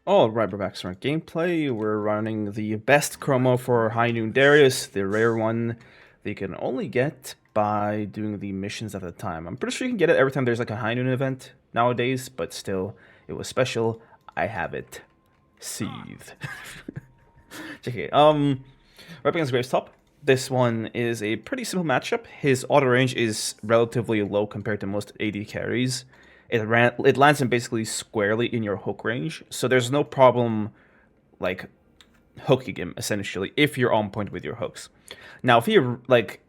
Alright, we're back to our gameplay. We're running the best chromo for High Noon Darius, the rare one that you can only get by doing the missions at the time. I'm pretty sure you can get it every time there's like a High Noon event nowadays, but still, it was special. I have it. Seethe. Okay, right against Graves top. This one is a pretty simple matchup. His auto range is relatively low compared to most AD carries. It lands him basically squarely in your hook range, so there's no problem like hooking him essentially if you're on point with your hooks. Now, if you're like,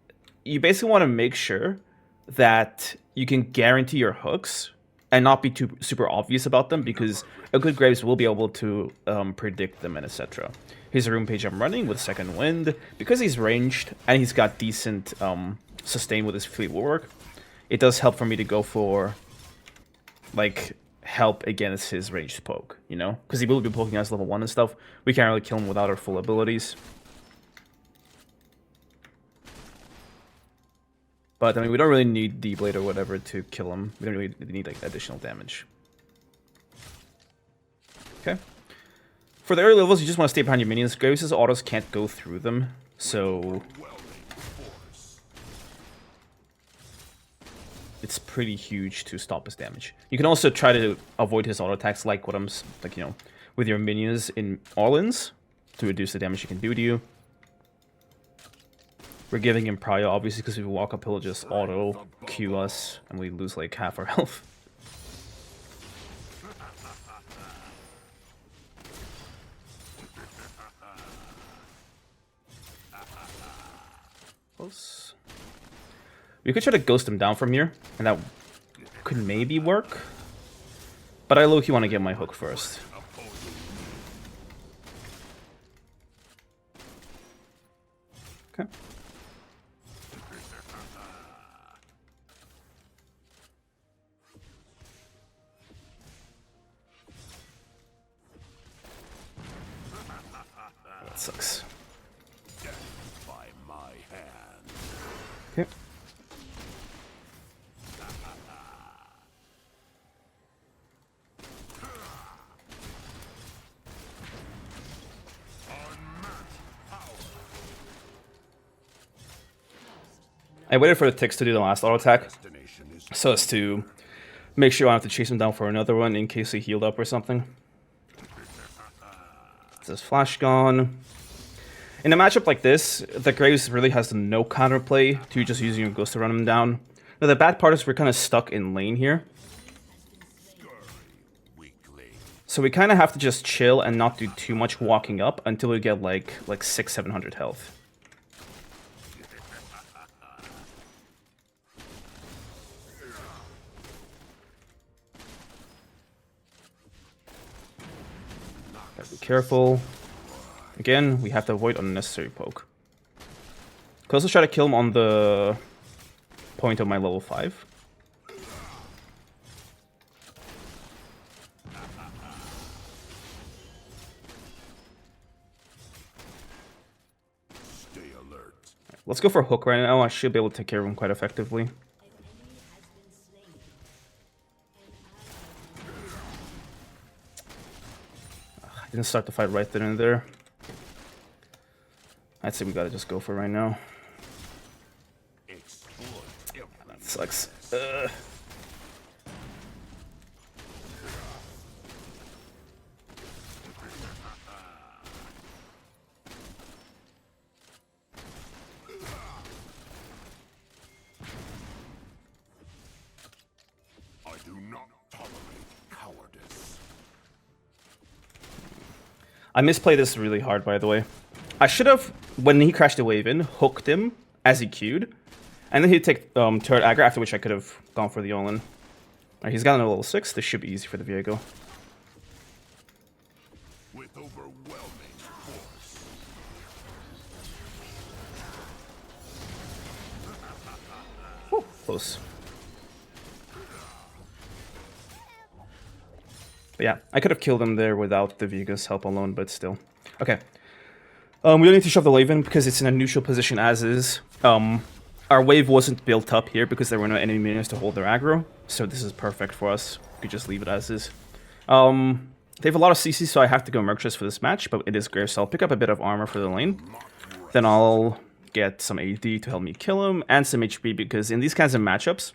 you basically want to make sure that you can guarantee your hooks and not be too super obvious about them, because a good Graves will be able to predict them and etc. Here's a room page I'm running with Second Wind. Because he's ranged and he's got decent sustain with his Fleet Warwick, it does help for me to go for like help against his ranged poke, you know? Because he will be poking us level 1 and stuff. We can't really kill him without our full abilities. But I mean, we don't really need D-Blade or whatever to kill him. We don't really need like additional damage. Okay. For the early levels, you just want to stay behind your minions. Graves' autos can't go through them, so it's pretty huge to stop his damage. You can also try to avoid his auto attacks, like what I'm like, you know, with your minions in All-ins to reduce the damage he can do to you. We're giving him prio, obviously, because if we walk up, he'll just auto Q us, and we lose like half our health. Close. We could try to ghost him down from here, and that could maybe work. But I low-key want to get my hook first. Okay. That sucks. Okay. I waited for the ticks to do the last auto attack, so as to make sure I don't have to chase him down for another one in case he healed up or something. This flash gone. In a matchup like this, the Graves really has no counterplay to just using your ghost to run him down. Now the bad part is we're kind of stuck in lane here, so we kind of have to just chill and not do too much walking up until we get like 600-700 health. Gotta be careful. Again, we have to avoid unnecessary poke. Could also try to kill him on the point of my level 5. Stay alert. Let's go for a hook right now. I should be able to take care of him quite effectively. I didn't start the fight right then and there. I'd say we gotta just go for it right now. That sucks. I do not tolerate cowardice. I misplayed this really hard, by the way. I should have, when he crashed the wave in, hooked him as he queued, and then he'd take turret aggro, after which I could have gone for the all-in. Alright, he's gotten a level 6. This should be easy for the Viego. With overwhelming force. Whew, close. But yeah, I could have killed him there without the Viego's help alone, but still. Okay. We don't need to shove the wave in because it's in a neutral position as is. Our wave wasn't built up here because there were no enemy minions to hold their aggro, so this is perfect for us. We could just leave it as is. They have a lot of CC, so I have to go Mercress for this match, but it is Graves, so I'll pick up a bit of armor for the lane. Then I'll get some AD to help me kill him, and some HP, because in these kinds of matchups,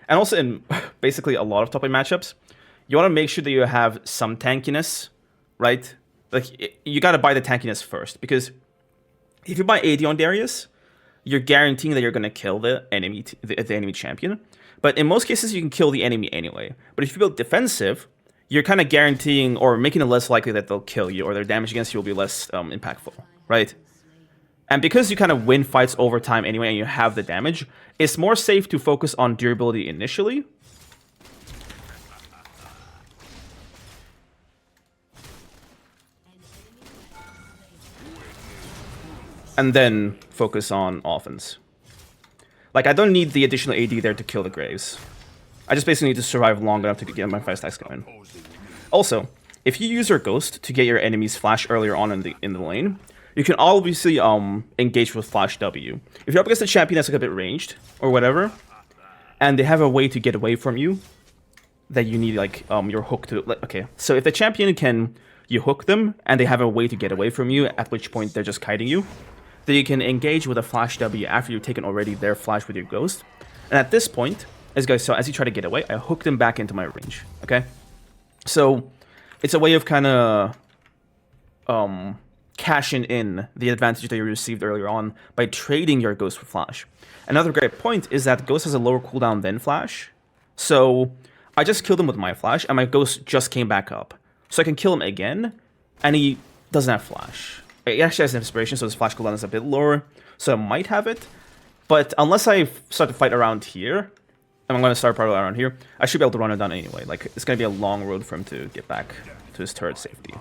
and also in basically a lot of top lane matchups, you want to make sure that you have some tankiness, right? Like, you got to buy the tankiness first, because if you buy AD on Darius, you're guaranteeing that you're going to kill the enemy the enemy champion. But in most cases, you can kill the enemy anyway. But if you build defensive, you're kind of guaranteeing or making it less likely that they'll kill you, or their damage against you will be less impactful, right? And because you kind of win fights over time anyway, and you have the damage, it's more safe to focus on durability initially. And then focus on offense. Like, I don't need the additional AD there to kill the Graves. I just basically need to survive long enough to get my 5 stacks going. Also, if you use your Ghost to get your enemy's flash earlier on in the lane, you can obviously engage with Flash W. If you're up against a champion that's like a bit ranged, or whatever, and they have a way to get away from you, that you need like your hook to... Okay, so if the champion can... You hook them, and they have a way to get away from you, at which point they're just kiting you, then you can engage with a Flash W after you've taken already their flash with your Ghost. And at this point, as you try to get away, I hook them back into my range, okay? So, it's a way of kind of cashing in the advantage that you received earlier on by trading your Ghost for Flash. Another great point is that Ghost has a lower cooldown than Flash. So, I just killed him with my Flash, and my Ghost just came back up. So I can kill him again, and he doesn't have Flash. He actually has an Inspiration, so his Flash cooldown is a bit lower, so I might have it. But unless I start to fight around here, and I'm going to start probably around here, I should be able to run it down anyway. Like, it's going to be a long road for him to get back to his turret safety.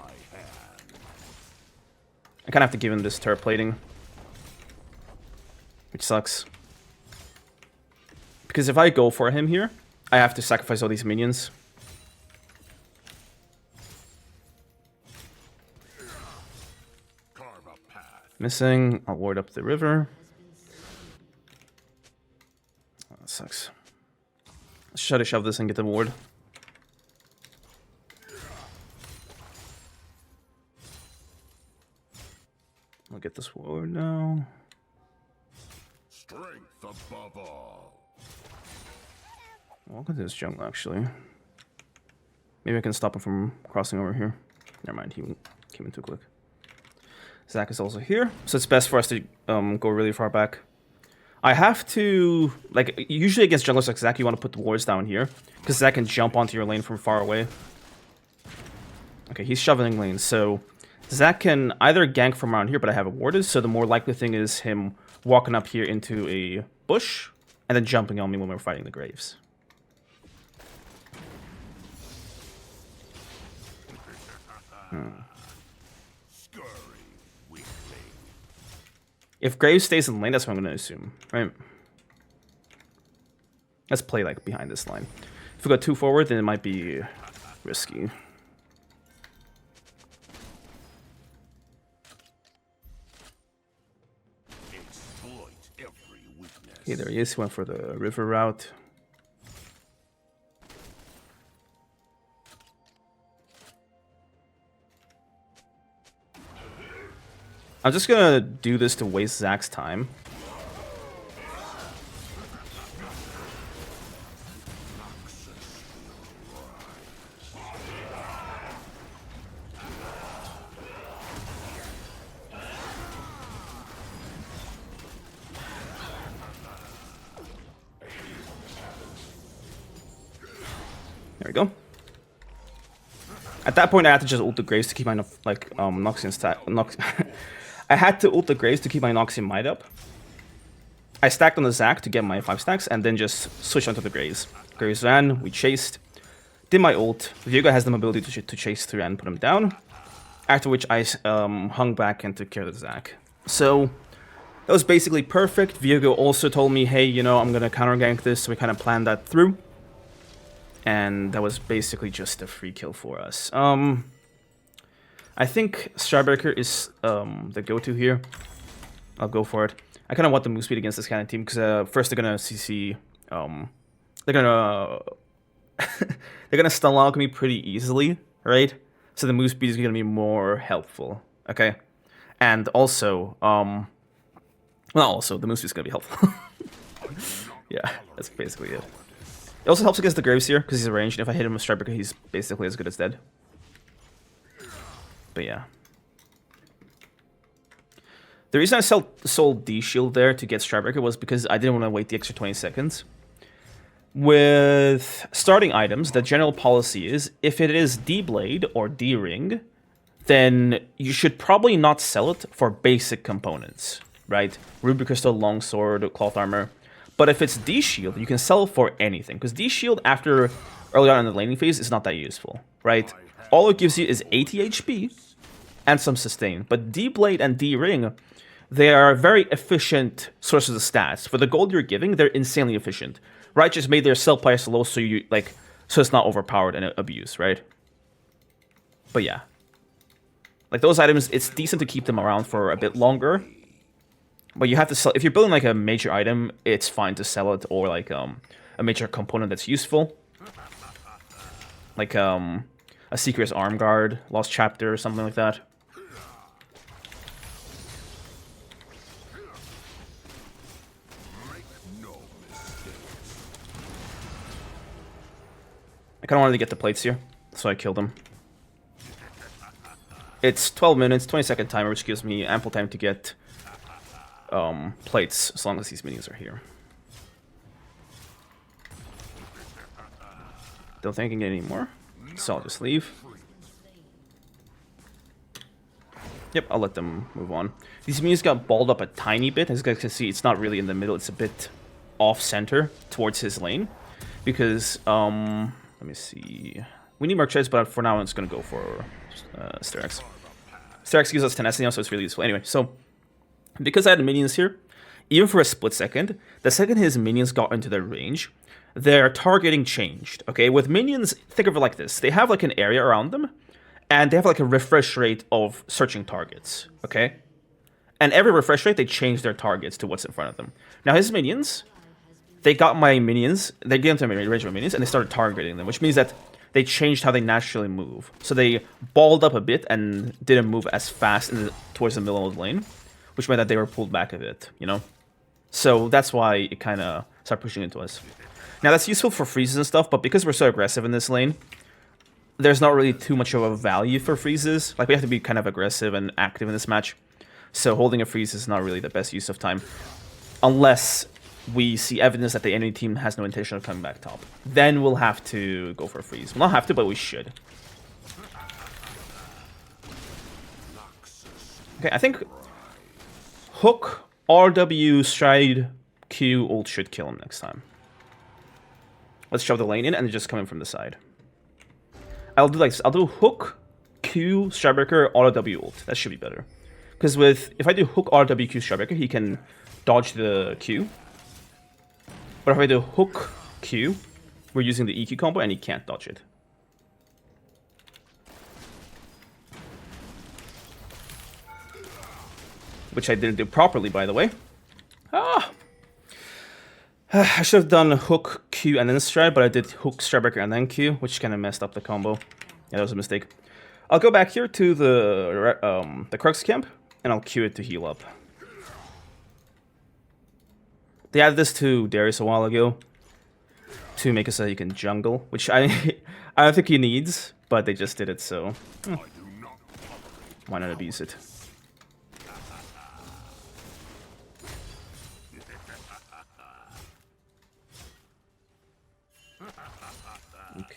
I kind of have to give him this turret plating, which sucks. Because if I go for him here, I have to sacrifice all these minions. Missing. I'll ward up the river. Oh, that sucks. Let's try to shove this and get the ward. I'll get this ward now. Strength above all. I'll go to this jungle actually. Maybe I can stop him from crossing over here. Never mind, he came in too quick. Zac is also here, so it's best for us to go really far back. I have to, like, usually against junglers like Zac, you want to put the wards down here, because Zac can jump onto your lane from far away. Okay, he's shoveling lanes, so Zac can either gank from around here, but I have it warded, so the more likely thing is him walking up here into a bush, and then jumping on me when we're fighting the Graves. If Graves stays in the lane, that's what I'm going to assume, right? Let's play, like, behind this line. If we go too forward, then it might be risky. Okay, there he is. He went for the river route. I'm just gonna do this to waste Zac's time. There we go. At that point, I had to just ult the Graves to keep my Noxian stack. I had to ult the Graves to keep my Noxian might up. I stacked on the Zac to get my 5 stacks, and then just switched onto the Graves. Graves ran, we chased, did my ult. Viego has the ability to chase through and put him down. After which I hung back and took care of the Zac. So that was basically perfect. Viego also told me, hey, you know, I'm gonna counter gank this, so we kind of planned that through. And that was basically just a free kill for us. I think Starbreaker is the go-to here. I'll go for it. I kind of want the move speed against this kind of team because first they're gonna CC. They're gonna they're gonna stun lock me pretty easily, right? So the move speed is going to be more helpful. Okay, and also, well, also the move speed is going to be helpful. Yeah, that's basically it. It also helps against the Graveseer because he's ranged. And if I hit him with Stridebreaker, he's basically as good as dead. But yeah. The reason I sold D-Shield there to get Stridebreaker was because I didn't want to wait the extra 20 seconds. With starting items, the general policy is, if it is D-Blade or D-Ring, then you should probably not sell it for basic components, right? Ruby Crystal, Longsword, Cloth Armor. But if it's D-Shield, you can sell for anything, because D-Shield, after early on in the laning phase, is not that useful, right? All it gives you is 80 HP and some sustain. But D-Blade and D-Ring, they are very efficient sources of stats. For the gold you're giving, they're insanely efficient. Right, just made their sell price low so so it's not overpowered and abused, right? But yeah. Like those items, it's decent to keep them around for a bit longer. But you have to sell, if you're building like a major item, it's fine to sell it, or like a major component that's useful. Like a Seeker's Arm Guard, Lost Chapter, or something like that. I kind of wanted to get the plates here, so I killed him. It's 12 minutes, 20-second timer, which gives me ample time to get plates, as long as these minions are here. Don't think I can get any more, so I'll just leave. Yep, I'll let them move on. These minions got balled up a tiny bit. As you guys can see, it's not really in the middle, it's a bit off-center towards his lane. Because, let me see. We need more treads, but for now I'm just going to go for Sterak's. Sterak's gives us tenacity now, so it's really useful. Anyway, so because I had minions here, even for a split second, the second his minions got into their range, their targeting changed. Okay, with minions, think of it like this. They have like an area around them, and they have like a refresh rate of searching targets. Okay? And every refresh rate, they change their targets to what's in front of them. Now his minions, they got my minions, they get into my range of my minions, and they started targeting them, which means that they changed how they naturally move. So they balled up a bit and didn't move as fast towards the middle of the lane, which meant that they were pulled back a bit, you know? So that's why it kind of started pushing into us. Now that's useful for freezes and stuff, but because we're so aggressive in this lane, there's not really too much of a value for freezes. Like, we have to be kind of aggressive and active in this match. So holding a freeze is not really the best use of time. Unless we see evidence that the enemy team has no intention of coming back top. Then we'll have to go for a freeze. We'll not have to, but we should. Okay, I think Hook, RW, Stride, Q, ult should kill him next time. Let's shove the lane in and just come in from the side. I'll do like this. I'll do Hook, Q, Stridebreaker, RW, ult. That should be better. Because if I do Hook, RW, Q, Stridebreaker, he can dodge the Q. But if I do Hook Q, we're using the EQ combo and he can't dodge it. Which I didn't do properly, by the way. Ah! I should have done Hook Q and then Stride, but I did Hook, Stridebreaker, and then Q, which kind of messed up the combo. Yeah, that was a mistake. I'll go back here to the Crux camp, and I'll Q it to heal up. They added this to Darius a while ago to make it so you can jungle, which I don't think he needs, but they just did it, so why not abuse it?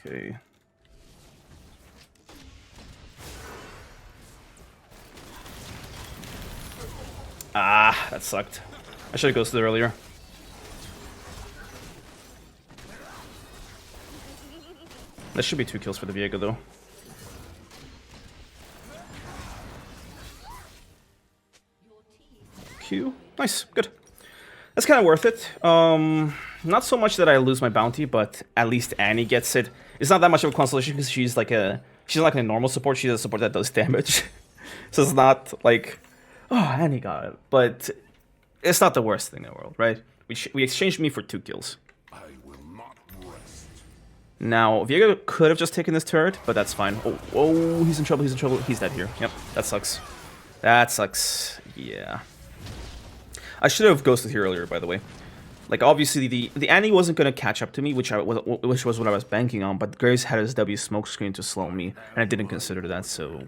Okay. Ah, that sucked. I should have ghosted earlier. That should be 2 kills for the Viego, though. Q. Nice. Good. That's kind of worth it. Not so much that I lose my bounty, but at least Annie gets it. It's not that much of a consolation because she's like a normal support. She's a support that does damage. So it's not like, oh, Annie got it. But it's not the worst thing in the world, right? We exchanged me for 2 kills. I will not rest. Now, Viego could have just taken this turret, but that's fine. Oh, whoa, he's in trouble, he's in trouble. He's dead here. Yep, that sucks. That sucks. Yeah. I should have ghosted here earlier, by the way. Like, obviously, the Annie wasn't going to catch up to me, which was what I was banking on, but Graves had his W smoke screen to slow me, and I didn't consider that, so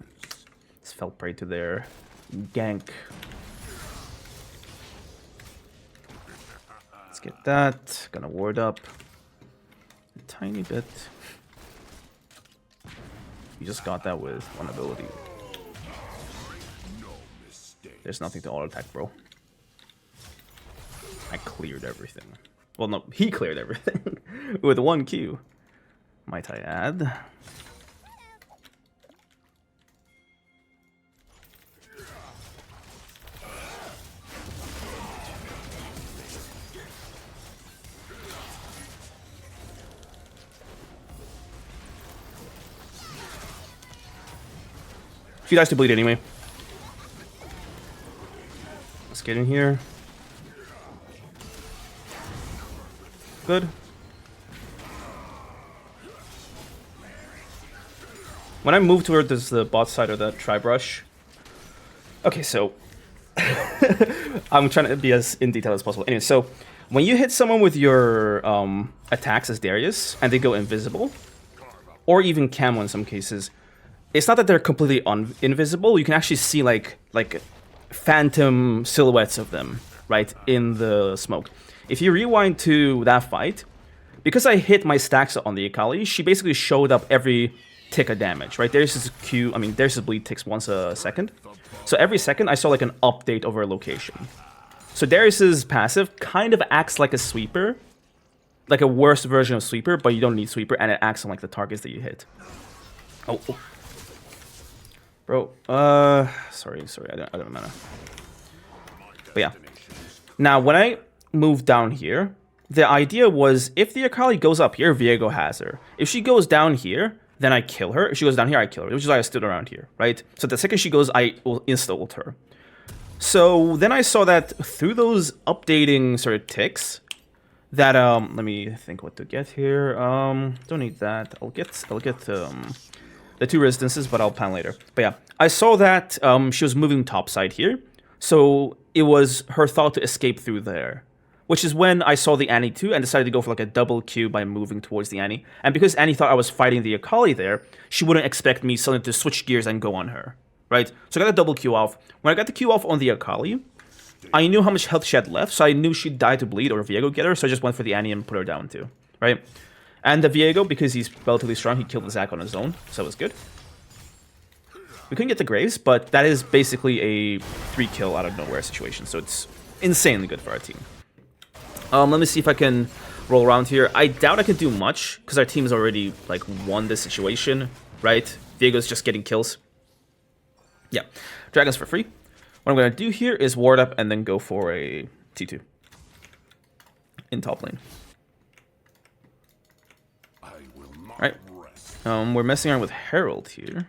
just fell prey to their gank. Let's get that. Gonna ward up a tiny bit. You just got that with one ability. There's nothing to auto attack, bro. I cleared everything. Well, no, he cleared everything with 1 Q. Might I add? She dies to bleed anyway. Let's get in here. Good. When I move towards the bot side of the tribe rush. Okay, so I'm trying to be as in detail as possible. Anyway, so when you hit someone with your attacks as Darius and they go invisible, or even camo in some cases, it's not that they're completely invisible. You can actually see like phantom silhouettes of them, right, in the smoke. If you rewind to that fight, because I hit my stacks on the Akali, she basically showed up every tick of damage, right? There's this Q, I mean, there's this bleed ticks once a second. So every second, I saw like an update over a location. So Darius's passive kind of acts like a sweeper, like a worse version of sweeper, but you don't need sweeper, and it acts on like the targets that you hit. Oh. Bro, sorry, I don't matter. But yeah. Now, when I move down here, the idea was if the Akali goes up here, Viego has her. If she goes down here, then I kill her. If she goes down here, I kill her, which is why I stood around here, right? So the second she goes, I will insta-ult her. So then I saw that through those updating sort of ticks, that, let me think what to get here. Don't need that. I'll get the 2 resistances, but I'll pan later. But yeah, I saw that she was moving topside here. So it was her thought to escape through there. Which is when I saw the Annie too and decided to go for like a double Q by moving towards the Annie. And because Annie thought I was fighting the Akali there, she wouldn't expect me suddenly to switch gears and go on her. Right? So I got the double Q off. When I got the Q off on the Akali, I knew how much health she had left, so I knew she'd die to bleed or Viego get her, so I just went for the Annie and put her down too. Right? And the Viego, because he's relatively strong, he killed the Zac on his own, so it was good. We couldn't get the Graves, but that is basically a 3-kill out of nowhere situation, so it's insanely good for our team. Let me see if I can roll around here. I doubt I can do much, because our team's already, like, won this situation, right? Viego's just getting kills. Yeah. Dragons for free. What I'm going to do here is ward up and then go for a T2. In top lane. Alright. We're messing around with Herald here.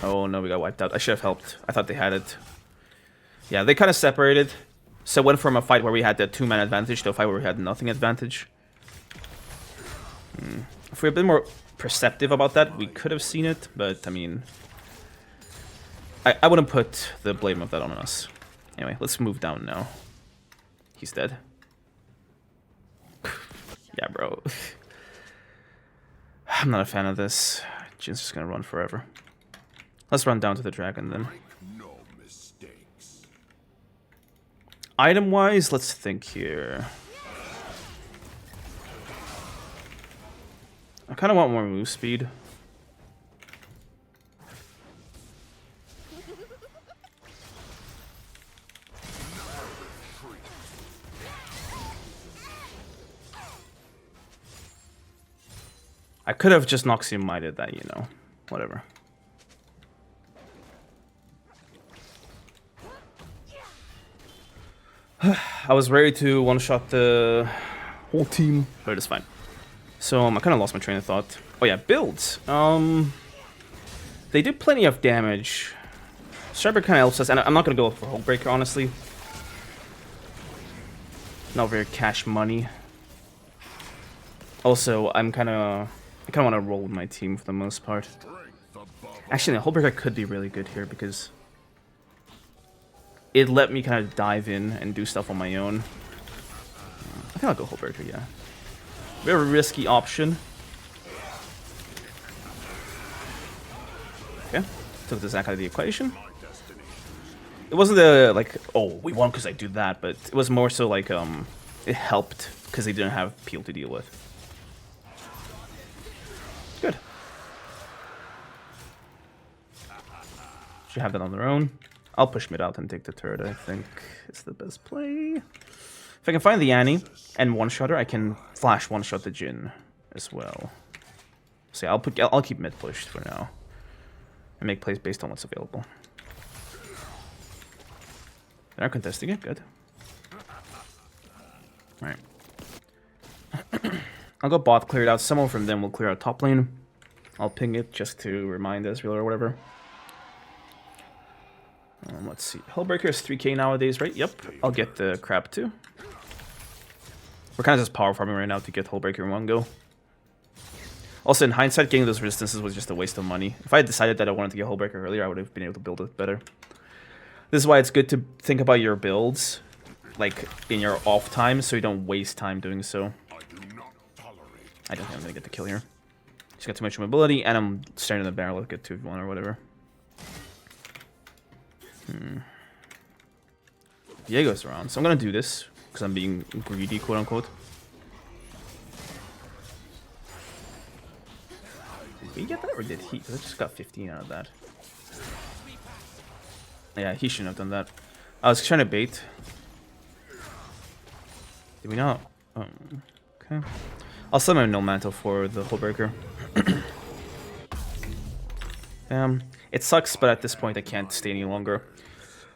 Oh no, we got wiped out. I should have helped. I thought they had it. Yeah, they kind of separated. So went from a fight where we had the 2-man advantage to a fight where we had nothing advantage. If we had been more perceptive about that, we could have seen it. But, I mean, I wouldn't put the blame of that on us. Anyway, let's move down now. He's dead. Yeah, bro. I'm not a fan of this. Jin's just gonna run forever. Let's run down to the dragon then. Item-wise, let's think here. I kind of want more move speed. I could have just Noxium-mited that, you know. Whatever. I was ready to one-shot the whole team, but it's fine. So I kind of lost my train of thought. Oh yeah, builds. They did plenty of damage. Striper kind of helps us, and I'm not going to go for Hullbreaker, honestly. Not very cash money. Also, I kind of want to roll with my team for the most part. Actually, the Hullbreaker could be really good here because it let me kind of dive in and do stuff on my own. I think I'll go Hullbreaker, yeah. Very risky option. Okay, took the Zac out of the equation. It wasn't the, like, oh, we won because I do that, but it was more so like, it helped because they didn't have Peel to deal with. Good. Should have that on their own. I'll push mid out and take the turret, I think is the best play. If I can find the Annie and one-shot her, I can flash one-shot the Jhin as well. So yeah, I'll keep mid pushed for now. And make plays based on what's available. They're contesting it, good. Alright. I'll go bot, clear it out. Someone from them will clear out top lane. I'll ping it just to remind Ezreal or whatever. Let's see. Hullbreaker is 3k nowadays, right? Yep. I'll get the crab too. We're kind of just power farming right now to get Hullbreaker in one go. Also, in hindsight, getting those resistances was just a waste of money. If I had decided that I wanted to get Hullbreaker earlier, I would have been able to build it better. This is why it's good to think about your builds, like, in your off time, so you don't waste time doing so. I don't think I'm gonna get the kill here. Just got too much mobility, and I'm staring in the barrel. Let's get 2v1 or whatever. Diego's around, so I'm gonna do this because I'm being greedy, quote unquote. Did we get that, or did he? Because I just got 15 out of that. Yeah, he shouldn't have done that. I was trying to bait. Did we not? Oh, okay. I'll summon no mantle for the Hullbreaker. It sucks, but at this point I can't stay any longer.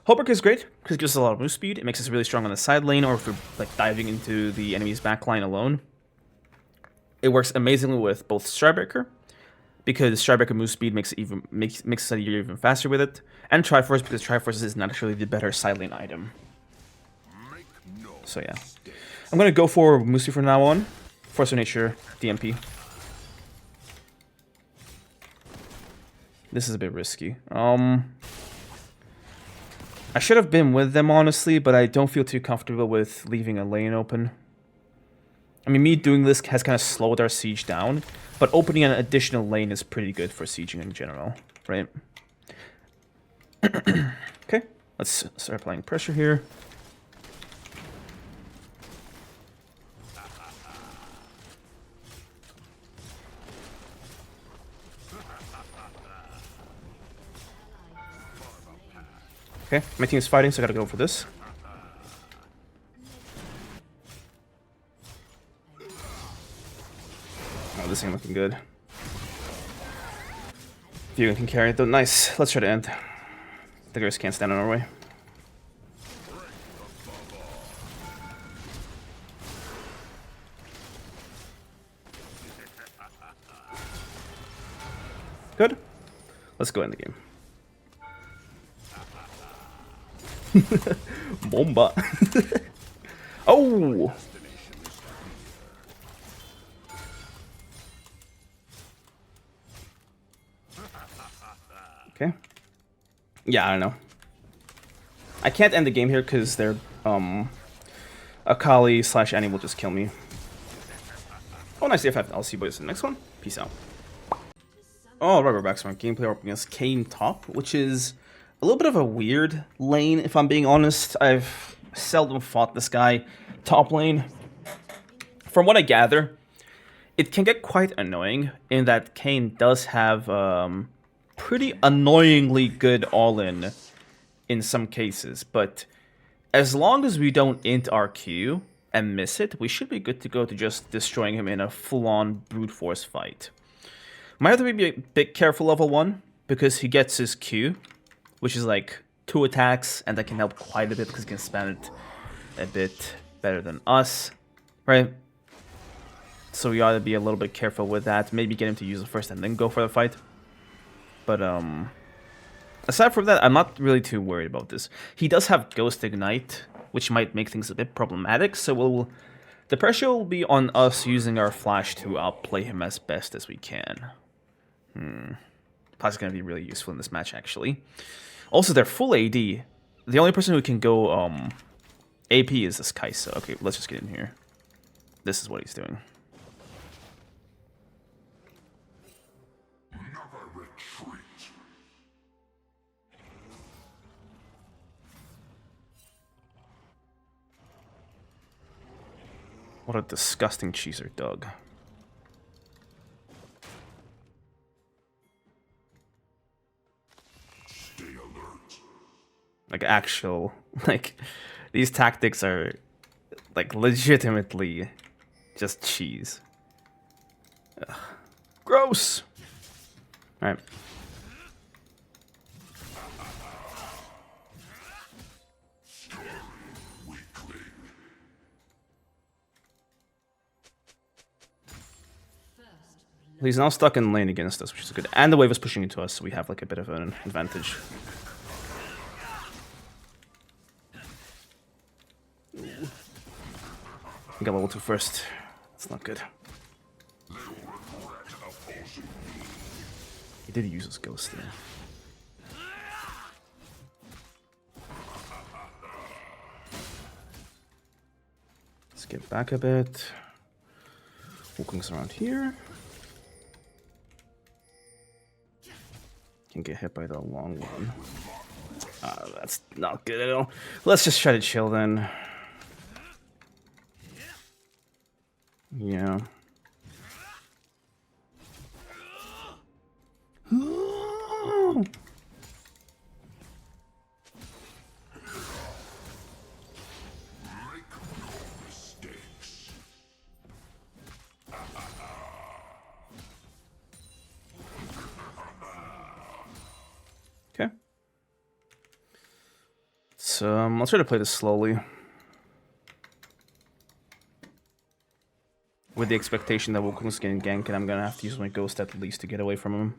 Hullbreaker is great because it gives us a lot of move speed. It makes us really strong on the side lane, or if we're like diving into the enemy's backline alone. It works amazingly with both Stridebreaker, because Stridebreaker move speed makes us even faster with it, and Triforce because Triforce is naturally the better side lane item. So yeah, I'm gonna go for move speed from now on. Force of Nature, DMP. This is a bit risky. I should have been with them, honestly, but I don't feel too comfortable with leaving a lane open. I mean, me doing this has kind of slowed our siege down, but opening an additional lane is pretty good for sieging in general, right? Okay, let's start applying pressure here. Okay, my team is fighting, so I gotta go for this. Oh, this ain't looking good. Fiora can carry it though. Nice. Let's try to end. The girls can't stand in our way. Good. Let's go end the game. Bomba. Oh! Okay. Yeah, I don't know. I can't end the game here because they're, Akali / Annie will just kill me. Oh, nice AF5. I'll see you boys in the next one. Peace out. Oh, right, we're back to my gameplay up against Kayn top, which is a little bit of a weird lane, if I'm being honest. I've seldom fought this guy top lane. From what I gather, it can get quite annoying in that Kayn does have pretty annoyingly good all-in some cases, but as long as we don't int our Q and miss it, we should be good to go to just destroying him in a full-on brute force fight. Might have to be a bit careful level 1, because he gets his Q, which is like 2 attacks, and that can help quite a bit because he can spam it a bit better than us, right? So we ought to be a little bit careful with that. Maybe get him to use it first and then go for the fight. But aside from that, I'm not really too worried about this. He does have Ghost Ignite, which might make things a bit problematic, so we'll The pressure will be on us using our flash to outplay him as best as we can. That's going to be really useful in this match, actually. Also, they're full AD. The only person who can go AP is this Kaisa. Okay, let's just get in here. This is what he's doing. Never retreat. What a disgusting cheeser dog. Stay alert. Like actual, like these tactics are like legitimately just cheese. Ugh. Gross. All right. He's now stuck in lane against us, which is good. And the wave is pushing into us, so we have like a bit of an advantage. I got level 2 first. That's not good. He did use his ghost there. Let's get back a bit. Wukong's around here. Can get hit by the long one. That's not good at all. Let's just try to chill then. Yeah. Okay. So I'll try to play this slowly. With the expectation that Wukong's getting gank, and I'm gonna have to use my ghost at least to get away from him.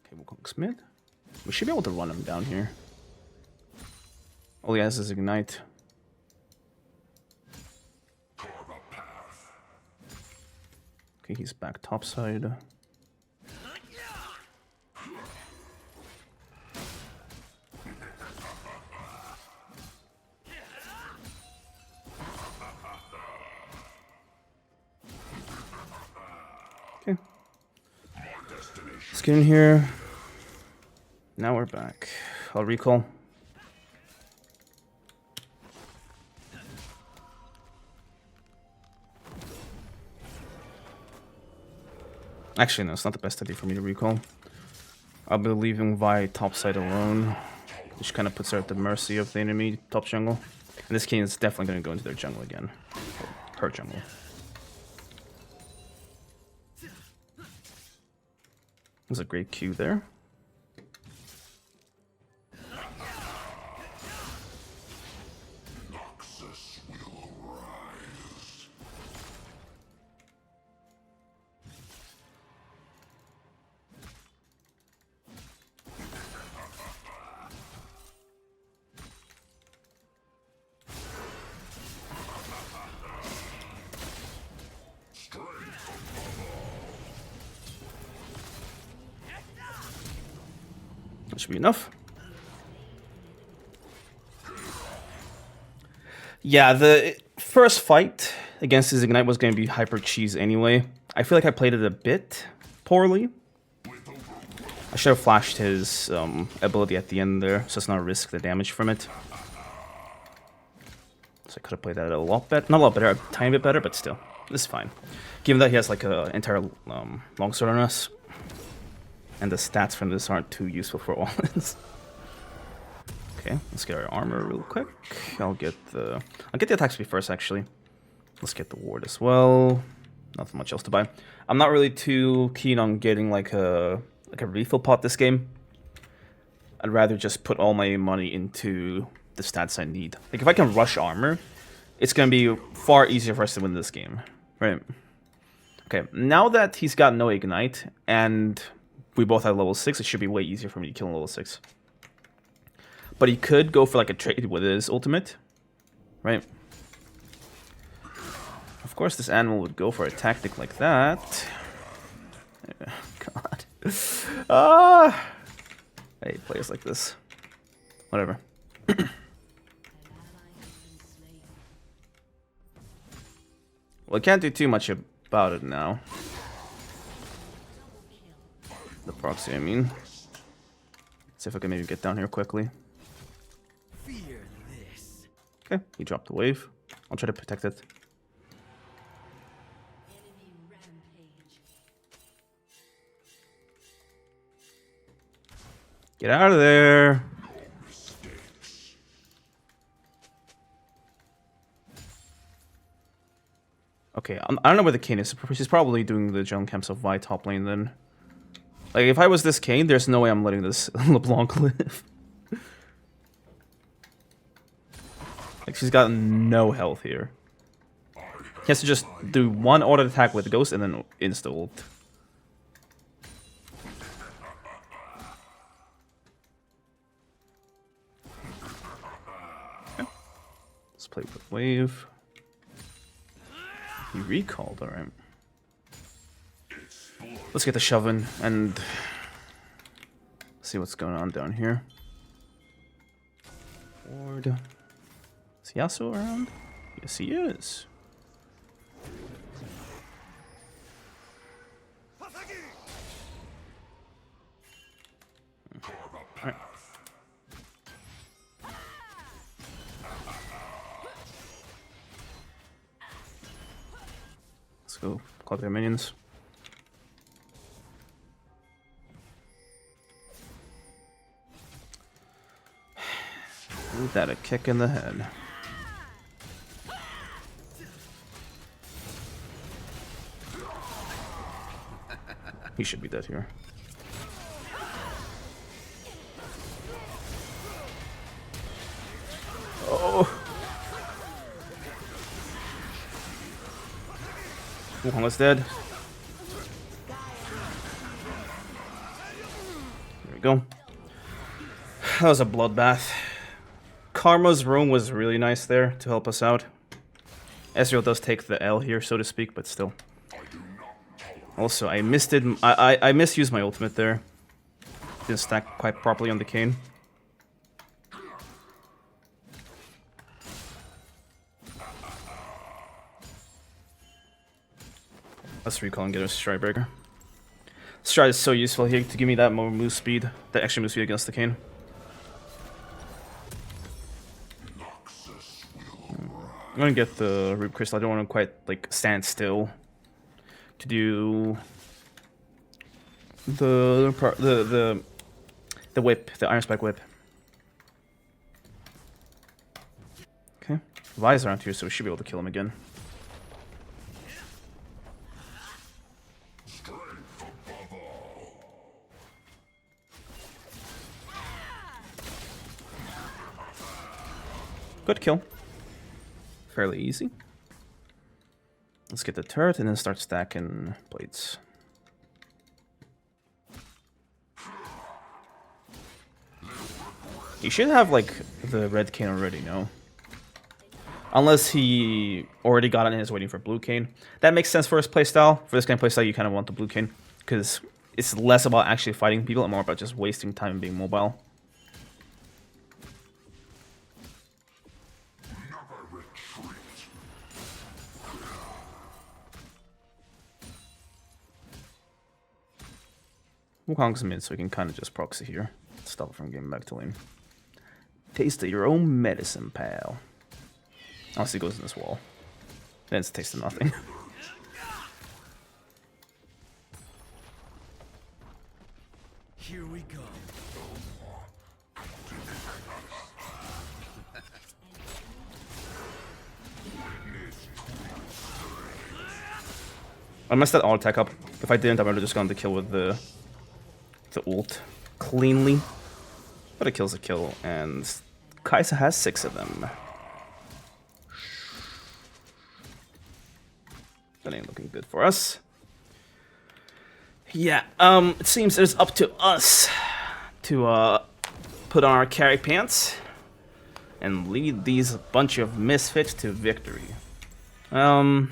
Okay, Wukong's mid. We should be able to run him down here. All he has is Ignite. Okay, he's back topside. Okay. Let's get in here. Now we're back. I'll recall. Actually, no, it's not the best idea for me to recall. I'll be leaving Vi topside alone, which kind of puts her at the mercy of the enemy top jungle. And this Kayn is definitely going to go into their jungle again. Or her jungle. There's a great Q there. That should be enough. Yeah, the first fight against his Ignite was going to be hyper cheese anyway. I feel like I played it a bit poorly. I should have flashed his ability at the end there, so it's not risk the damage from it. So I could have played that a lot better. Not a lot better, a tiny bit better, but still. This is fine. Given that he has like an entire longsword on us. And the stats from this aren't too useful for all this. Okay, let's get our armor real quick. I'll get the attack speed first, actually. Let's get the ward as well. Nothing much else to buy. I'm not really too keen on getting like a refill pot this game. I'd rather just put all my money into the stats I need. Like if I can rush armor, it's gonna be far easier for us to win this game, right? Okay, now that he's got no ignite and we both have level 6, it should be way easier for me to kill in level 6. But he could go for like a trade with his ultimate, right? Of course, this animal would go for a tactic like that. God. Ah. I hate players like this. Whatever. Well, I can't do too much about it now. The proxy, I mean. See if I can maybe get down here quickly. Okay, he dropped the wave. I'll try to protect it. Get out of there! Okay, I don't know where the Kayn is. She's probably doing the jungle camps of Vi top lane then. Like, if I was this Kayn, there's no way I'm letting this LeBlanc live. Like, she's got no health here. He has to just do one auto attack with Ghost and then insta-ult. Okay. Let's play with wave. He recalled, alright. Let's get the shoving and see what's going on down here. Ward. Is Yasuo around? Yes, he is. Alright. Let's go call their minions. Ooh, that a kick in the head. He should be dead here. Oh! Almost dead. There we go. That was a bloodbath. Karma's room was really nice there to help us out. Ezreal does take the L here, so to speak, but still. Also, I I misused my ultimate there. Didn't stack quite properly on the Kayn. Let's recall and get a Stridebreaker. Stride is so useful here to give me that more move speed, that extra move speed against the Kayn. I'm gonna get the Root Crystal. I don't want to quite like stand still to do the whip, the Iron Spike whip. Okay, Vi's around here, so we should be able to kill him again. Good kill. Fairly easy. Let's get the turret and then start stacking plates. He should have like the red Kayn already, no? Unless he already got it and is waiting for blue Kayn. That makes sense for his playstyle. For this kind of playstyle, you kind of want the blue Kayn. Because it's less about actually fighting people and more about just wasting time and being mobile. Wukong's mid, so we can kind of just proxy here. Stop it from getting back to lane. Taste of your own medicine, pal. Honestly, goes in this wall. Then it's taste of nothing. Here we go. I messed that auto attack up. If I didn't, I would have just gone to kill with the ult cleanly. But it kills a kill, and Kaisa has 6 of them. That ain't looking good for us. Yeah, it seems it's up to us to put on our carry pants and lead these bunch of misfits to victory. I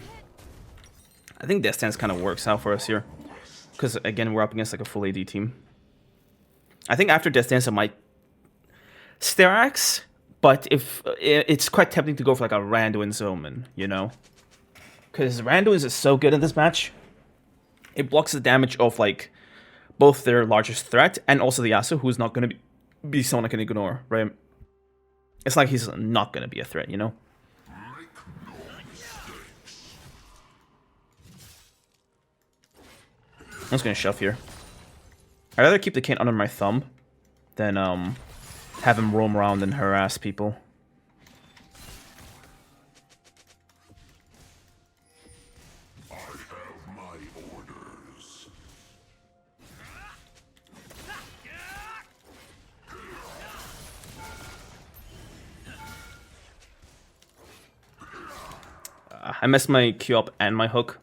think Death Stance kind of works out for us here. Because, again, we're up against like a full AD team. I think after Death Stance, I might Steeraxe, but if it's quite tempting to go for like a Randuin's Omen, you know? Because Randuin's is so good in this match. It blocks the damage of like both their largest threat and also the Yasuo, who's not going to be someone I can ignore, right? It's like he's not going to be a threat, you know? I'm just going to shove here. I'd rather keep the Kayn under my thumb than have him roam around and harass people. I have my orders. I messed my Q up and my hook,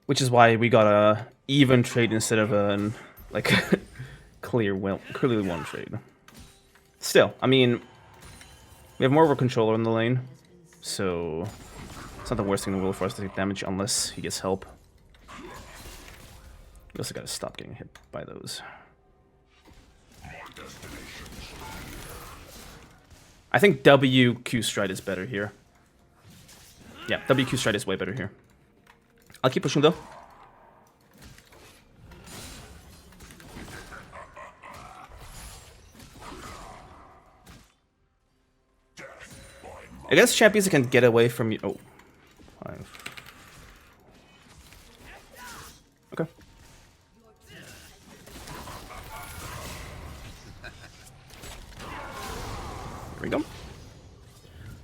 which is why we got a even trade instead of an like clearly one trade. Still, I mean, we have more of a controller in the lane, so it's not the worst thing in the world for us to take damage unless he gets help. We also gotta stop getting hit by those. I think WQ Stride is better here. Yeah, WQ Stride is way better here. I'll keep pushing though. Against champions that can get away from you. Oh. Okay. Here we go.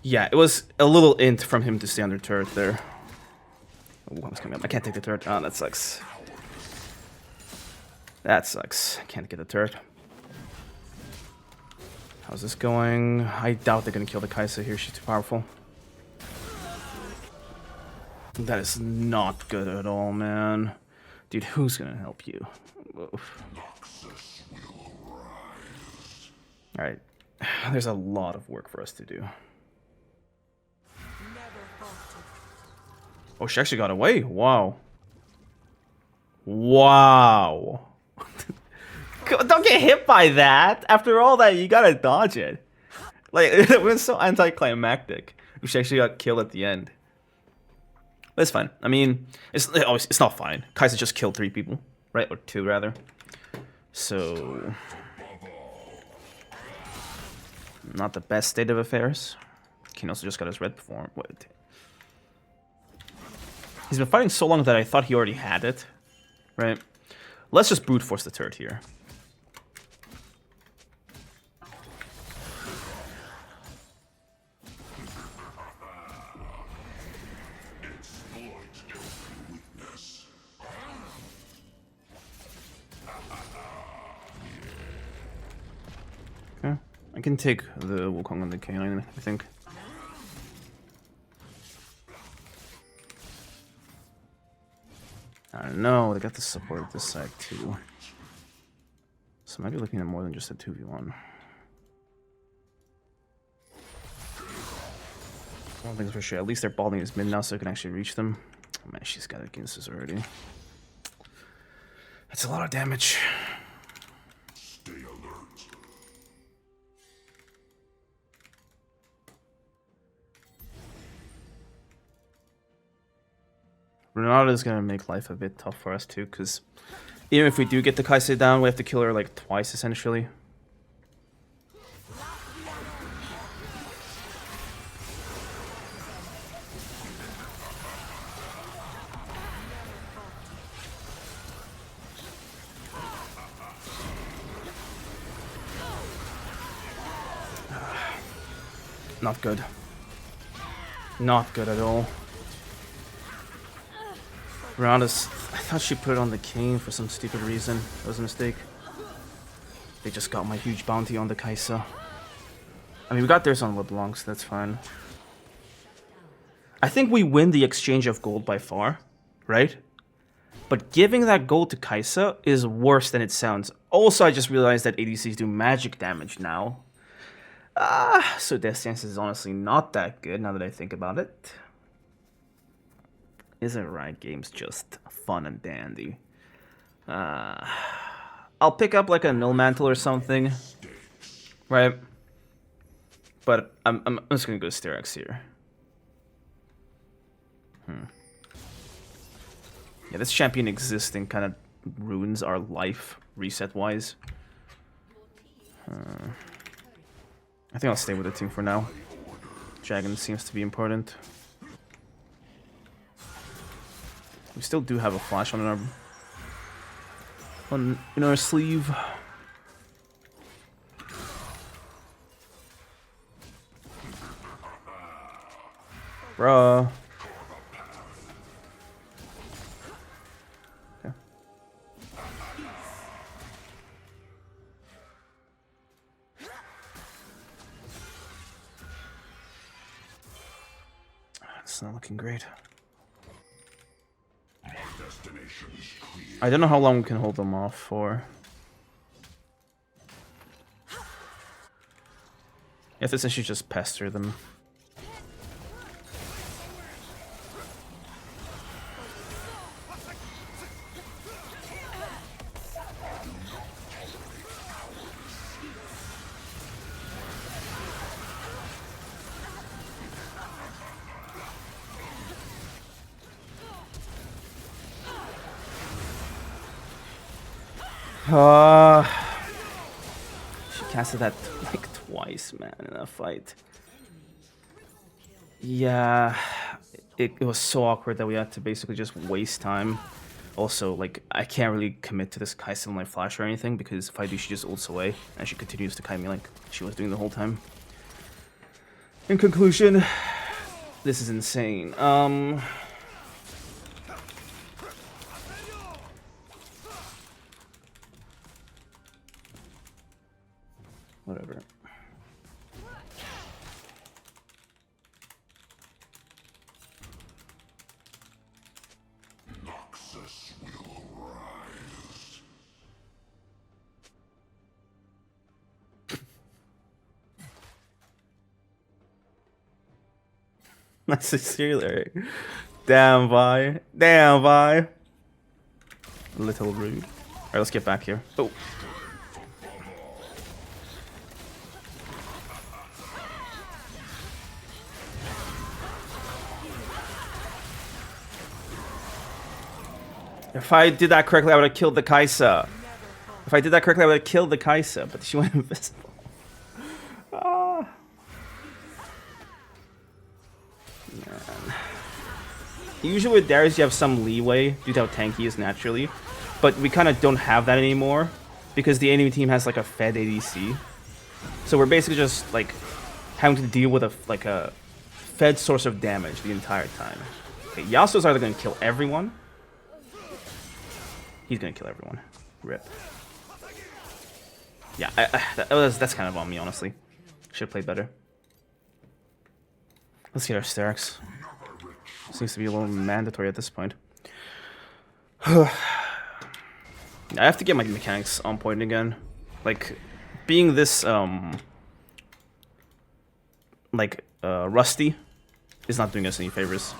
Yeah, it was a little int from him to stay under turret there. Oh, one's coming up. I can't take the turret. Oh, that sucks. That sucks. I can't get the turret. How's this going? I doubt they're gonna kill the Kai'Sa here. She's too powerful. That is not good at all, man. Dude, who's gonna help you? Alright. There's a lot of work for us to do. Oh, she actually got away. Wow. Wow. Don't get hit by that. After all that, you gotta dodge it. Like, it was so anticlimactic. She actually got killed at the end. But it's fine. I mean, it's not fine. Kai'Sa just killed 3 people, right? Or 2, rather. So, not the best state of affairs. Kayn also just got his red form. Wait. He's been fighting so long that I thought he already had it, right? Let's just brute force the turret here. Okay, I can take the Wukong and the Kayn, I think. I don't know, they got the support this side too. So I might be looking at more than just a 2v1. One thing's for sure, at least they're balling his mid now so I can actually reach them. Oh man, she's got against us already. That's a lot of damage. Stay alert. Renata is going to make life a bit tough for us too, because even if we do get the Kai'Sa down, we have to kill her like twice essentially. Not good. Not good at all. Renata's... I thought she put it on the Kayn for some stupid reason. That was a mistake. They just got my huge bounty on the Kai'Sa. I mean, we got theirs on LeBlanc, so that's fine. I think we win the exchange of gold by far, right? But giving that gold to Kai'Sa is worse than it sounds. Also, I just realized that ADCs do magic damage now. So Death Stance is honestly not that good now that I think about it. Isn't right? Game's just fun and dandy. I'll pick up like a Null Mantle or something, right? But I'm just gonna go Styrax here. Yeah, this champion existing kind of ruins our life reset-wise. I think I'll stay with the team for now. Dragon seems to be important. We still do have a flash on in our sleeve. Bruh. Okay. It's not looking great. I don't know how long we can hold them off for. If this issue just pester them. She casted that like twice, man, in a fight. Yeah, it was so awkward that we had to basically just waste time. Also, like, I can't really commit to this Kai still my flash or anything, because if I do, she just ults away, and she continues to Kai me like she was doing the whole time. In conclusion, this is insane. Whatever. Noxus will rise. That's a serious. Damn, Vi. Damn, Vi. A little rude. Alright, let's get back here. Oh. If I did that correctly, I would have killed the Kaisa. If I did that correctly, I would have killed the Kaisa, but she went invisible. Ah. Man. Usually with Darius, you have some leeway due to how tanky he is naturally, but we kind of don't have that anymore because the enemy team has like a fed ADC. So we're basically just like having to deal with a fed source of damage the entire time. Okay, Yasuo's either going to kill everyone. He's gonna kill everyone. Rip. Yeah, that's kind of on me, honestly. Should have played better. Let's get our Styrax. Seems to be a little mandatory at this point. I have to get my mechanics on point again. Like, being this, rusty is not doing us any favors.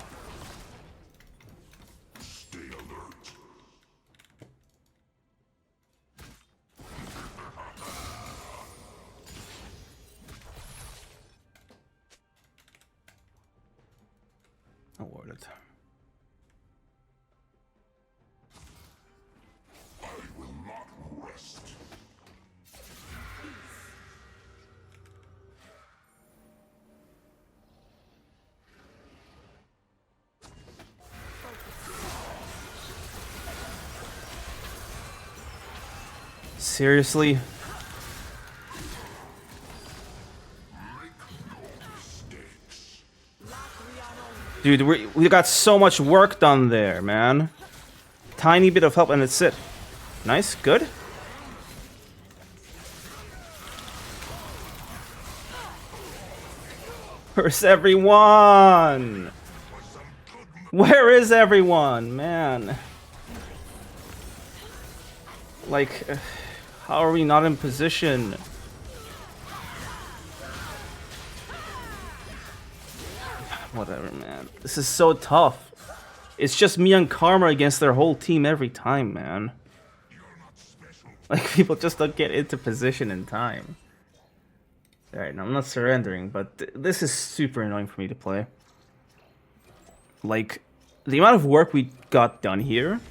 Awarded. I will not rest. Seriously? Dude, we got so much work done there, man. Tiny bit of help and that's it. Nice, good. Where's everyone? Where is everyone, man? Like, How are we not in position? Whatever, man. This is so tough. It's just me and Karma against their whole team every time, man. Like, people just don't get into position in time. Alright, now I'm not surrendering, but this is super annoying for me to play. Like, the amount of work we got done here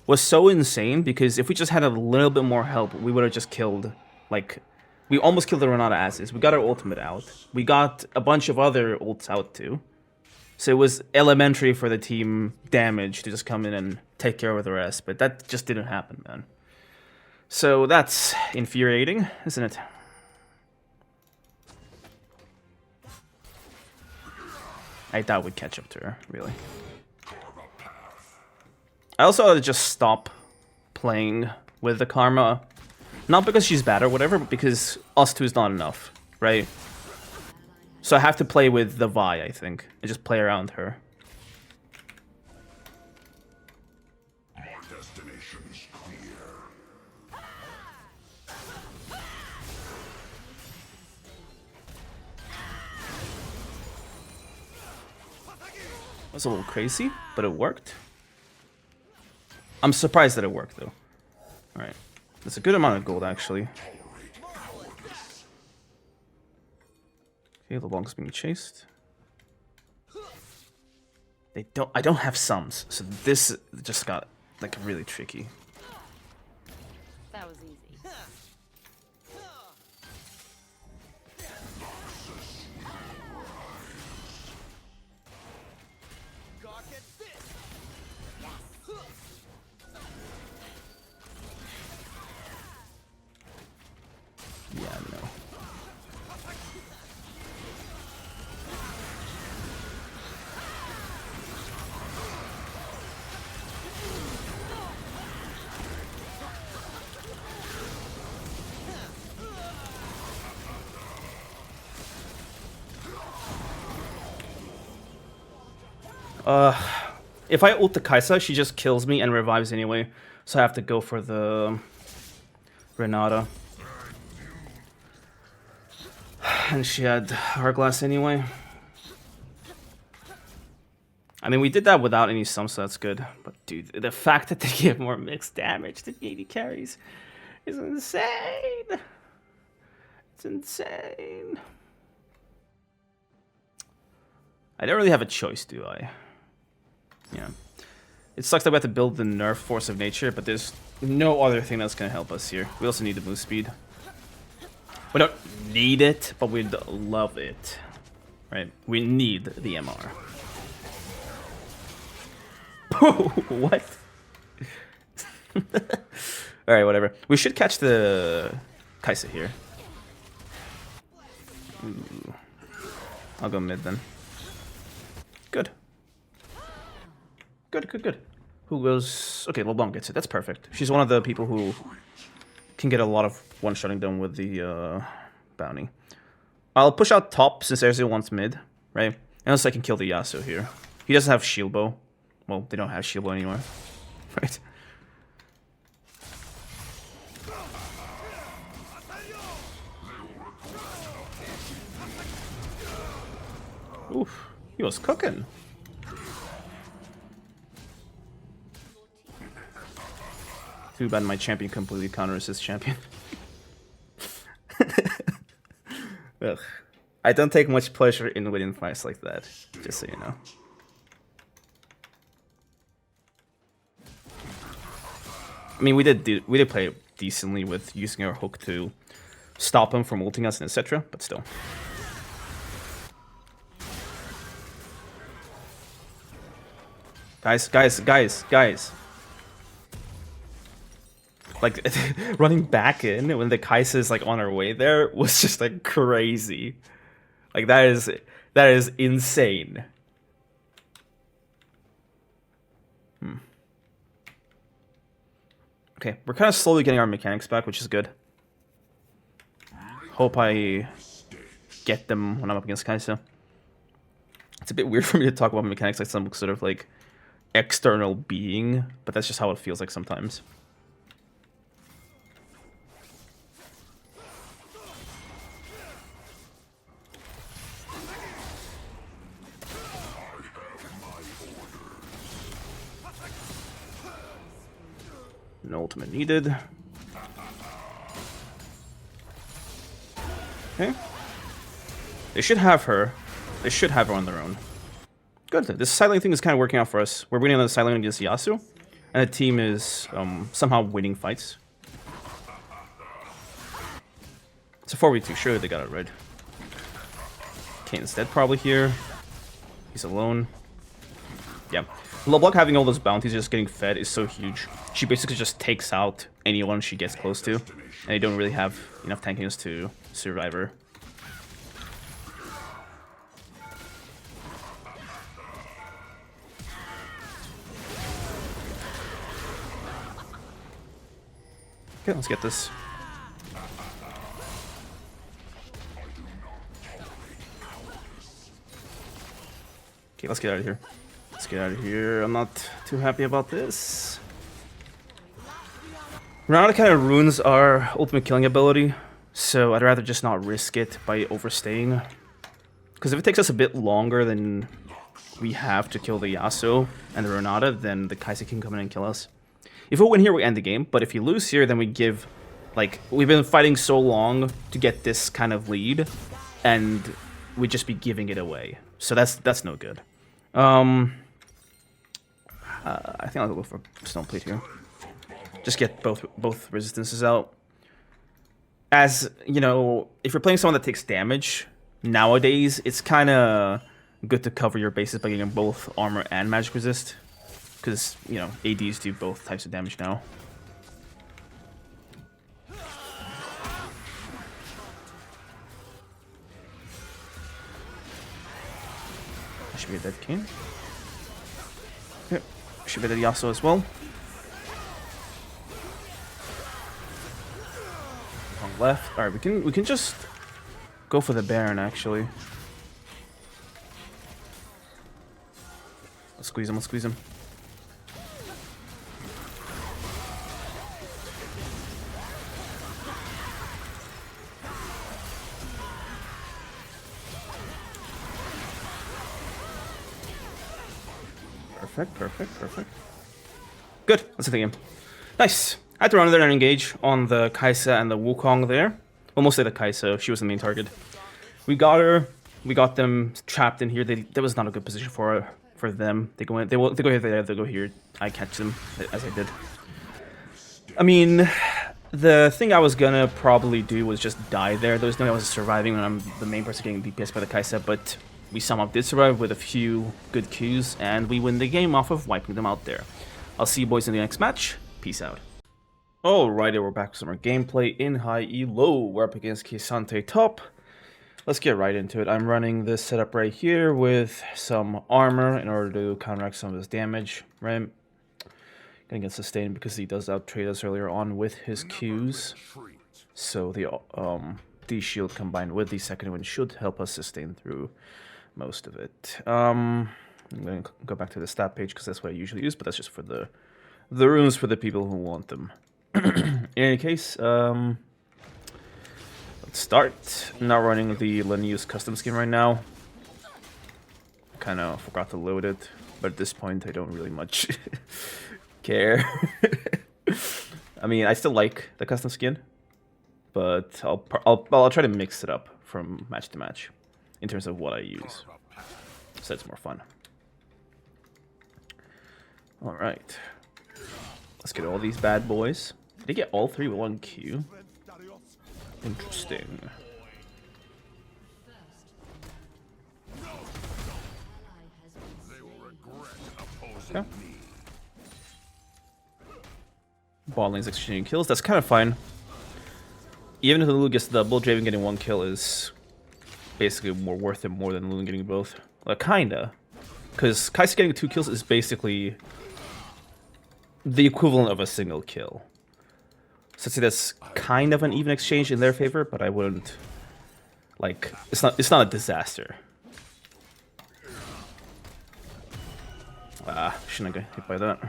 was so insane, because if we just had a little bit more help, we would have just killed, like, we almost killed the Renata Asses. We got our ultimate out. We got a bunch of other ults out too. So it was elementary for the team damage to just come in and take care of the rest, but that just didn't happen, man. So that's infuriating, isn't it? I doubt we'd catch up to her, really. I also ought to just stop playing with the Karma. Not because she's bad or whatever, but because us two is not enough, right? So I have to play with the Vi, I think, and just play around her. My destination's clear. That was a little crazy, but it worked. I'm surprised that it worked, though. Alright. That's a good amount of gold, actually. Okay, LeBlanc's being chased. I don't have sums, so this just got, like, really tricky. That was easy. Yeah, no. If I ult the Kaisa, she just kills me and revives anyway, so I have to go for the Renata. And she had Hourglass anyway. I mean, we did that without any sums, so that's good. But dude, the fact that they give more mixed damage to the AD carries is insane. It's insane. I don't really have a choice, do I? Yeah. It sucks that we have to build the nerf Force of Nature, but there's no other thing that's going to help us here. We also need the move speed. We don't need it, but we'd love it. Right? We need the MR. What? Alright, whatever. We should catch the Kaisa here. Ooh. I'll go mid then. Good. Good. Who goes... Okay, LeBlanc gets it. That's perfect. She's one of the people who can get a lot of one-shotting done with the bounty. I'll push out top since Ezreal wants mid, right? Unless I can kill the Yasuo here. He doesn't have shield bow. Well, they don't have shield bow anymore. Right? Oof. He was cooking. Too bad my champion completely counters his champion. Ugh. I don't take much pleasure in winning fights like that, just so you know. I mean, we did play decently with using our hook to stop him from ulting us and etc., but still. Guys. Like, running back in when the Kaisa is, like, on her way there was just, like, crazy. Like, that is insane. Okay, we're kind of slowly getting our mechanics back, which is good. Hope I get them when I'm up against Kaisa. It's a bit weird for me to talk about mechanics like some sort of, like, external being, but that's just how it feels like sometimes. No ultimate needed. Okay. They should have her. They should have her on their own. Good. This side lane thing is kind of working out for us. We're winning on the side lane against Yasuo, and the team is somehow winning fights. It's a 4v2. Sure, they got it right. Kayn's dead probably here. He's alone. Yeah. LeBlanc having all those bounties just getting fed is so huge. She basically just takes out anyone she gets close to, and they don't really have enough tankiness to survive her. Okay, let's get this. Okay, let's get out of here. Let's get out of here. I'm not too happy about this. Renata kind of ruins our ultimate killing ability, so I'd rather just not risk it by overstaying. Because if it takes us a bit longer than we have to kill the Yasuo and the Renata, then the Kai'Sa can come in and kill us. If we win here, we end the game, but if you lose here, then we give... Like, we've been fighting so long to get this kind of lead, and we'd just be giving it away. So that's no good. I think I'll go for Stoneplate here. Just get both resistances out. As, you know, if you're playing someone that takes damage, nowadays, it's kind of good to cover your bases by getting both armor and magic resist. Because, you know, ADs do both types of damage now. Should be a dead Kayn. Yep. Should be a dead Yasuo as well. On left. Alright, we can just go for the Baron actually. Let's squeeze him, let's squeeze him. Perfect. Good, let's hit the game. Nice. I had to run there and engage on the Kai'Sa and the Wukong there. Well, mostly the Kai'Sa. She was the main target. We got her. We got them trapped in here. That was not a good position for them. They go here. They go here. I catch them as I did. I mean, the thing I was gonna probably do was just die there. There was no way I was surviving when I'm the main person getting DPS by the Kai'Sa, but we somehow did survive with a few good Qs, and we win the game off of wiping them out there. I'll see you boys in the next match. Peace out. Alrighty, we're back with some more gameplay in high elo. We're up against K'Sante top. Let's get right into it. I'm running this setup right here with some armor in order to counteract some of his damage, right? Gonna get sustained because he does outtrade us earlier on with his Qs. So the D-shield combined with the second wind should help us sustain through most of it. I'm going to go back to the stat page because that's what I usually use, but that's just for the runes for the people who want them. In any case, let's start. I'm not running the Linnea's custom skin right now. Kind of forgot to load it, but at this point I don't really much care. I mean, I still like the custom skin, but I'll try to mix it up from match to match in terms of what I use, so it's more fun. All right, let's get all these bad boys. Did I get all three with one Q? Interesting. Okay. Bot lane's exchanging kills. That's kind of fine. Even if the Lulu gets double, Draven getting one kill is basically more worth it more than Lulu getting both. Like, kinda. Because Kai'Sa getting 2 kills is basically the equivalent of a single kill. So I'd say that's kind of an even exchange in their favor, but I wouldn't... Like, it's not a disaster. Ah, shouldn't have got hit by that.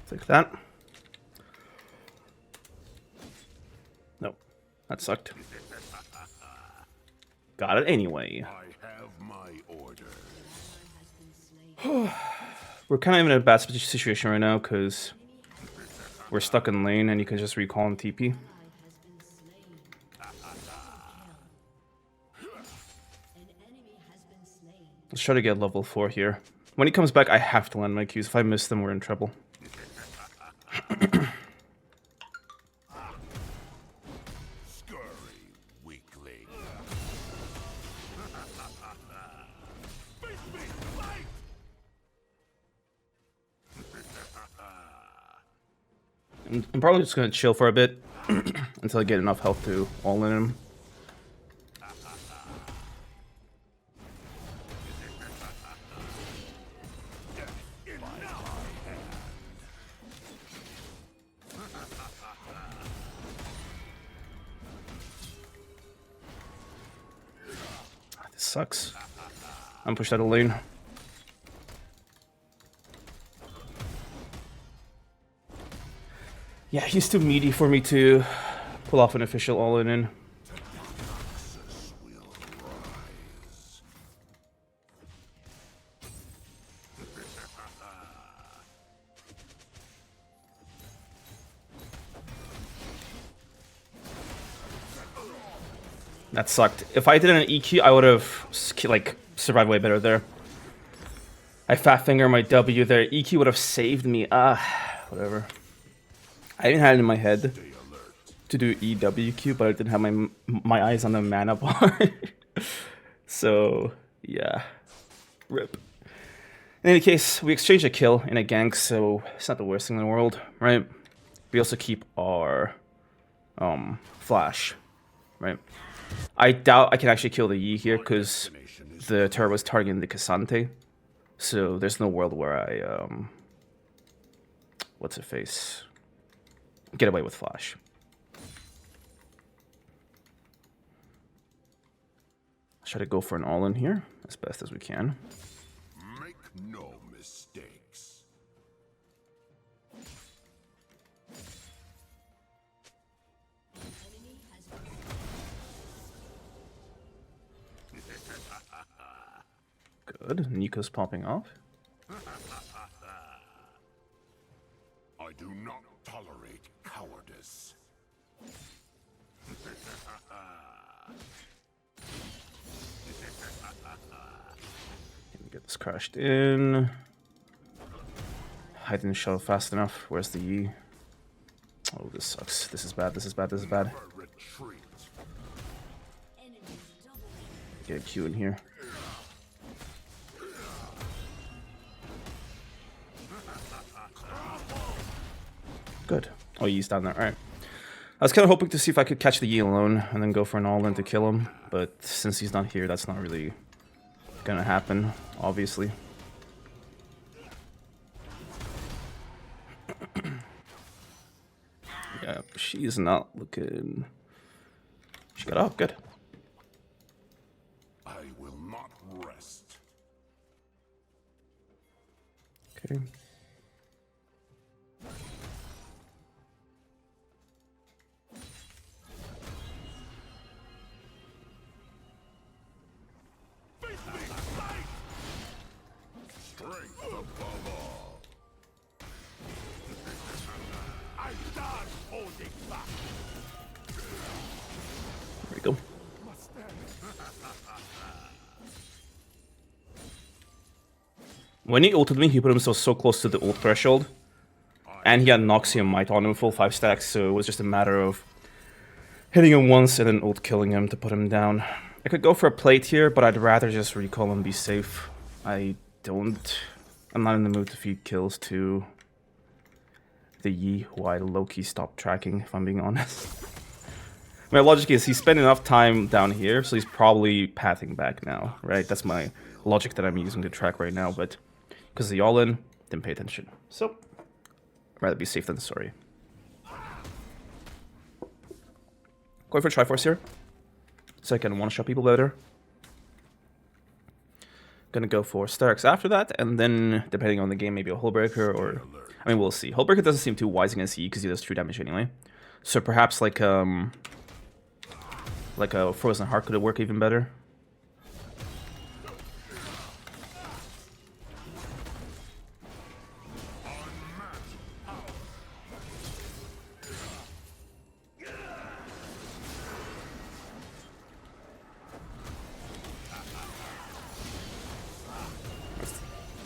Take that. Nope. That sucked. Got it anyway. I have my orders. We're kind of in a bad situation right now because we're stuck in lane and you can just recall and TP. Let's try to get level 4 here. When he comes back, I have to land my Qs. If I miss them, we're in trouble. Scurry, weakling. I'm probably just going to chill for a bit until I get enough health to all in him. This sucks. I'm pushed out of lane. Yeah, he's too meaty for me to pull off an official all-in. That sucked. If I did an EQ, I would have like survived way better there. I fat finger my W there. EQ would have saved me. Whatever. I even had it in my head to do EWQ, but I didn't have my eyes on the mana bar. So yeah, rip. In any case, we exchanged a kill in a gank, so it's not the worst thing in the world, right? We also keep our flash, right? I doubt I can actually kill the Yi here because the turret was targeting the Cassante, so there's no world where I what's her face? Get away with flash. Try to go for an all-in here as best as we can. Make no mistakes. Good. Neeko's popping off. I do not tolerate cowardice. Can we get this crashed in? I didn't shell fast enough. Where's the Yi? Oh, this sucks. This is bad. This is bad. This is bad. Retreat. Get a Q in here. Good. Oh, Yi's down there. Alright. I was kind of hoping to see if I could catch the Yi alone and then go for an all-in to kill him. But since he's not here, that's not really gonna happen, obviously. Yeah, she's not looking... She got up. Good. I will not rest. Okay. Strength above all. I'm done holding back. There we go. When he ulted me, he put himself so close to the ult threshold. And he had Noxium Might on him, full 5 stacks, so it was just a matter of hitting him once and then ult killing him to put him down. I could go for a plate here, but I'd rather just recall and be safe. I'm not in the mood to feed kills to the Yi, who I low-key stopped tracking, if I'm being honest. My logic is he spent enough time down here, so he's probably pathing back now, right? That's my logic that I'm using to track right now, but because the all-in, didn't pay attention. So, I'd rather be safe than sorry. Going for Triforce here, so I can one-shot people better. Gonna go for Starks after that, and then depending on the game, maybe a Hullbreaker or I mean we'll see. Hullbreaker doesn't seem too wise against E because he does 2 damage anyway. So perhaps like a Frozen Heart could work even better.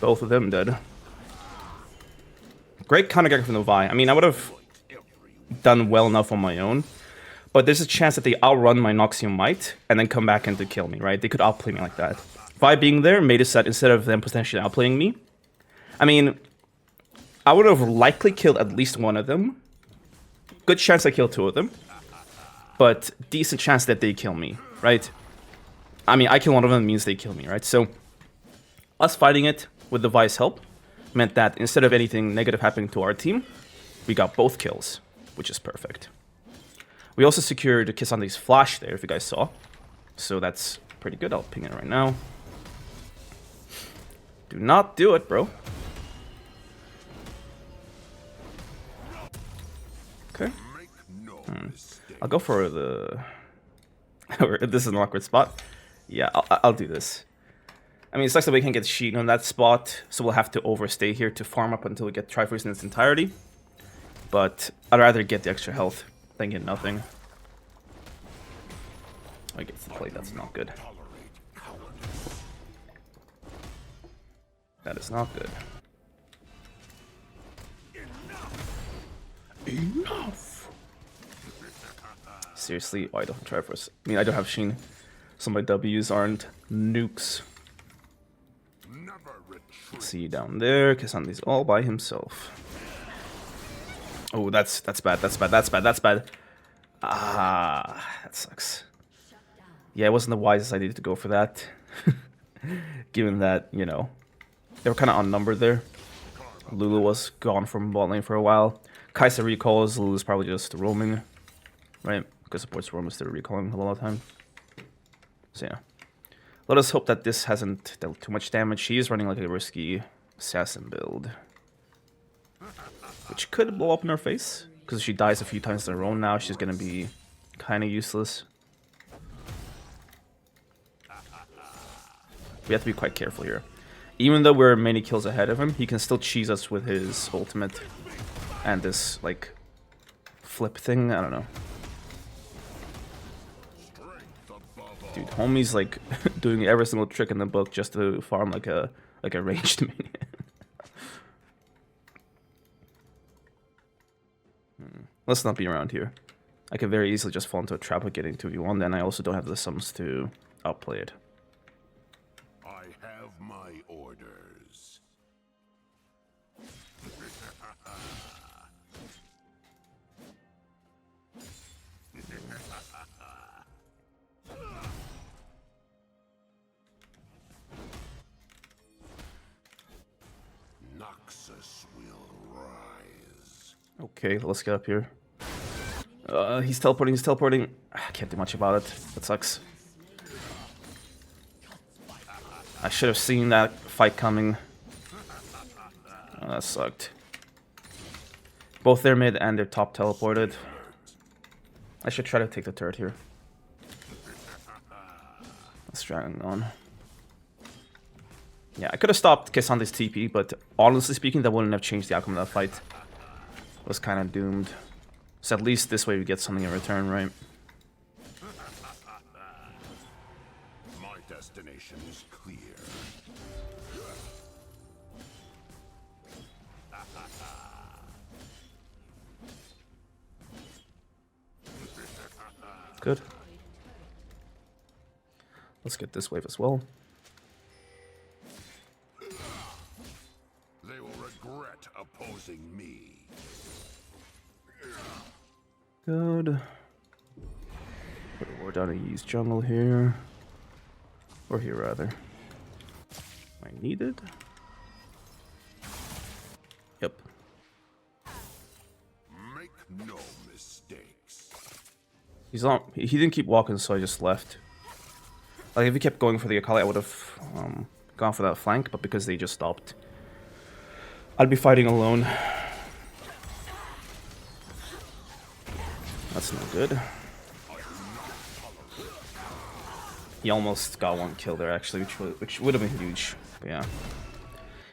Both of them dead. Great counter attack from the Vi. I mean, I would have done well enough on my own, but there's a chance that they outrun my Noxium Might and then come back in to kill me, right? They could outplay me like that. Vi being there made it so that instead of them potentially outplaying me, I mean, I would have likely killed at least one of them. Good chance I killed 2 of them, but decent chance that they kill me, right? I mean, I kill one of them means they kill me, right? So us fighting it with the Vi's help meant that instead of anything negative happening to our team, we got both kills, which is perfect. We also secured Kissande's flash there, if you guys saw. So that's pretty good. I'll ping it right now. Do not do it, bro. Okay. I'll go for the... This is an awkward spot. Yeah, I'll do this. I mean, it sucks that we can't get Sheet on that spot, so we'll have to overstay here to farm up until we get Triforce in its entirety. But I'd rather get the extra health than get nothing. I get the plate, that's not good. That is not good. Enough! Seriously, why don't have Triforce? I mean, I don't have Sheen. So my W's aren't nukes. See you down there. Kissande's all by himself. Oh, that's bad. That's bad. Ah, that sucks. Yeah, it wasn't the wisest idea to go for that. Given that, you know, they were kind of outnumbered there. Lulu was gone from bot lane for a while. Kai'Sa recalls. Lulu's probably just roaming, right? Because supports roam instead of recalling a lot of time. So yeah. Let us hope that this hasn't dealt too much damage. She is running like a risky assassin build, which could blow up in her face, because if she dies a few times in a row now, she's going to be kind of useless. We have to be quite careful here. Even though we're many kills ahead of him, he can still cheese us with his ultimate and this, like, flip thing. I don't know. Dude, homie's like doing every single trick in the book just to farm like a ranged minion. Let's not be around here. I could very easily just fall into a trap of getting 2v1, then I also don't have the sums to outplay it. I have my orders. Noxus will rise. Okay, let's get up here. He's teleporting. I can't do much about it. That sucks. I should have seen that fight coming. Oh, that sucked. Both their mid and their top teleported. I should try to take the turret here. Let's drag on. Yeah, I could have stopped Kissande's TP, but honestly speaking, that wouldn't have changed the outcome of that fight. It was kind of doomed. So at least this way we get something in return, right? My destination is clear. Good. Let's get this wave as well. They will regret opposing me. Good. Put a ward down to Yee's jungle here. Or here, rather. I needed. Yep. Make no mistakes. He's on. He didn't keep walking, so I just left. Like, if he kept going for the Akali, I would have gone for that flank, but because they just stopped, I'd be fighting alone. That's no good. He almost got one kill there, actually, which would have been huge. But yeah.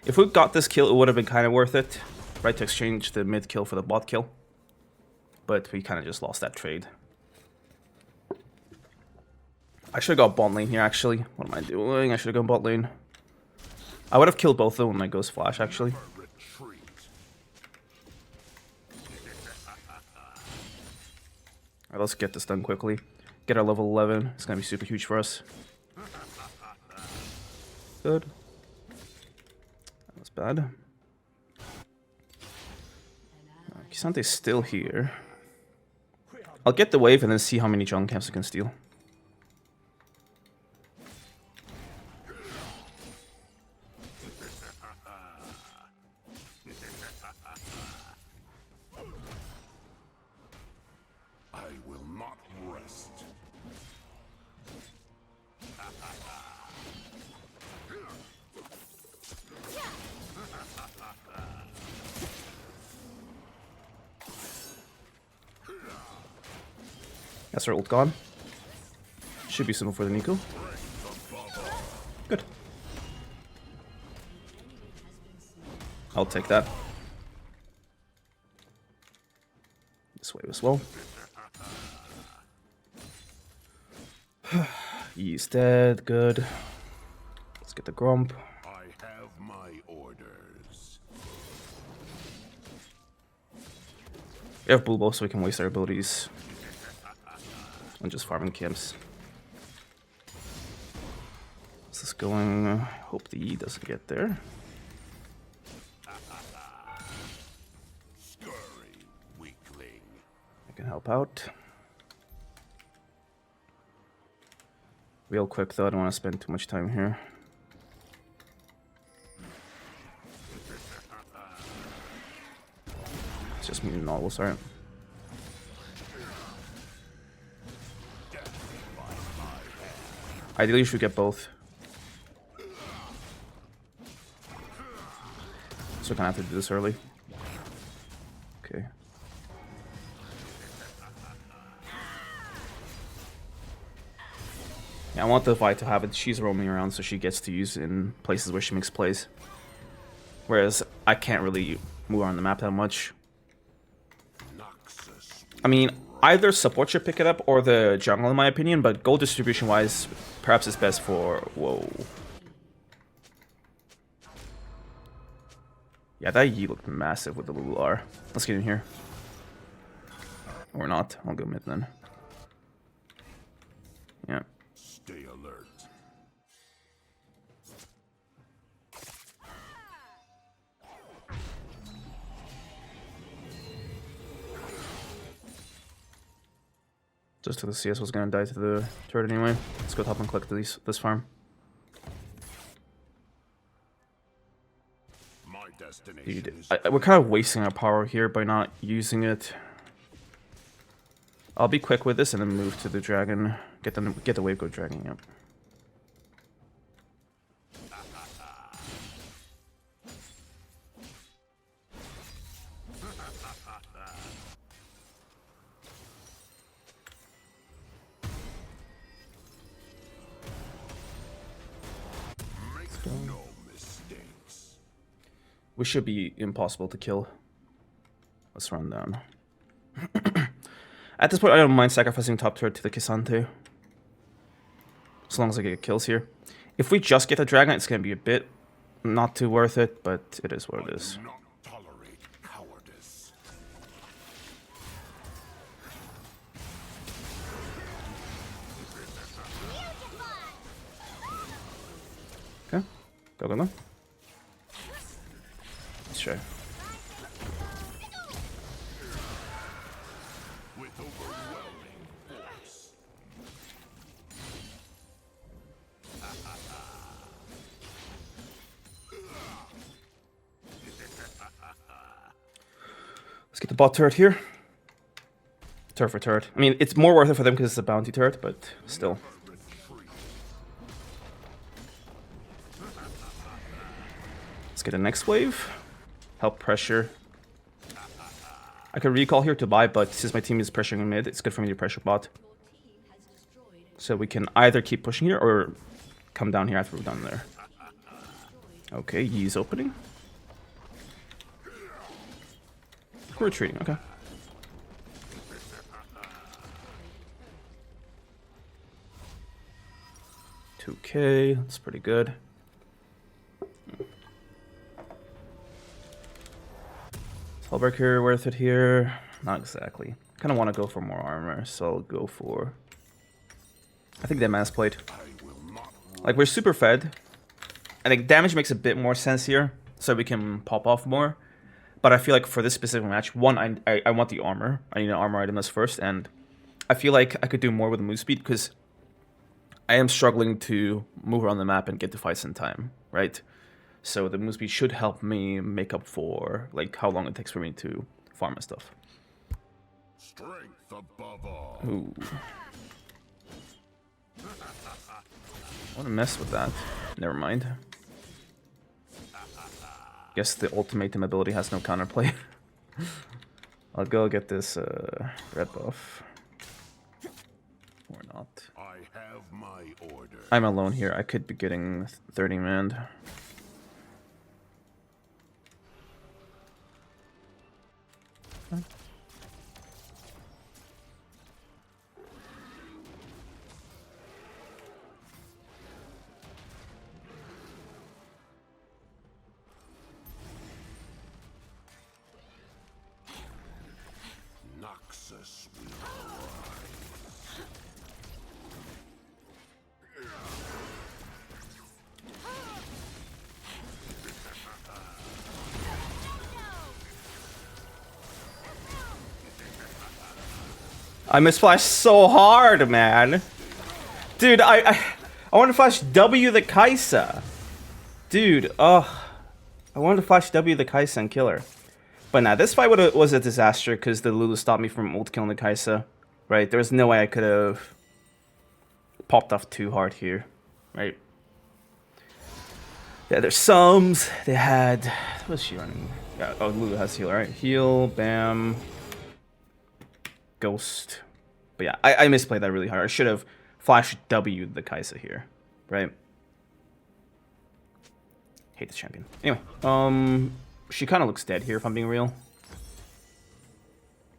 If we got this kill, it would have been kind of worth it, right, to exchange the mid kill for the bot kill. But we kind of just lost that trade. I should have got bot lane here, actually. What am I doing? I should have gone bot lane. I would have killed both of them with my Ghost Flash, actually. Alright, let's get this done quickly. Get our level 11. It's going to be super huge for us. Good. That was bad. Kisante's still here. I'll get the wave and then see how many jungle camps I can steal. I will not rest. That's our ult gone. Should be simple for the Neeko. Good. I'll take that. This way as well. He's dead. Good. Let's get the Grump. I have my orders. We have Blue Bow, so we can waste our abilities on just farming camps. Is this going? Hope the E doesn't get there. Scurry, weakling. I can help out. Real quick though, I don't want to spend too much time here. It's just me and Nautilus, alright. Ideally, you should get both. So we're gonna have to do this early. Okay. Yeah, I want the Vi to have it. She's roaming around, so she gets to use it in places where she makes plays. Whereas I can't really move around the map that much. I mean, either support should pick it up or the jungle, in my opinion, but gold distribution-wise, perhaps it's best for... Whoa. Yeah, that Yi looked massive with the Lulu R. Let's get in here. Or not. I'll go mid then. Yeah. Stay alert. Just to the CS was gonna die to the turret anyway. Let's go top and collect this farm. My destination Dude, is we're kind of wasting our power here by not using it. I'll be quick with this and then move to the dragon. Get the wave go dragon. Yep. no mistakes. We should be impossible to kill. Let's run down. At this point, I don't mind sacrificing top turret to the Kisante. As long as I get kills here. If we just get the dragon, it's going to be a bit not too worth it, but it is what it is. Do not tolerate cowardice. Okay. Go, go, go. Let's try. With overwhelming force. Let's get the bot turret here. Turret for turret. I mean, it's more worth it for them because it's a bounty turret, but still. Retreat. get the next wave. Help pressure. I could recall here to buy, but since my team is pressuring mid, it's good for me to pressure bot. So we can either keep pushing here or come down here after we're done there. Okay, he's opening. We're retreating, okay. $2K, that's pretty good. Spellbreak here, worth it here? Not exactly. Kind of want to go for more armor, so I'll go for... I think that mass plate. Like, we're super fed. I think damage makes a bit more sense here, so we can pop off more. But I feel like for this specific match, one, I want the armor. I need an armor item as first, and I feel like I could do more with the move speed, because I am struggling to move around the map and get to fights in time, right? So the move speed should help me make up for like how long it takes for me to farm and stuff. Strength above all. Ooh. I want to mess with that. Never mind. Guess the ultimatum ability has no counterplay. I'll go get this red buff. Or not. I have my order. I'm alone here. I could be getting 30 man. Noxus will arise. I misflashed so hard, man. Dude, I want to flash W the Kaisa. Dude, I wanted to flash W the Kaisa and kill her. But nah, this fight was a disaster because the Lulu stopped me from ult killing the Kaisa. Right? There was no way I could have popped off too hard here. Right? Yeah, there's sums. They had... What was she running? Yeah, oh, Lulu has heal, right? Heal, bam... Ghost. But yeah, I misplayed that really hard. I should have flashed W the Kaisa here, right? Hate this champion. Anyway, she kind of looks dead here if I'm being real.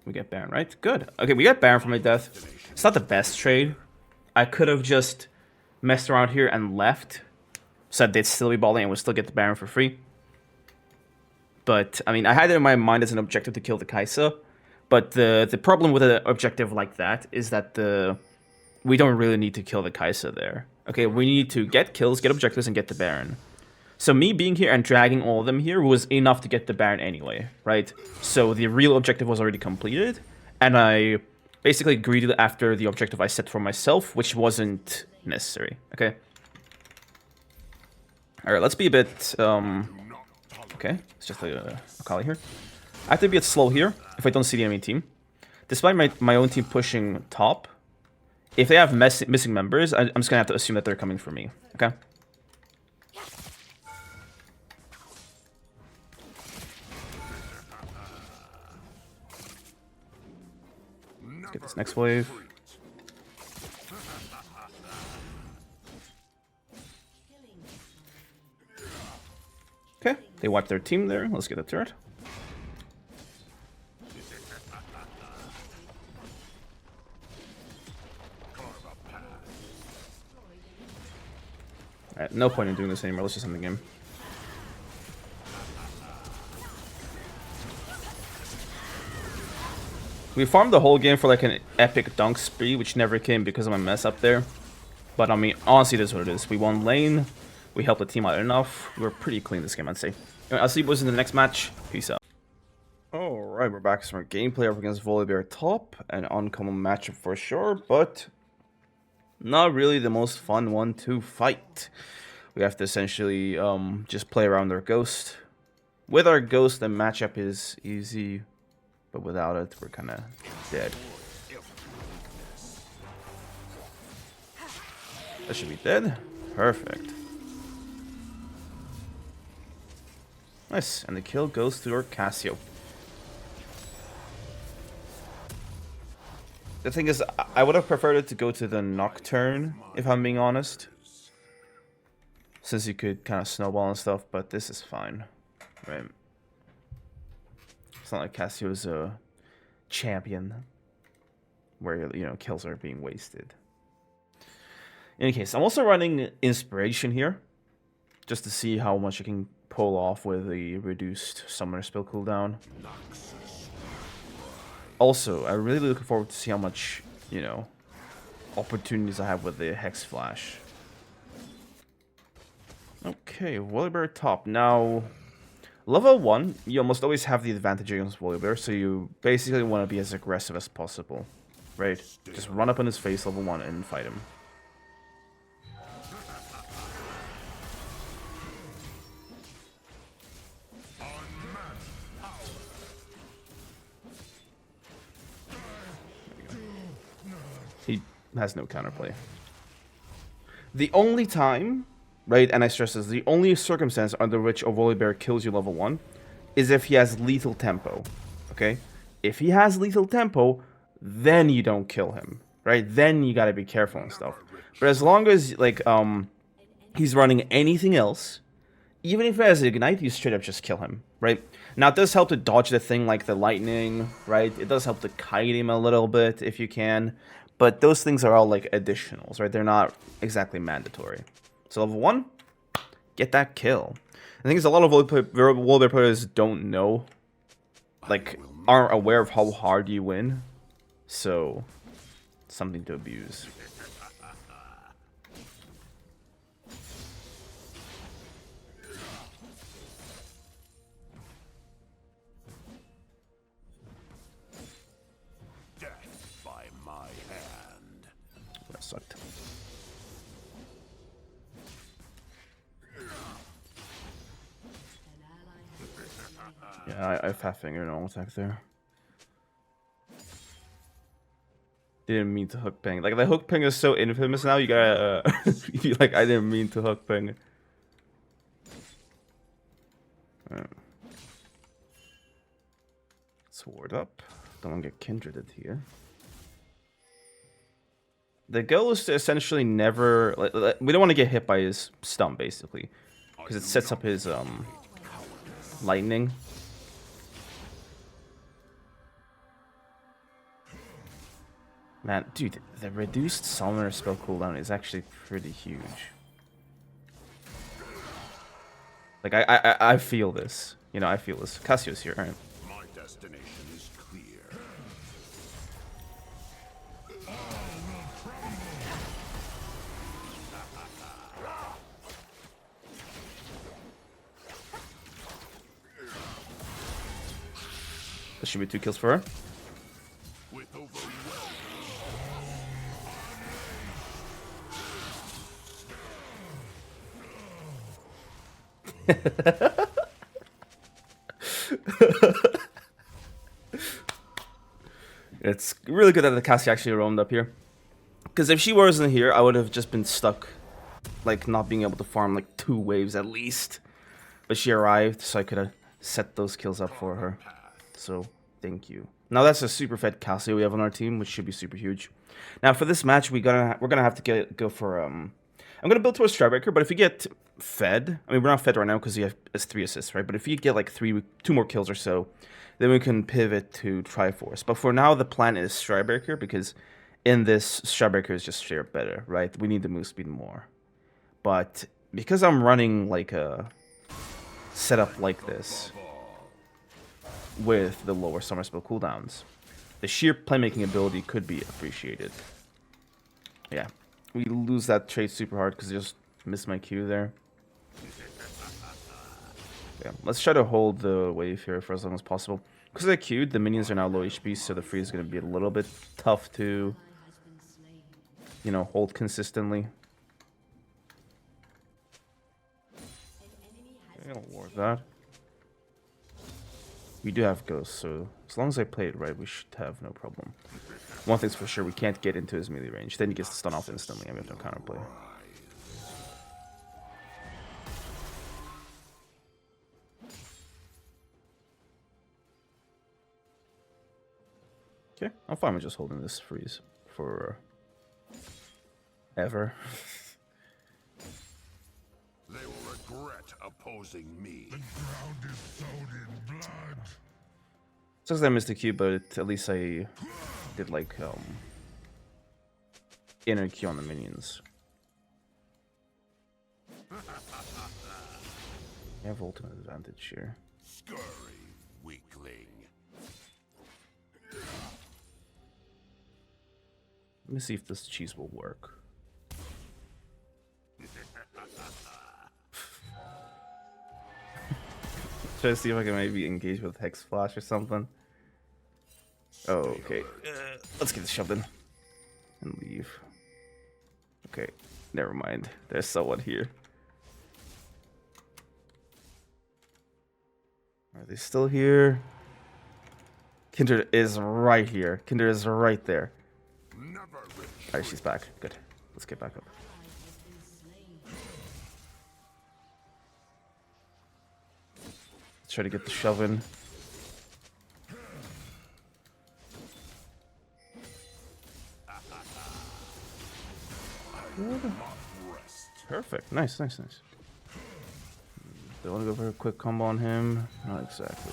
We get Baron, right? Good. Okay, we got Baron for my death. It's not the best trade. I could have just messed around here and left, so they'd still be balling and would still get the Baron for free. But I mean, I had it in my mind as an objective to kill the Kaisa. But the problem with an objective like that is that we don't really need to kill the Kaisa there. Okay, we need to get kills, get objectives, and get the Baron. So me being here and dragging all of them here was enough to get the Baron anyway, right? So the real objective was already completed, and I basically greeted after the objective I set for myself, which wasn't necessary, okay? Alright, let's be a bit, okay, it's just a Akali here. I have to be a bit slow here if I don't see the enemy team. Despite my own team pushing top, if they have missing members, I'm just gonna have to assume that they're coming for me, okay? Let's get this next wave. Okay, they wiped their team there. Let's get the turret. Alright, no point in doing this anymore. Let's just end the game. We farmed the whole game for like an epic dunk spree, which never came because of my mess up there. But I mean, honestly, this is what it is. We won lane. We helped the team out enough. We were pretty clean this game, I'd say. Anyway, I'll see you boys in the next match. Peace out. Alright, we're back to some gameplay up against Volibear top. An uncommon matchup for sure, but not really the most fun one to fight. We have to essentially just play around our ghost. With our ghost, the matchup is easy, but without it, we're kind of dead. That should be dead. Perfect. Nice, and the kill goes to our Cassio. The thing is, I would have preferred it to go to the Nocturne, if I'm being honest. Since you could kind of snowball and stuff, but this is fine. Right. It's not like Cassio's a champion where, you know, kills are being wasted. In any case, I'm also running Inspiration here, just to see how much you can pull off with the reduced summoner spell cooldown. Also, I'm really looking forward to see how much, you know, opportunities I have with the Hex Flash. Okay, Volibear top. Now, level 1, you almost always have the advantage against Volibear, so you basically want to be as aggressive as possible, right? Just run up on his face level 1 and fight him. He has no counterplay. The only time, right, and I stress this, the only circumstance under which a Volibear kills you level 1 is if he has lethal tempo, okay? If he has lethal tempo, then you don't kill him, right? Then you gotta be careful and stuff. But as long as, like, he's running anything else, even if he has Ignite, you straight up just kill him, right? Now, it does help to dodge the thing like the lightning, right? It does help to kite him a little bit if you can. But those things are all like additionals, right? They're not exactly mandatory. So level 1, get that kill. The thing is, a lot of Volibear players don't know, like, aren't aware of how hard you win. So, something to abuse. That sucked. Yeah, I fat fingered an attack there. Didn't mean to hook ping. Like, the hook ping is so infamous now, you gotta be like, I didn't mean to hook ping. Sword up. Don't want to get kindreded here. The goal is to essentially never... we don't want to get hit by his stump, basically. Because it sets up his lightning. Man, dude, the reduced summoner spell cooldown is actually pretty huge. Like, I feel this. You know, I feel this. Cassio's here, right? My destination is clear. That should be 2 kills for her. With It's really good that the Cassie actually roamed up here. Because if she wasn't here, I would have just been stuck, like, not being able to farm, like, 2 waves at least. But she arrived, so I could have set those kills up for her. So, thank you. Now, that's a super fed Cassie we have on our team, which should be super huge. Now, for this match, we're gonna have to go for, I'm gonna build towards Starbreaker, but if we get fed, I mean, we're not fed right now because he has 3 assists, right? But if you get, like, 2 more kills or so, then we can pivot to Triforce. But for now, the plan is Starbreaker, because in this, Starbreaker is just straight up better, right? We need the move speed more. But because I'm running, like, a setup like this, with the lower summer spell cooldowns, the sheer playmaking ability could be appreciated. Yeah, we lose that trade super hard because I just missed my Q there. Yeah, let's try to hold the wave here for as long as possible. Because I Q'd, the minions are now low HP, so the free is going to be a little bit tough to, you know, hold consistently. Okay, I'll ward that. We do have Ghost, so as long as I play it right, we should have no problem. One thing's for sure, we can't get into his melee range. Then he gets stun off instantly, and we have no counterplay. Okay, I'm fine with just holding this freeze for ever. They will regret opposing me. The ground is sown in blood. Sucks I missed the Q, but at least I did like inner Q on the minions. I have ultimate advantage here. Scurry, weakling. Let me see if this cheese will work. Try to see if I can maybe engage with Hex Flash or something. Oh, okay. Let's get this shoved in. And leave. Okay, never mind. There's someone here. Are they still here? Kindred is right here. Kindred is right there. Alright, she's back. Good. Let's get back up. Let's try to get the shove in. Perfect. Nice, nice, nice. Do I want to go for a quick combo on him? Not exactly.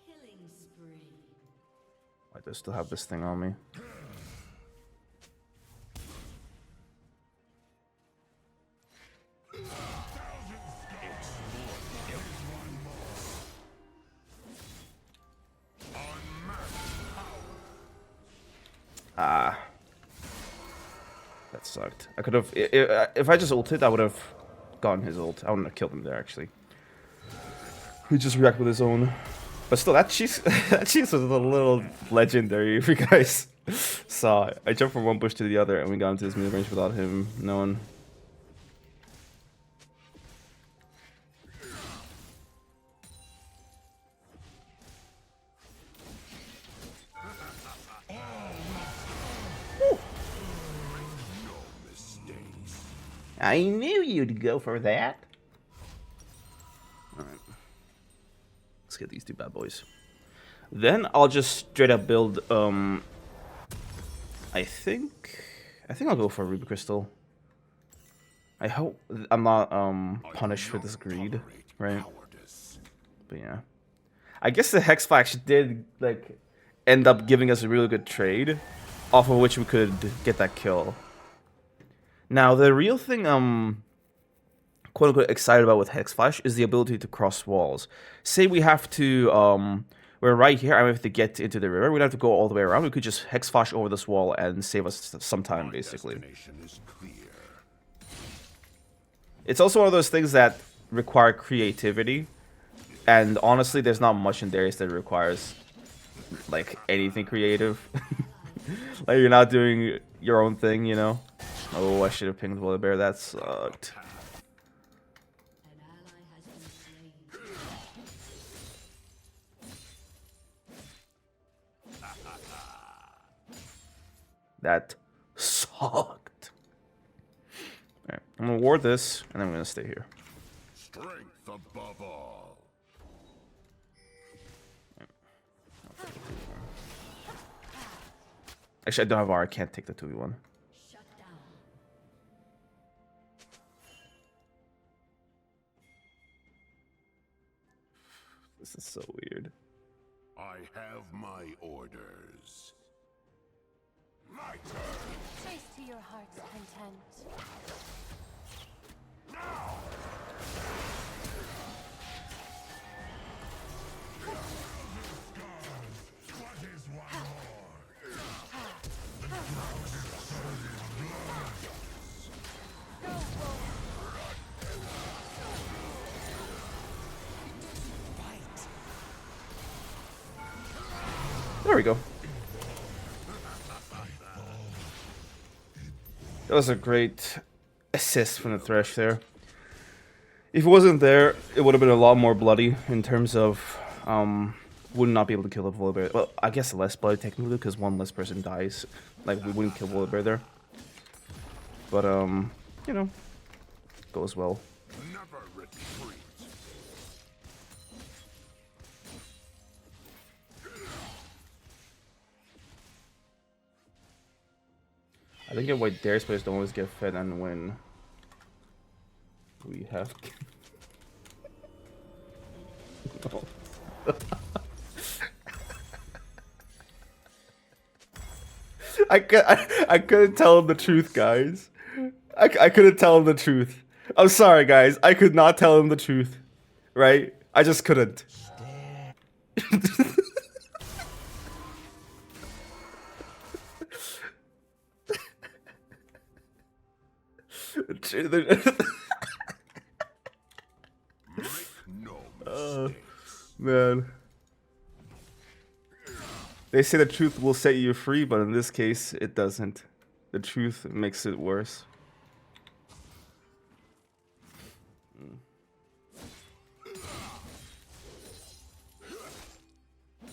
Killing spree. I do still have this thing on me. Ah, that sucked. I could have, if I just ulted, I would have gotten his ult. I wouldn't have killed him there actually. He just reacted with his own. But still, that cheese, that cheese was a little legendary. If you guys saw, I jumped from one bush to the other, and we got into this mid range without him knowing. I knew you'd go for that. Alright. Let's get these two bad boys. Then I'll just straight up build, I think I'll go for a Ruby Crystal. I hope I'm not, punished for this greed, right? But yeah. I guess the Hex Flash did, like, end up giving us a really good trade, off of which we could get that kill. Now, the real thing I'm quote-unquote excited about with Hex Flash is the ability to cross walls. Say we have to, we're right here, and we have to get into the river. We don't have to go all the way around. We could just Hex Flash over this wall and save us some time, basically. It's also one of those things that require creativity. And honestly, there's not much in Darius that requires, like, anything creative. Like, you're not doing your own thing, you know? Oh, I should have pinged Volibear. That sucked. An ally has been slain. That sucked. Alright, I'm gonna ward this, and then I'm gonna stay here. Strength above all. Actually, I don't have R. I can't take the 2v1. Shut down. This is so weird. I have my orders. My turn. Chase to your heart's content. What is one more? There we go. That was a great assist from the Thresh there. If it wasn't there, it would have been a lot more bloody in terms of would not be able to kill the Volibear. Well, I guess less bloody technically because one less person dies. Like, we wouldn't kill Volibear there. But you know, goes well. Never I don't get why Darius players don't always get fed and win. We have. No. I couldn't tell him the truth, guys. I couldn't tell him the truth. I'm sorry, guys. I could not tell him the truth. Right? I just couldn't. No Man. They say the truth will set you free, but in this case, it doesn't. The truth makes it worse.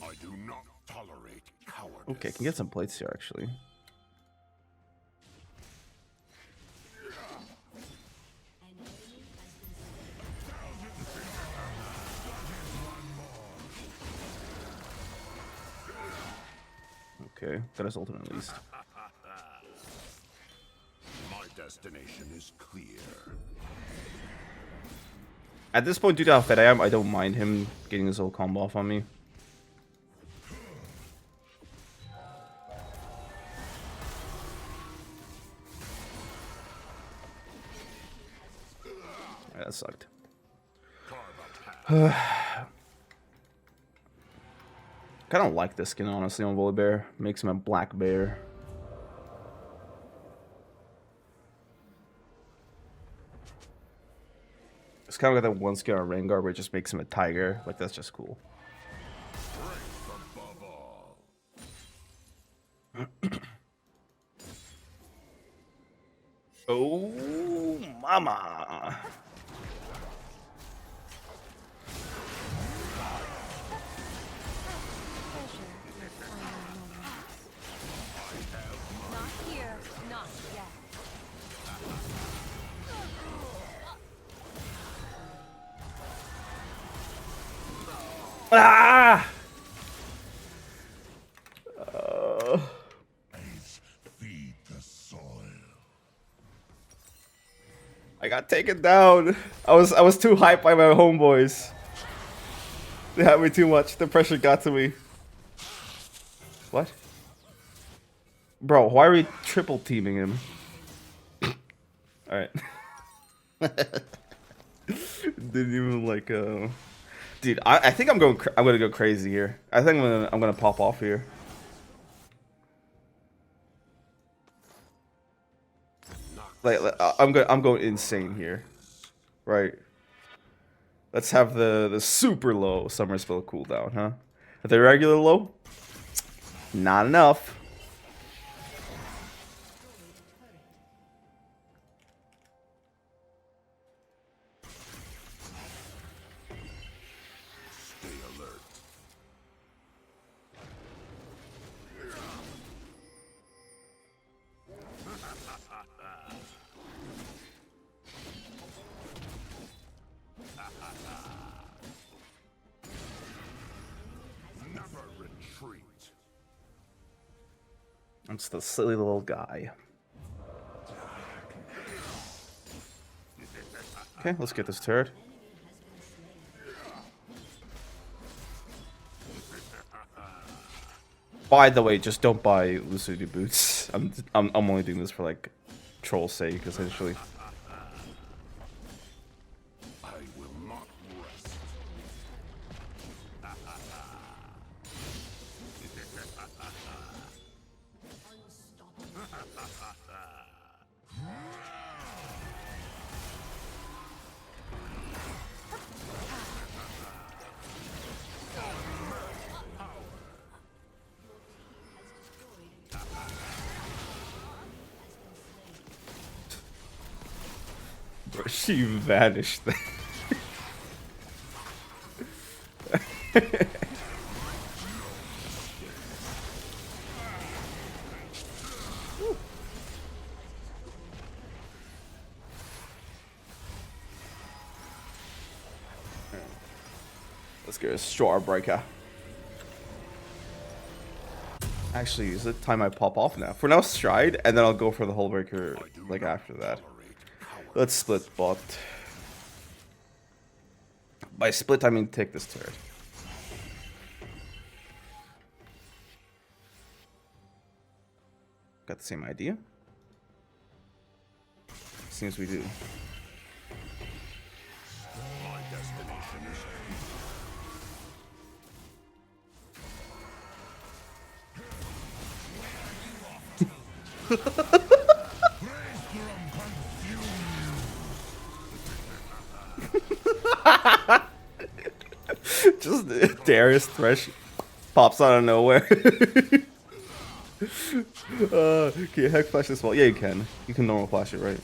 I do not tolerate cowardice. Okay, I can get some plates here, actually. Okay, got his ultimate at least. My destination is clear. At this point, due to how fed I am, I don't mind him getting his whole combo off on me. Yeah, that sucked. I don't like this skin, honestly, on Volibear. Makes him a black bear. It's kind of like that one skin on Rengar where it just makes him a tiger. Like, that's just cool. Oh, mama. Not here, not yet. Ah! Feed the soil. I got taken down. I was too hyped by my homeboys. They had me too much. The pressure got to me. What? Bro, why are we triple teaming him? Alright. Didn't even like dude, I think I'm gonna go crazy here. I think I'm gonna pop off here. Like I'm going insane here. Right. Let's have the super low summer spell cooldown, huh? The regular low? Not enough. Stay alert. Never retreat. It's the silly little guy. Okay, let's get this turret. By the way, just don't buy Lucidity boots. I'm only doing this for like troll's sake, essentially. I will not rest. Bro, she vanished. Let's go Strawbreaker. Actually, use it. Time I pop off now. For now, stride, and then I'll go for the hull breaker like after that. Let's split bot. By split, I mean take this turret. Got the same idea? Seems we do. My destination is Just Darius Thresh pops out of nowhere. Can you heck flash this wall? Yeah, you can. You can normal flash it, right?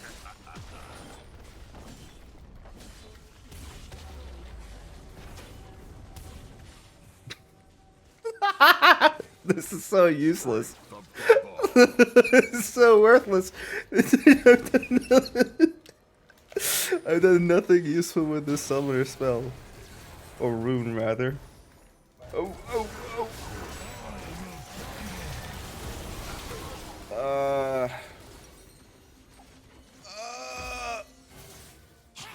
This is so useless. This is so worthless. I've done nothing useful with this summoner spell. Or rune, rather. Oh, oh, oh.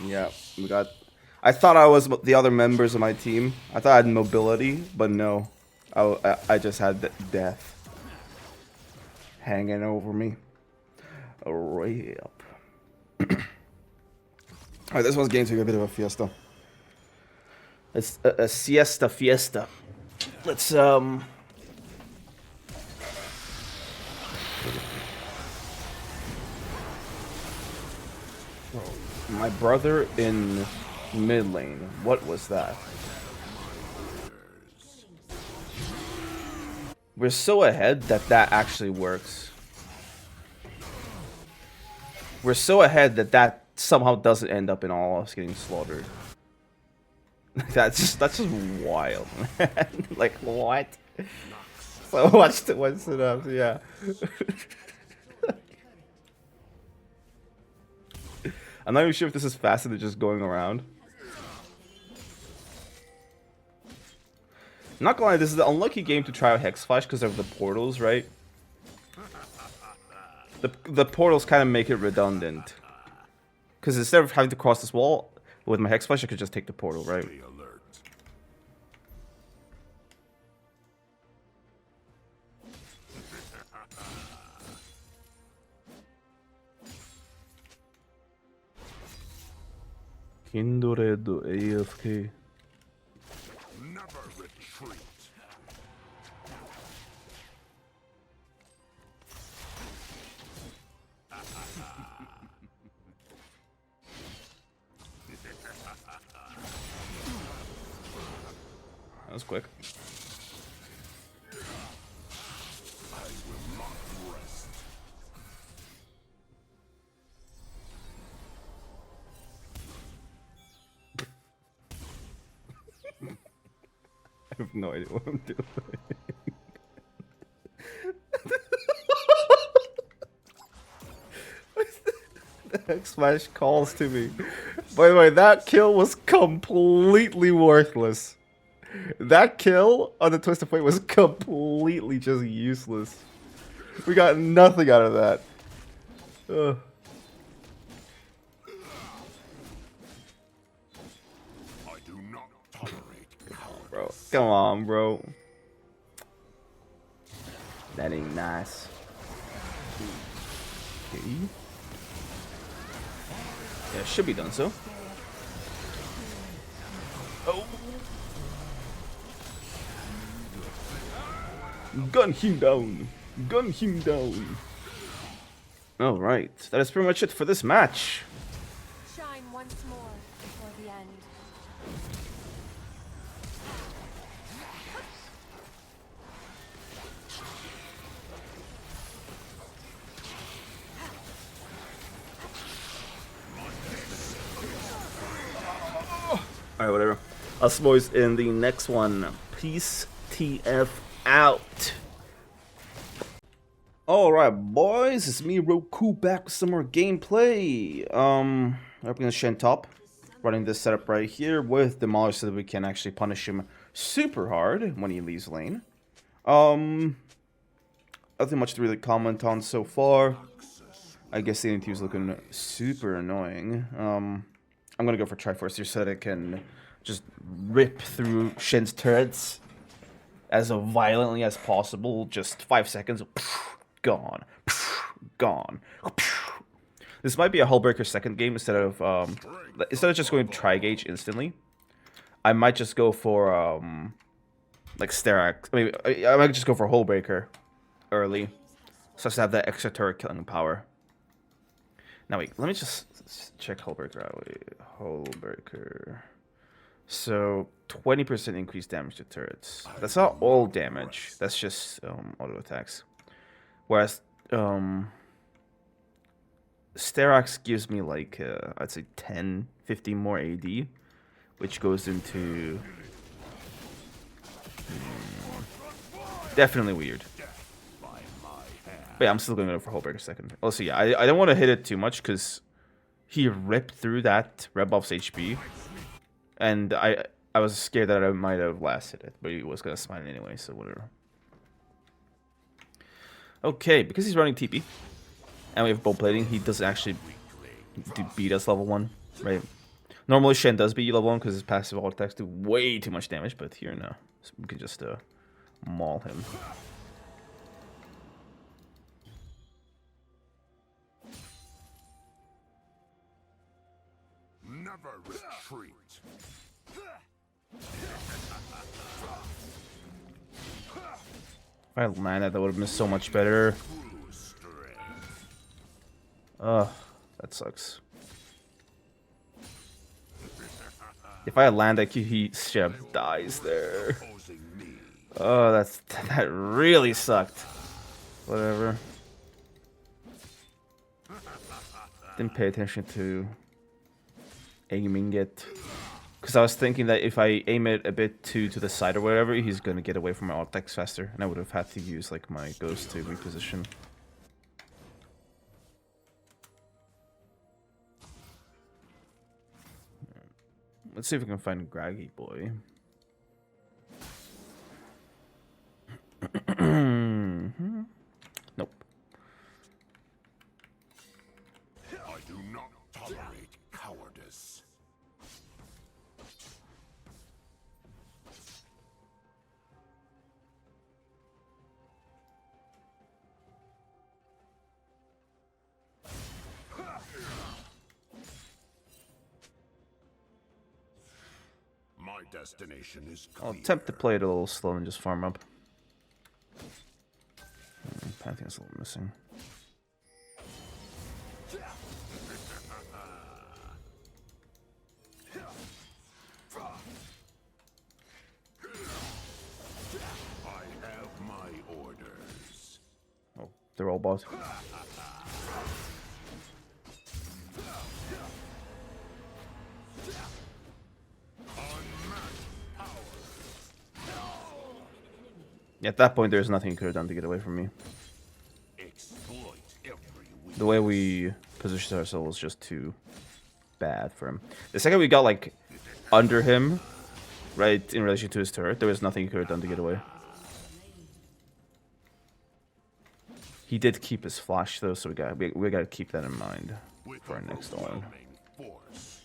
Yeah, we got... I thought I was the other members of my team. I thought I had mobility, but no. I just had death hanging over me. A rip. Alright, this one's getting to be a bit of a fiesta. It's a siesta fiesta. Let's my brother in mid lane. What was that? We're so ahead that that actually works. We're so ahead that that somehow doesn't end up in all of us getting slaughtered. That's just wild, man. Like what? So watch it once it up, yeah. I'm not even sure if this is faster than just going around. Not gonna lie, this is the unlucky game to try a Hex Flash because of the portals, right? The portals kind of make it redundant. Because instead of having to cross this wall with my Hex Flash, I could just take the portal, right? Stay alert. Kindoredo AFK. Never retreat. That was quick. I will not rest. I have no idea what I'm doing. The Hex Smash calls to me. By the way, that kill was completely worthless. That kill on the Twisted Fate was completely just useless. We got nothing out of that. Ugh. I do not tolerate cowardice. Bro, come on, bro. That ain't nice. Okay. Yeah, it should be done so. Oh. Gun him down. Gun him down. Alright, that is pretty much it for this match. Shine once more before the end. Alright, whatever. Us boys in the next one. Peace TF out. Alright, boys, it's me, Roku, back with some more gameplay. Up against Shen top. Running this setup right here with Demolish so that we can actually punish him super hard when he leaves lane. Nothing much to really comment on so far. I guess the NT is looking super annoying. I'm gonna go for Triforce here so that I can just rip through Shen's turrets as violently as possible. Just 5 seconds, gone, gone. This might be a Hullbreaker second game instead of just going Tri-Gauge instantly. I might just go for like Sterak. I might just go for Hullbreaker early, so as to have that extra turret killing power. Now wait, let me just check Hullbreaker out. Wait, Hullbreaker. So 20% increased damage to turrets. That's not all damage. That's just auto attacks. Whereas Sterak's gives me like I'd say 10, 15 more AD, which goes into definitely weird. But yeah, I'm still going to go for Hullbreaker second. Also, yeah, I don't want to hit it too much because he ripped through that Red Buff's HP, and I was scared that I might have last hit it, but he was going to smite it anyway, so whatever. Okay, because he's running TP, and we have bow plating, he doesn't actually beat us level 1, right? Normally Shen does beat you level 1 because his passive all attacks do way too much damage, but here no. So we can just maul him. Never retreat. If I had landed, that would have been so much better. Ugh, that sucks. If I had landed, he Shep dies there. Oh, that really sucked. Whatever. Didn't pay attention to aiming it, because I was thinking that if I aim it a bit to the side or whatever, he's gonna get away from my alt attacks faster, and I would have had to use like my ghost to reposition. Let's see if we can find Graggy Boy. Nope. I do not tolerate cowardice. My destination is clear. I'll attempt to play it a little slow and just farm up. Pantheon's a little missing. I have my orders. Oh, they're all bought. At that point, there's nothing you could have done to get away from me. Exploit every weak. The way we positioned ourselves was just too bad for him. The second we got like under him, right, in relation to his turret, there was nothing you could have done to get away. He did keep his flash though, so we got to keep that in mind for our next one. Force.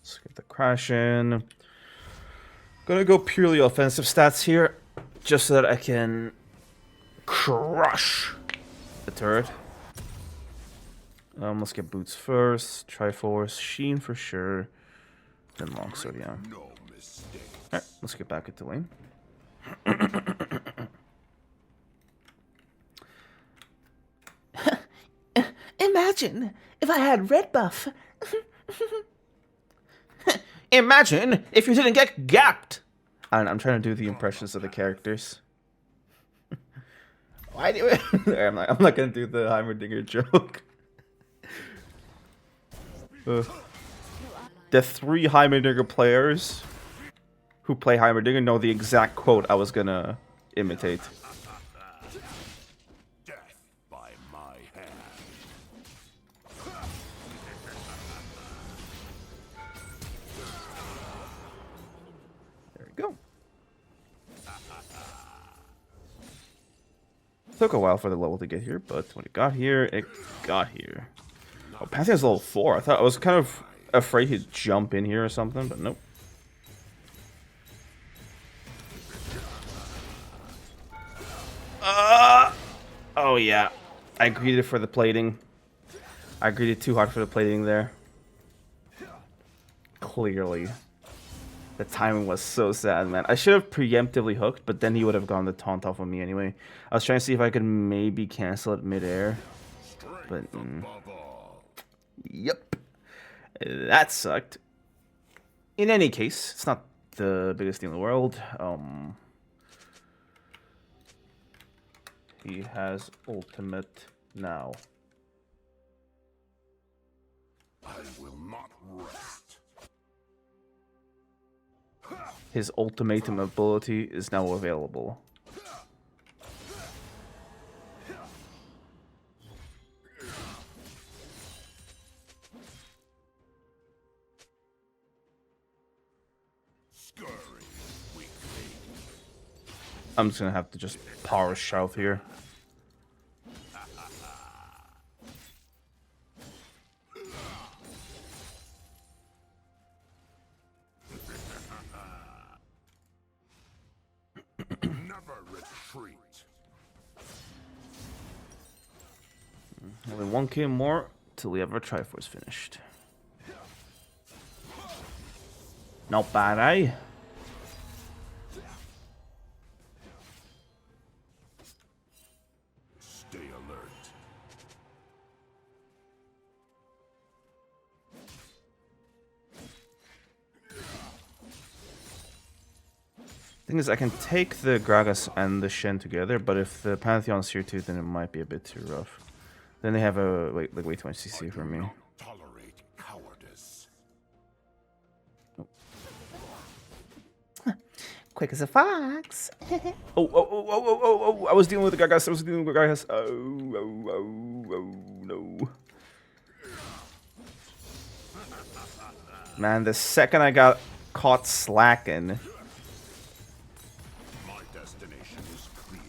Let's get the crash in. Gonna go purely offensive stats here, just so that I can crush the turret. Let's get boots first. Triforce, Sheen for sure. Then longsword, yeah. No mistakes. Alright, let's get back into lane. Imagine if I had red buff. Imagine if you didn't get gapped. I'm trying to do the impressions of the characters. Why do it? I'm not gonna do the Heimerdinger joke. The 3 Heimerdinger players who play Heimerdinger know the exact quote I was gonna imitate. Death by took a while for the level to get here, but when it got here, it got here. Oh, Pantheon's level 4. I was kind of afraid he'd jump in here or something, but nope. Oh yeah, I greeted for the plating. I greeted too hard for the plating there. Clearly. The timing was so sad, man. I should have preemptively hooked, but then he would have gone the taunt off of me anyway. I was trying to see if I could maybe cancel it midair. But, yep. That sucked. In any case, it's not the biggest thing in the world. He has ultimate now. I will not rest. His ultimatum ability is now available. I'm just gonna have to just power shove here. Never retreat. Only 1k more till we have our Triforce finished. Not bad, eh? Stay alert. Thing is, I can take the Gragas and the Shen together, but if the Pantheon's here too, then it might be a bit too rough. Then they have a way too much CC for me. Tolerate cowardice. Quick as a fox. oh! I was dealing with the Gragas. Oh, no. Man, the second I got caught slacking. My destination is clear.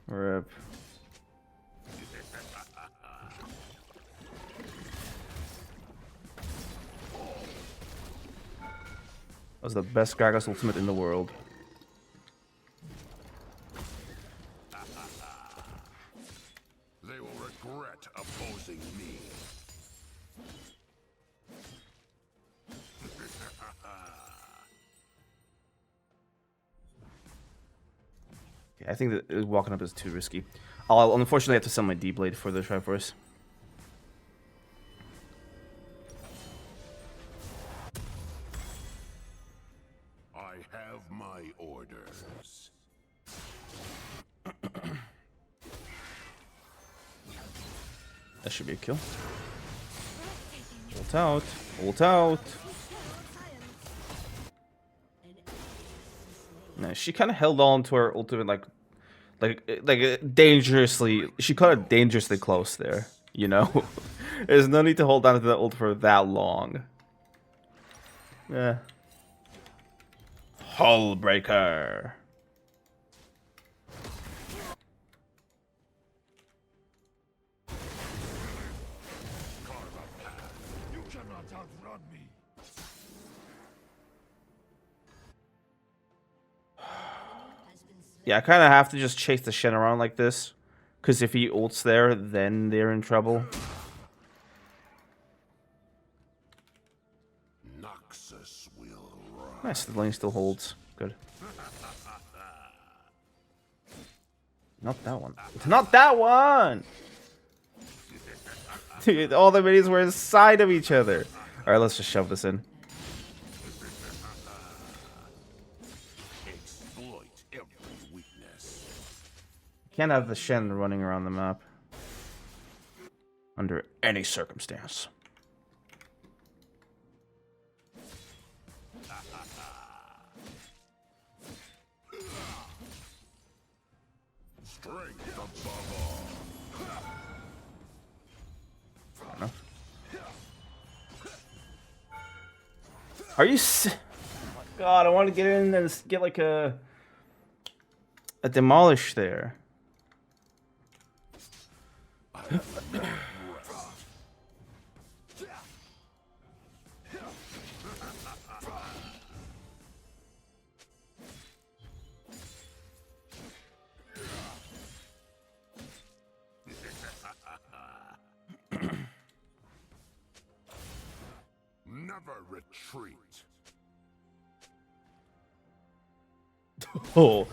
Rip. That was the best Gragas ultimate in the world. They will regret opposing me. I think that walking up is too risky. I'll unfortunately have to sell my D-Blade for the Triforce. I have my orders. That should be a kill. Ult out. Ult out. No, she kind of held on to her ultimate like dangerously. She cut it dangerously close there. You know, there's no need to hold on to the ult for that long. Yeah. Hull breaker. You cannot outrun me. Yeah, I kind of have to just chase the Shen around like this. Because if he ults there, then they're in trouble. Noxus will run. Nice, the lane still holds. Good. Not that one. Not that one! Dude, all the minis were inside of each other. Alright, let's just shove this in. Exploit every weakness. Can't have the Shen running around the map. Under any circumstance. Strength above all. Fair enough. Are you oh my god, I want to get in and get like a demolish there. Never retreat. Oh,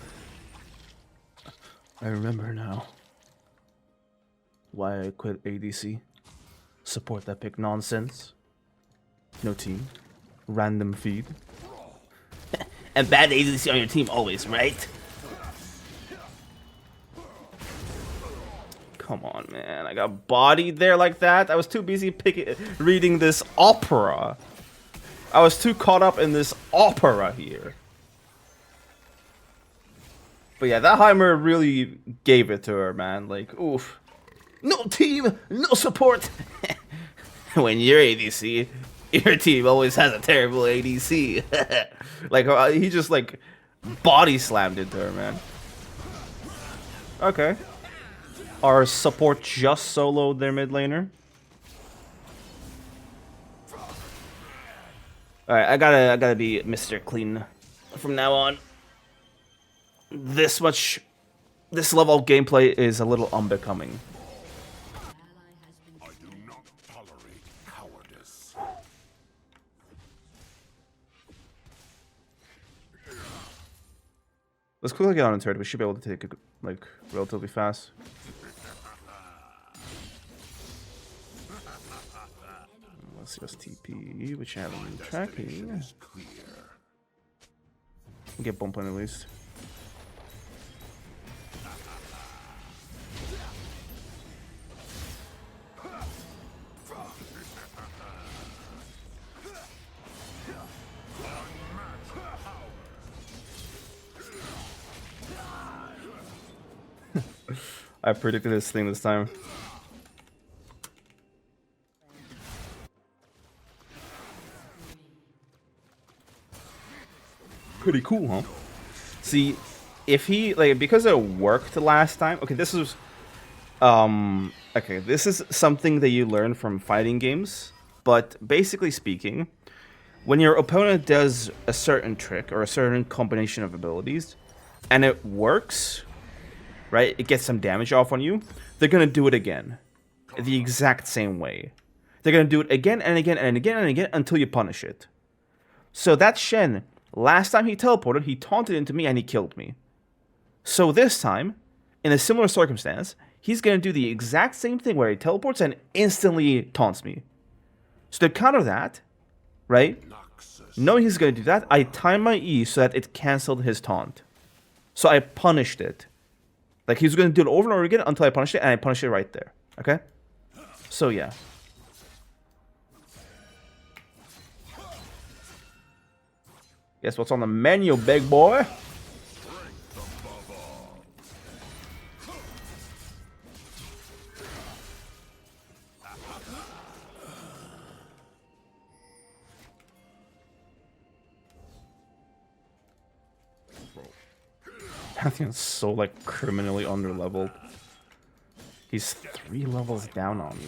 I remember now. Why I quit ADC. Support that pick nonsense. No team. Random feed. And bad ADC on your team always, right? Come on, man. I got bodied there like that. I was too busy reading this opera. I was too caught up in this opera here. But yeah, that Heimer really gave it to her, man. Like, oof. No team, no support. When you're ADC, your team always has a terrible ADC. Like, he just, like, body slammed into her, man. Okay. Our support just soloed their mid laner. Alright, I gotta be Mr. Clean from now on. This level of gameplay is a little unbecoming. I do not tolerate cowardice. Let's quickly get on into it. We should be able to take it like relatively fast. Let's just TP, which I haven't been tracking. We'll get bump on at least. I predicted this thing this time. Pretty cool, huh? See, if he, like, because it worked last time. Okay, this is okay, this is something that you learn from fighting games, but basically speaking, when your opponent does a certain trick or a certain combination of abilities and it works, right? It gets some damage off on you. They're gonna do it again, the exact same way. They're gonna do it again and again and again and again until you punish it. So that Shen, last time he teleported, he taunted into me and he killed me. So this time, in a similar circumstance, he's gonna do the exact same thing where he teleports and instantly taunts me. So to counter that, right? Knowing he's gonna do that, I timed my E so that it canceled his taunt. So I punished it. Like, he was going to do it over and over again until I punished it, and I punished it right there. Okay? So, yeah. Guess what's on the menu, big boy? Pantheon's so, like, criminally underleveled. He's 3 levels down on me.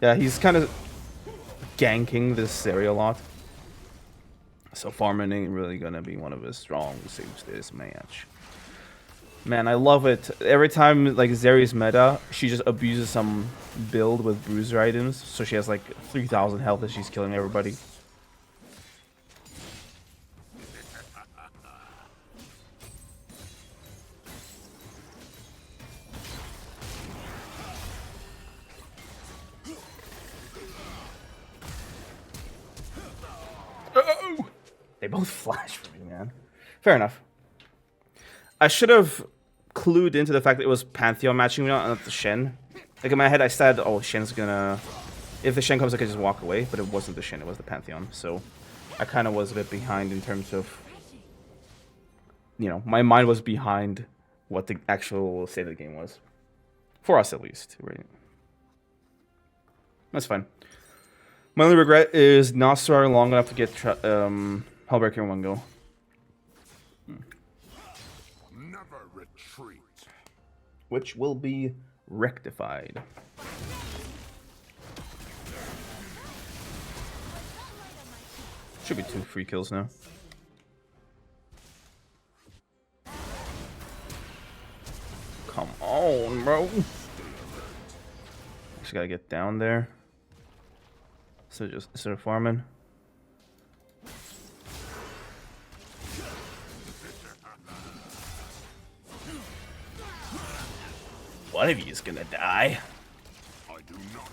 Yeah, he's kind of ganking this area a lot. So farming ain't really gonna be one of his strong suits this match. Man, I love it. Every time, like, Zeri's meta, she just abuses some build with bruiser items. So she has, like, 3,000 health as she's killing everybody. They both flash for me, man. Fair enough. I should have clued into the fact that it was Pantheon matching me, not the Shen. Like, in my head, I said, oh, Shen's gonna... If the Shen comes, I could just walk away. But it wasn't the Shen, it was the Pantheon. So, I kind of was a bit behind in terms of... You know, my mind was behind what the actual state of the game was. For us, at least. Right? That's fine. My only regret is not starting long enough to get Hellbreaker in one go. Never retreat. Which will be rectified. Should be 2 free kills now. Come on, bro. Just gotta get down there. So just instead of farming. One of you is gonna die. I do not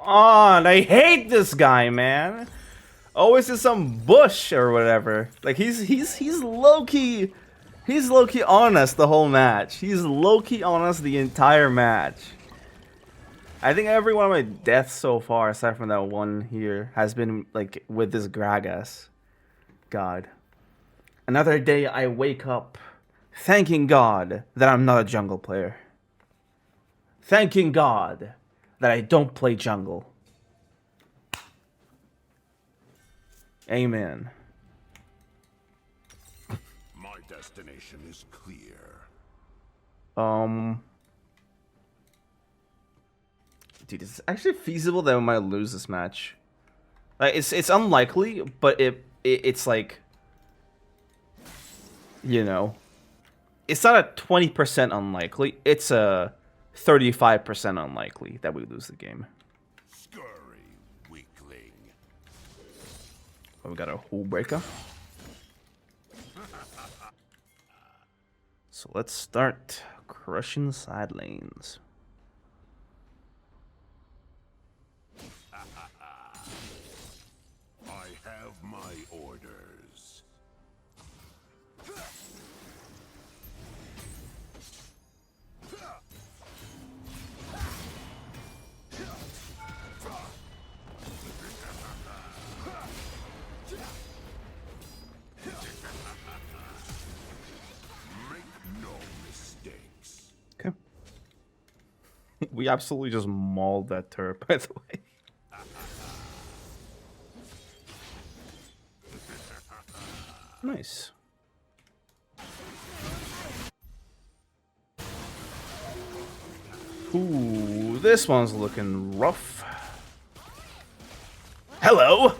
On, I hate this guy, man. Always in some bush or whatever. Like he's low-key. He's low-key on us the whole match. He's low-key on us the entire match. I think every one of my deaths so far, aside from that one here, has been like with this Gragas. God. Another day I wake up thanking God that I'm not a jungle player. Thanking God that I don't play jungle. Amen. My destination is clear. Dude, it's actually feasible that we might lose this match. Like it's unlikely, but it's like, you know, it's not a 20% unlikely. It's a 35% unlikely that we lose the game. Scurry, weakling. Oh, we got a hull breaker. So let's start crushing side lanes. I have my orders. Make no mistakes. Okay. We absolutely just mauled that turret, by the way. Nice. Ooh, this one's looking rough. Hello.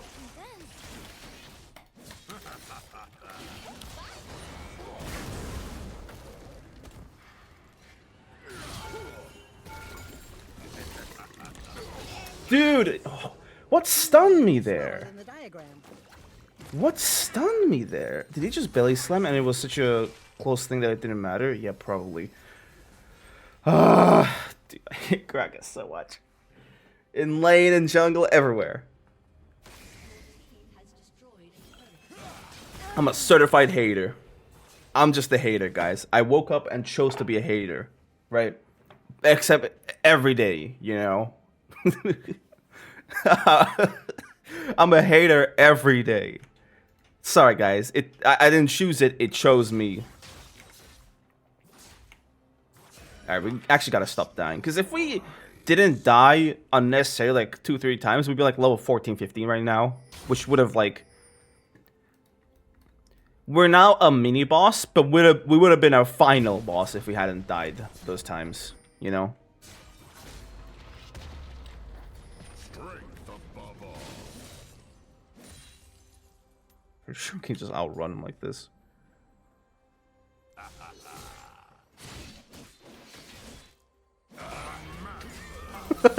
Dude, what stunned me there? In the diagram. What stunned me there? Did he just belly slam and it was such a close thing that it didn't matter? Yeah, probably. Dude, I hate Gragas so much. In lane and jungle, everywhere. I'm a certified hater. I'm just a hater, guys. I woke up and chose to be a hater, right? Except every day, you know? I'm a hater every day. Sorry, guys. I didn't choose it. It chose me. Alright, we actually gotta stop dying. Because if we didn't die unnecessarily like 2-3 times, we'd be like level 14, 15 right now. Which would have like... We're now a mini boss, but we would have been a final boss if we hadn't died those times. You know? Strength above all. Pretty sure we can just outrun him like this.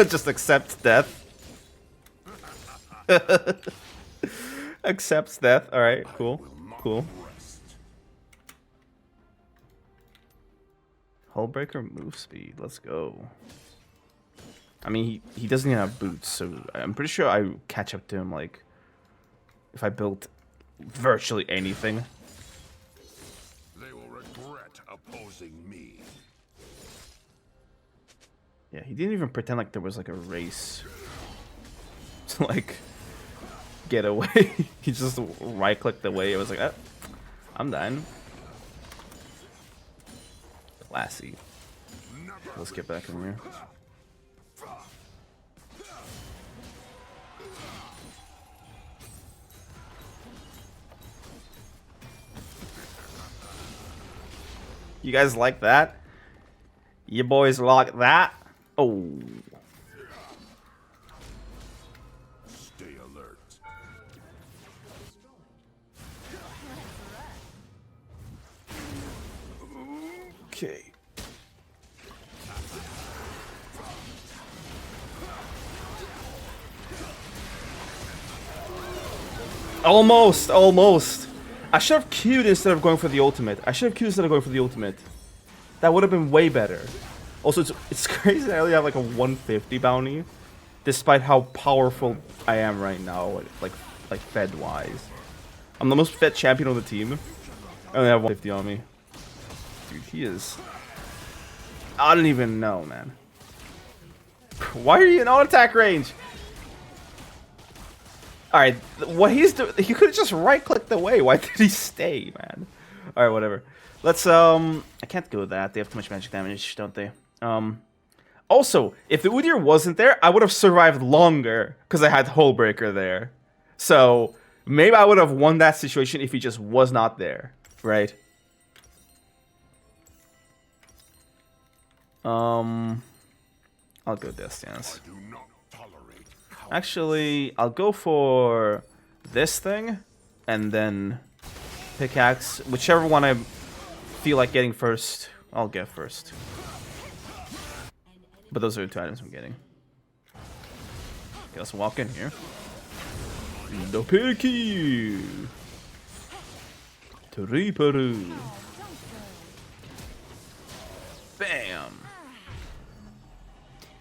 Just accept death. Accepts death. Alright, cool. Cool. Hullbreaker move speed. Let's go. I mean, he doesn't even have boots, so I'm pretty sure I catch up to him, like, if I built virtually anything. They will regret opposing me. Yeah, he didn't even pretend like there was, like, a race to, like, get away. He just right-clicked away. It was like, I'm done. Classy. Let's get back in here. You guys like that? You boys like that? Oh. Stay alert. Okay. Almost, almost. I should have queued instead of going for the ultimate. That would have been way better. Also, it's crazy I only have like a 150 bounty, despite how powerful I am right now, like fed-wise. I'm the most fed champion on the team. I only have 150 on me. Dude, he is... I don't even know, man. Why are you in auto-attack range? Alright, what he's doing... He could have just right-clicked away. Why did he stay, man? Alright, whatever. Let's, I can't go with that. They have too much magic damage, don't they? Also, if the Udyr wasn't there, I would have survived longer, because I had Hullbreaker there. So, maybe I would have won that situation if he just was not there, right? I'll go Death Dance. Do not tolerate cowardice. Actually, I'll go for this thing, and then Pickaxe. Whichever one I feel like getting first, I'll get first. But those are the two items I'm getting. Okay, let's walk in here. The Picky! Triparu. Bam!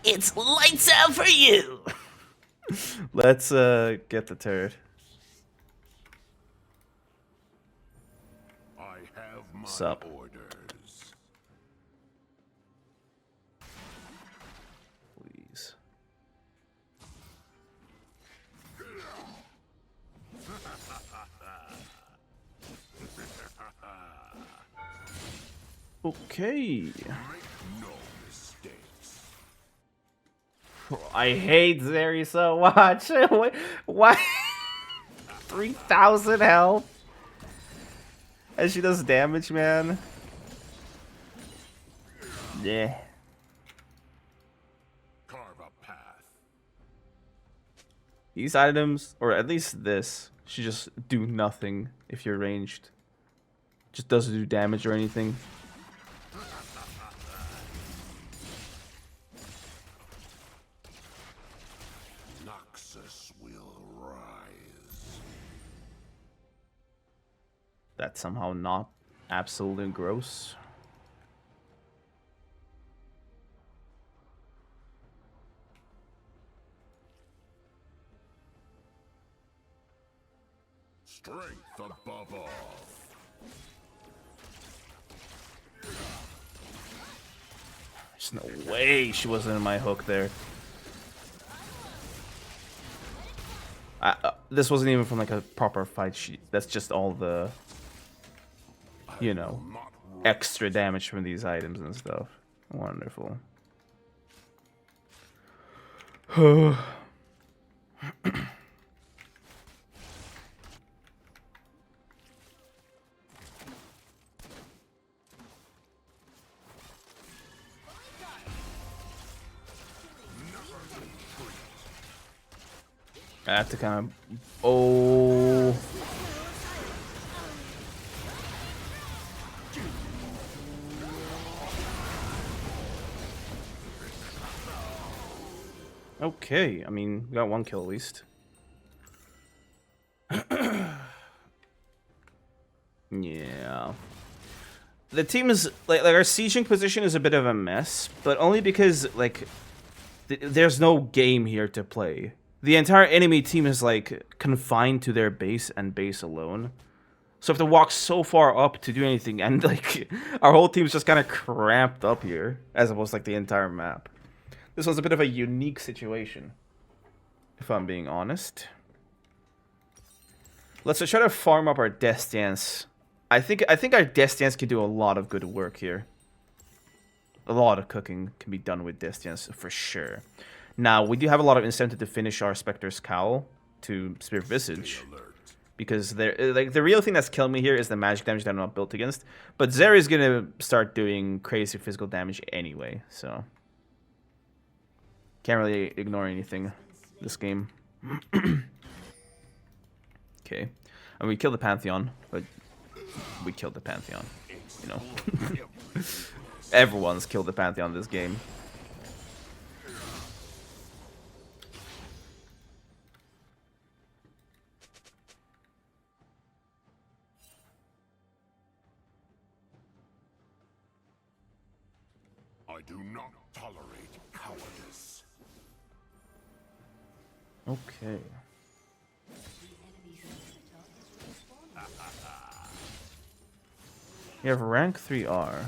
It's lights out for you! Let's get the turret. I have my Sup? orders. Please. Okay. Make no mistakes. I hate Zeri so much. Why? 3,000 health. And she does damage, man. Yeah. Carve a path. These items, or at least this, should just do nothing if you're ranged. Just doesn't do damage or anything. Noxus will rise. That's somehow not absolutely gross. Strength above all. There's no way she wasn't in my hook there. This wasn't even from like a proper fight sheet. That's just all the, you know, extra damage from these items and stuff. Wonderful. I have to kind of... Oh... Okay, I mean, we got one kill at least. Yeah. The team is... Like our sieging position is a bit of a mess, but only because, like, there's no game here to play. The entire enemy team is, like, confined to their base and base alone. So if they walk so far up to do anything, and, like, our whole team's just kind of cramped up here, as opposed to, like, the entire map. This was a bit of a unique situation, if I'm being honest. Let's try to farm up our Death Dance. I think our Death Dance can do a lot of good work here. A lot of cooking can be done with Death Dance, for sure. Now, we do have a lot of incentive to finish our Spectre's Cowl to Spirit Visage. because they're like the real thing that's killing me here is the magic damage that I'm not built against. But Zeri is gonna start doing crazy physical damage anyway, so can't really ignore anything this game. Okay, and we killed the Pantheon, but we killed the Pantheon. You know, everyone's killed the Pantheon this game. I do not tolerate cowardice. Okay. You have rank 3R.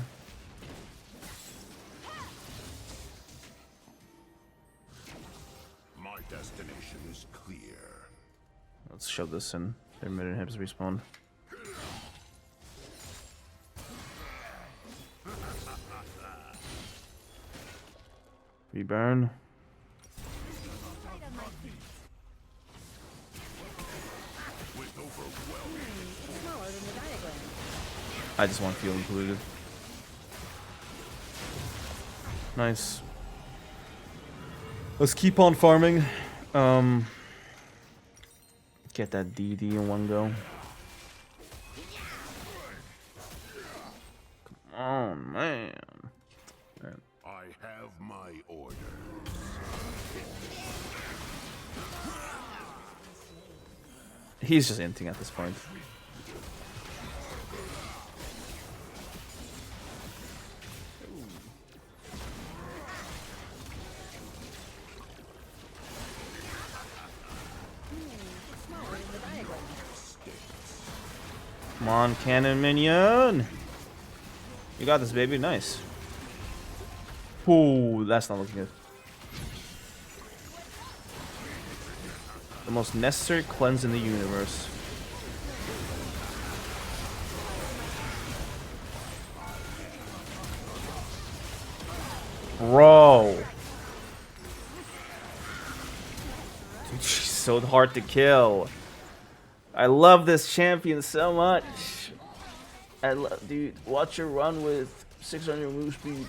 My destination is clear. Let's shove this in. Their mid inhibs respawn. Reburn. I just want to feel included. Nice. Let's keep on farming. Get that DD in one go. Come on, man. Right. I have my orders. He's just inting at this point. Come on, cannon minion! You got this, baby. Nice. Ooh, that's not looking good. The most necessary cleanse in the universe. Bro. Dude, she's so hard to kill. I love this champion so much. Dude, watch her run with 600 move speed.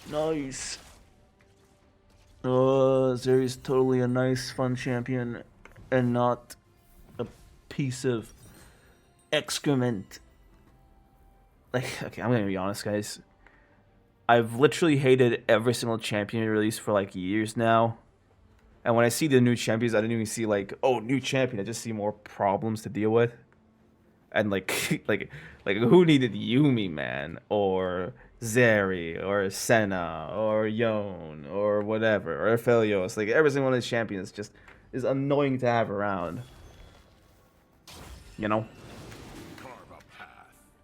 Nice. Zeri's totally a nice, fun champion and not a piece of excrement. Like, okay, I'm gonna be honest, guys. I've literally hated every single champion released for like years now. And when I see the new champions, I don't even see like, oh, new champion. I just see more problems to deal with. And like, like who needed Yumi, man, or Zeri, or Senna, or Yone, or whatever, or Aphelios. Like every single one of these champions just is annoying to have around. You know,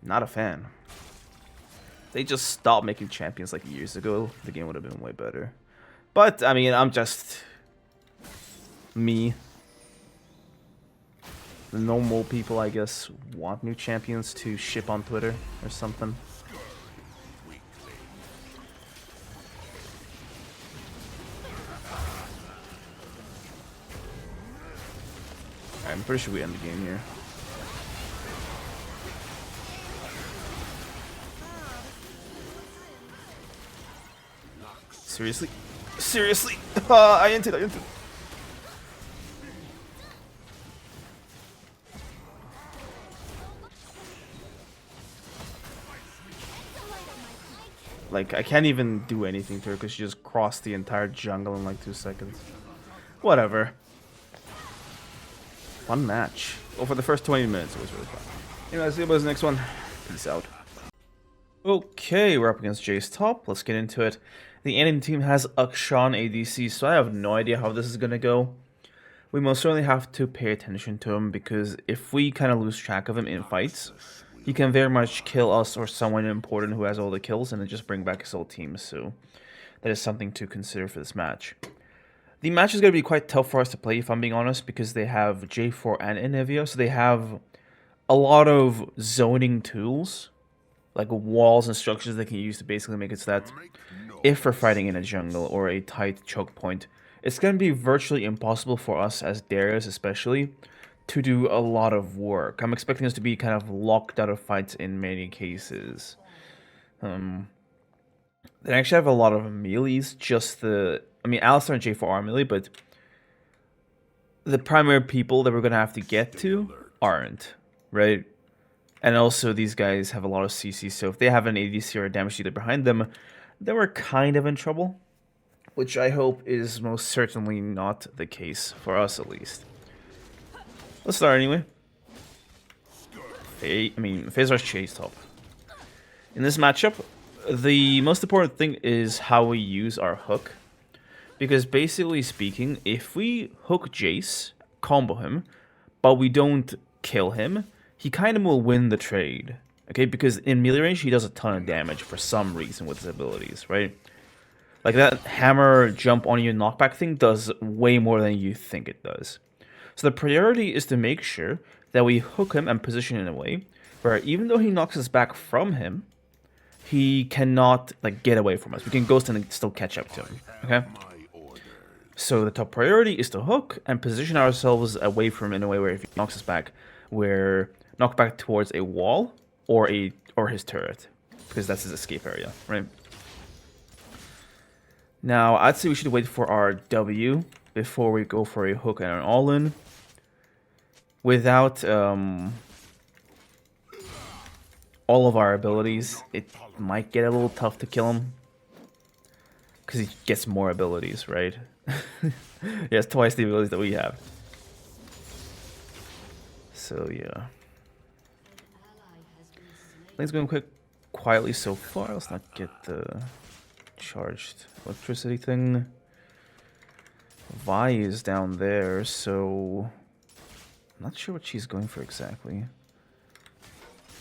not a fan. They just stopped making champions like years ago. The game would have been way better. But I mean, I'm just me. The normal people, I guess, want new champions to ship on Twitter or something. Alright, I'm pretty sure we end the game here. Seriously? Seriously? I entered. Like, I can't even do anything to her because she just crossed the entire jungle in like 2 seconds. Whatever. Fun match. Well, for the first 20 minutes, it was really fun. Anyway, see you guys next one. Peace out. Okay, we're up against Jayce top. Let's get into it. The enemy team has Akshan ADC, so I have no idea how this is going to go. We most certainly have to pay attention to him because if we kind of lose track of him in fights, he can very much kill us or someone important who has all the kills and then just bring back his whole team. So that is something to consider for this match. The match is going to be quite tough for us to play, if I'm being honest, because they have J4 and Inevio. So they have a lot of zoning tools, like walls and structures they can use to basically make it so that if we're fighting in a jungle or a tight choke point, it's going to be virtually impossible for us as Darius especially to do a lot of work. I'm expecting us to be kind of locked out of fights in many cases. They actually have a lot of melees, just the... I mean, Alistar and J4 are melee, but the primary people that we're going to have to get to aren't, right? And also, these guys have a lot of CC, so if they have an ADC or a damage dealer behind them, then we're kind of in trouble. Which I hope is most certainly not the case, for us at least. Let's start anyway. Phase Rush Chase top. In this matchup, the most important thing is how we use our hook. Because basically speaking, if we hook Jayce, combo him, but we don't kill him, he kind of will win the trade. Okay, because in melee range, he does a ton of damage for some reason with his abilities, right? Like that hammer jump on you knockback thing does way more than you think it does. So the priority is to make sure that we hook him and position in a way where even though he knocks us back from him, he cannot like get away from us. We can ghost and still catch up to him. Okay? So the top priority is to hook and position ourselves away from him in a way where if he knocks us back, we're knocked back towards a wall or his turret. Because that's his escape area, right? Now, I'd say we should wait for our W before we go for a hook and an all-in. Without all of our abilities, it might get a little tough to kill him. Because he gets more abilities, right? He has twice the abilities that we have. So, yeah. Things going quietly so far. Let's not get the charged electricity thing. Vi is down there, so I'm not sure what she's going for exactly.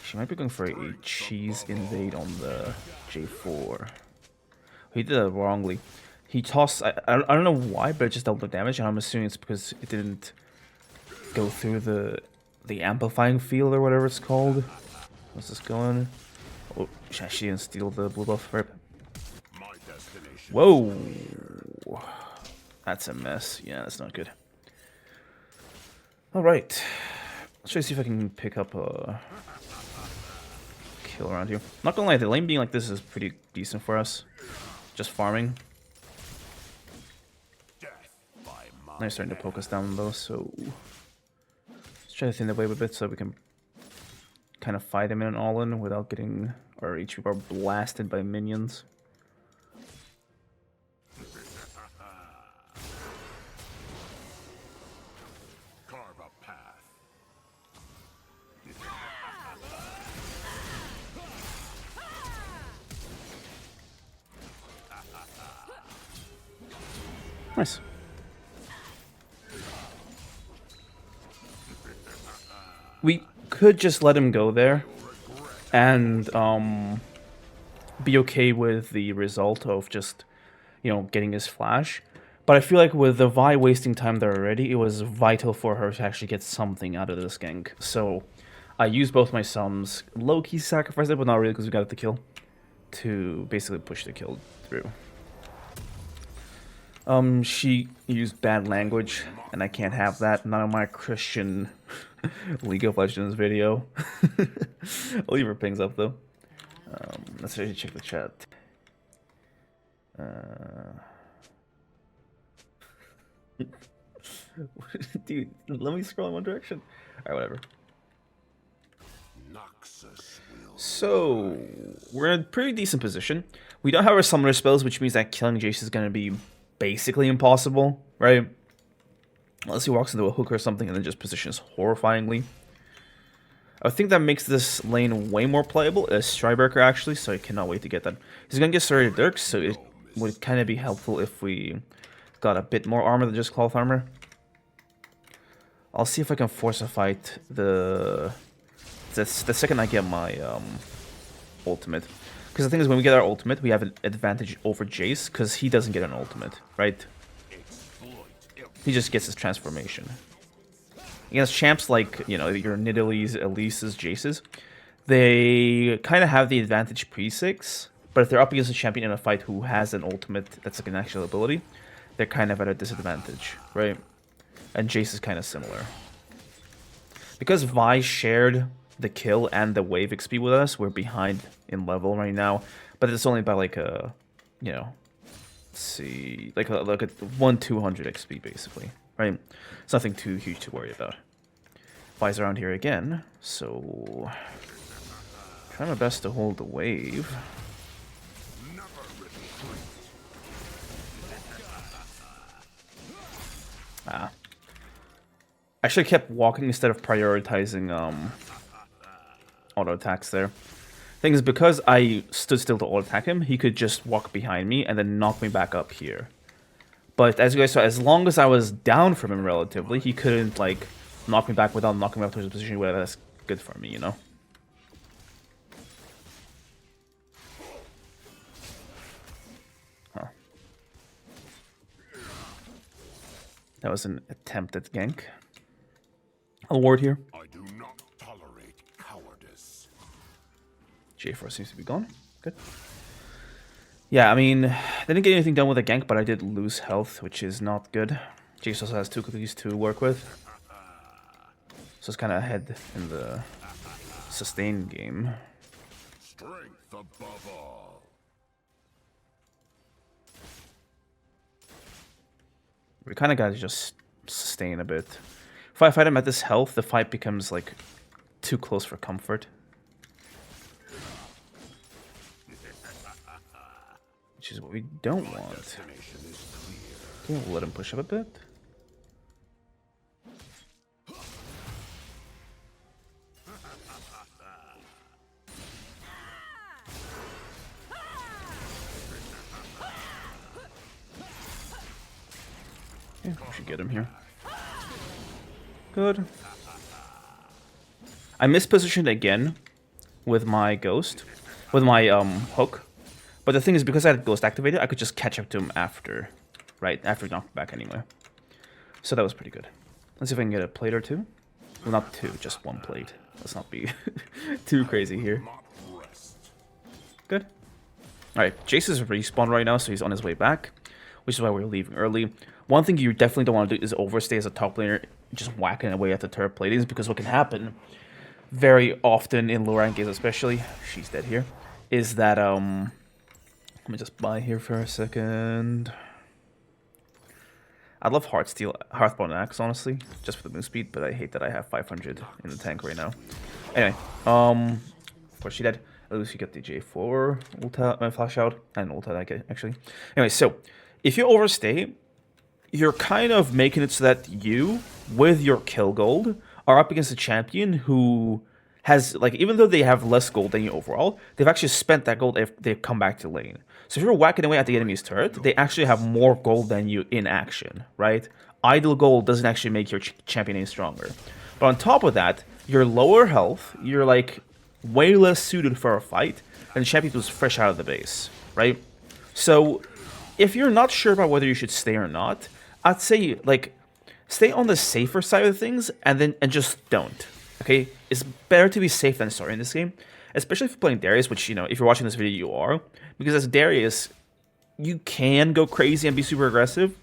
She might be going for a cheese invade on the J4. He did it wrongly. He tossed... I don't know why, but it just dealt no damage, and I'm assuming it's because it didn't go through the amplifying field or whatever it's called. What's this going? Oh, she didn't steal the blue buff. Rip. Whoa! That's a mess. Yeah, that's not good. Alright. Let's try to see if I can pick up a kill around here. Not gonna lie, the lane being like this is pretty decent for us. Just farming. Now he's starting to poke us down though, so let's try to thin the wave a bit so we can kind of fight him in an all-in without getting our HP bar blasted by minions. Nice. We could just let him go there and be okay with the result of just, you know, getting his flash. But I feel like with the Vi wasting time there already, it was vital for her to actually get something out of this gank. So I used both my sums, low-key sacrificed it, but not really because we got the kill, to basically push the kill through. She used bad language, and I can't have that. Not on my Christian League of Legends video. I'll leave her pings up, though. Let's actually check the chat. Dude, let me scroll in one direction. Alright, whatever. So, we're in a pretty decent position. We don't have our summoner spells, which means that killing Jayce is going to be basically impossible, right? Unless he walks into a hook or something and then just positions horrifyingly. I think that makes this lane way more playable as Strybreaker, actually, so I cannot wait to get that. He's going to get Serrated Dirk, so it would kind of be helpful if we got a bit more armor than just cloth armor. I'll see if I can force a fight the second I get my ultimate. Because the thing is, when we get our ultimate, we have an advantage over Jayce, because he doesn't get an ultimate, right? He just gets his transformation. Against champs like, you know, your Nidalees, Elises, Jayces, they kind of have the advantage pre-6, but if they're up against a champion in a fight who has an ultimate that's like an actual ability, they're kind of at a disadvantage, right? And Jayce is kind of similar. Because Vi shared the kill and the wave XP with us, we're behind in level right now. But it's only by like a, you know, let's see, like a 200 XP basically, right? It's nothing too huge to worry about. Vi's around here again, so try my best to hold the wave. Ah. I should have kept walking instead of prioritizing auto attacks there. Thing is, because I stood still to auto attack him, he could just walk behind me and then knock me back up here. But as you guys saw, as long as I was down from him relatively, he couldn't like knock me back without knocking me up to his position where that's good for me, you know? Huh. That was an attempted gank. I'll ward here. I do not tolerate cowardice. J4 seems to be gone. Good. Yeah, I mean, didn't get anything done with the gank, but I did lose health, which is not good. Jayce also has 2 cookies to work with. So it's kind of ahead in the sustain game. Strength above all. We kind of got to just sustain a bit. If I fight him at this health, the fight becomes like too close for comfort. Which is what we don't want. Okay, we'll let him push up a bit. Okay, we should get him here. Good. I mispositioned again with my ghost, with my hook. But the thing is, because I had ghost activated, I could just catch up to him after, right? After he knocked back anyway. So that was pretty good. Let's see if I can get a plate or two. Well, not two, just 1 plate. Let's not be too crazy here. Good. Alright, Jayce is respawned right now, so he's on his way back, which is why we're leaving early. One thing you definitely don't want to do is overstay as a top laner, just whacking away at the turret platings, because what can happen very often in low rank games, especially, she's dead here, is that, let me just buy here for a second. I'd love Hearthbone Axe, honestly, just for the move speed, but I hate that I have 500 in the tank right now. Anyway, of course she dead. At least you get the J4 ulta, flash out, and ulta actually. Anyway, so, if you overstay, you're kind of making it so that you, with your kill gold, are up against a champion who has, like, even though they have less gold than you overall, they've actually spent that gold if they've come back to lane. So if you're whacking away at the enemy's turret, they actually have more gold than you in action, right? Idle gold doesn't actually make your champion any stronger. But on top of that, you're lower health, you're, like, way less suited for a fight than the champion who's fresh out of the base, right? So if you're not sure about whether you should stay or not, I'd say, like, stay on the safer side of things and just don't. Okay? It's better to be safe than sorry in this game. Especially if you're playing Darius, which, you know, if you're watching this video, you are. Because as Darius, you can go crazy and be super aggressive.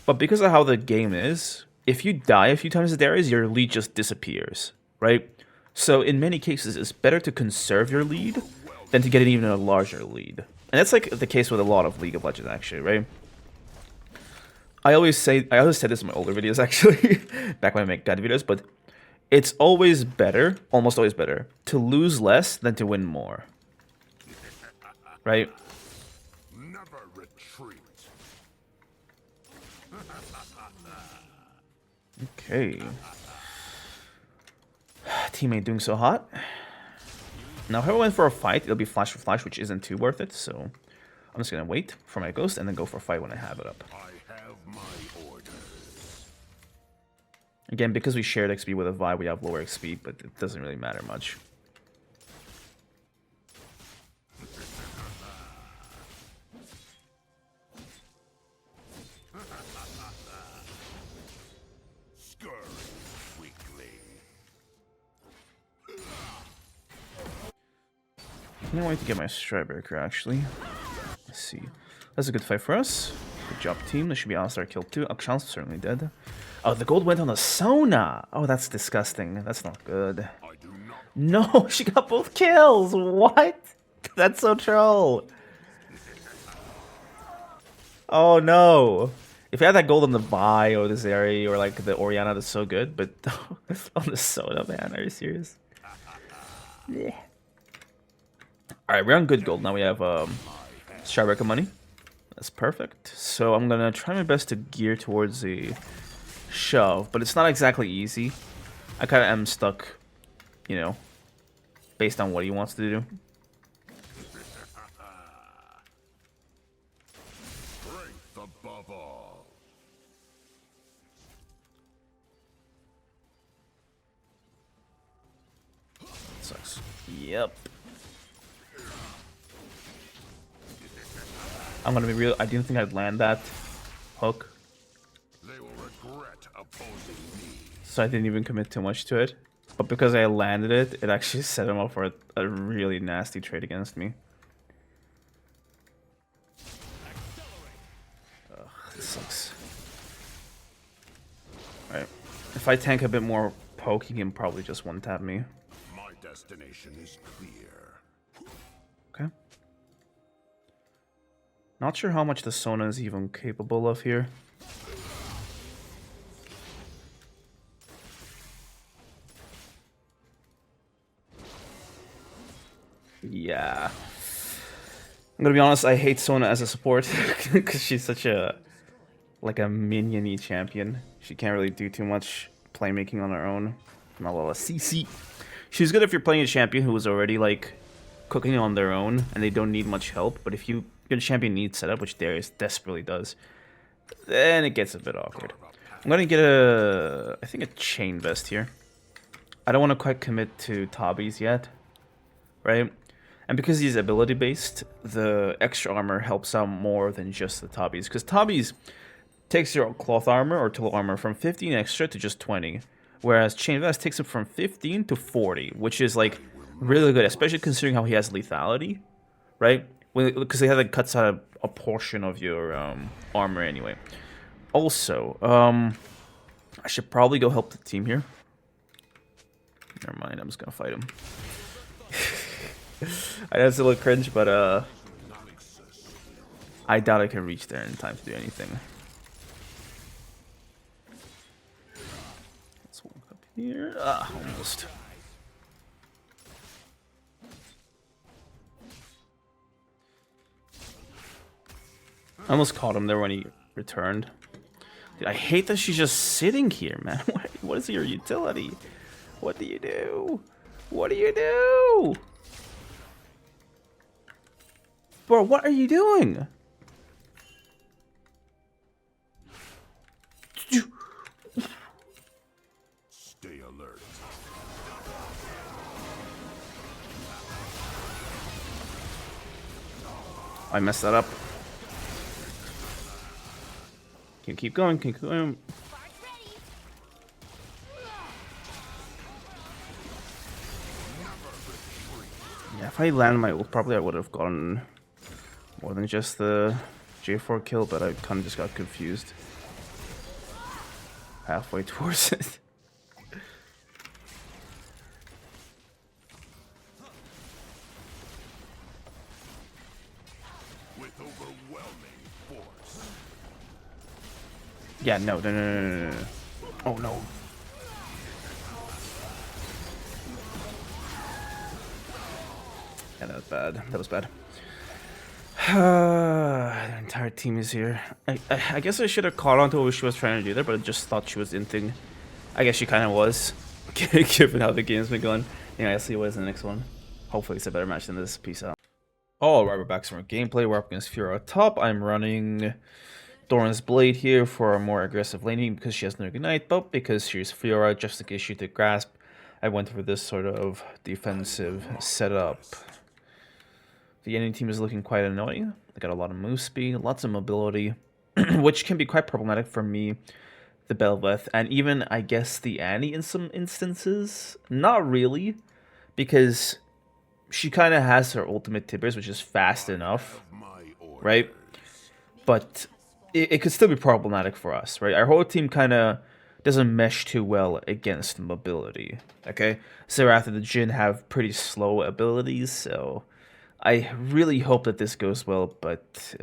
But because of how the game is, if you die a few times as Darius, your lead just disappears. Right? So in many cases, it's better to conserve your lead than to get an even a larger lead. And that's like the case with a lot of League of Legends, actually, right? I always said this in my older videos, actually, back when I make guide videos, but it's always better, almost always better, to lose less than to win more. Right? Never retreat. Okay. Teammate doing so hot. Now, if I went for a fight, it'll be flash for flash, which isn't too worth it, so I'm just gonna wait for my ghost and then go for a fight when I have it up. I have my orders. Again, because we shared XP with a Vi, we have lower XP, but it doesn't really matter much. Scurry weakly. I can't wait to get my Strawberry Crew, actually. Let's see. That's a good fight for us. Good job, team. There should be Alistar killed too. Akshan's certainly dead. Oh, the gold went on the Sona. Oh, that's disgusting. That's not good. I do not. No, she got both kills. What? That's so troll. Oh no. If I had that gold on the Vi or this area or like the Orianna, that's so good. But on the Sona, man, are you serious? Yeah. All right, we're on good gold now. We have Starbreaker money. That's perfect. So I'm gonna try my best to gear towards the shove, but it's not exactly easy. I kind of am stuck, you know, based on what he wants to do. Strength above all. Sucks. Yep. I'm gonna be real. I didn't think I'd land that hook, They will regret opposing me. so I didn't even commit too much to it. But because I landed it, it actually set him up for a really nasty trade against me. Ugh, this sucks. Alright. If I tank a bit more poke, he can probably just one-tap me. My destination is clear. Okay. Not sure how much the Sona is even capable of here. Yeah. I'm gonna be honest, I hate Sona as a support because she's such a like a minion-y champion. She can't really do too much playmaking on her own. Not a lot of CC. She's good if you're playing a champion who is already like cooking on their own and they don't need much help, but if your champion needs setup, which Darius desperately does, then it gets a bit awkward. I'm gonna get I think a chain vest here. I don't want to quite commit to Tabi's yet, right? And because he's ability based, the extra armor helps out more than just the Tabi's, because Tabi's takes your cloth armor or total armor from 15 extra to just 20, whereas chain vest takes it from 15 to 40, which is like really good, especially considering how he has lethality, right? Because they have like cuts out a portion of your armor anyway. Also, I should probably go help the team here. Never mind, I'm just gonna fight him. I know it's a little cringe, but I doubt I can reach there in time to do anything. Let's walk up here. Ah, almost. I almost caught him there when he returned. Dude, I hate that she's just sitting here, man. What is your utility? What do you do? What do you do? Bro, what are you doing? Stay alert. I messed that up. Can keep going, can keep going. Yeah, if I landed my ult, probably I would have gotten more than just the J4 kill, but I kind of just got confused halfway towards it. With overwhelming force. Yeah, no. Oh no. Yeah, that was bad. That was bad. The entire team is here. I guess I should have caught on to what she was trying to do there, but I just thought she was inting. I guess she kind of was, given how the game's been going. Yeah, I'll see what is in the next one. Hopefully it's a better match than this. Peace out. Alright, we're back to our gameplay. We're up against Fiora top. I'm running Doran's Blade here for a more aggressive laning because she has no Ignite, but because she's Fiora, just in case she took Grasp, I went for this sort of defensive setup. The enemy team is looking quite annoying. They got a lot of move speed, lots of mobility, which can be quite problematic for me, the Belveth, and even, I guess, the Annie in some instances. Not really, because she kind of has her ultimate Tibbers, which is fast enough, right? But it could still be problematic for us, right? Our whole team kind of doesn't mesh too well against mobility, okay? So after the Jhin have pretty slow abilities, so I really hope that this goes well, but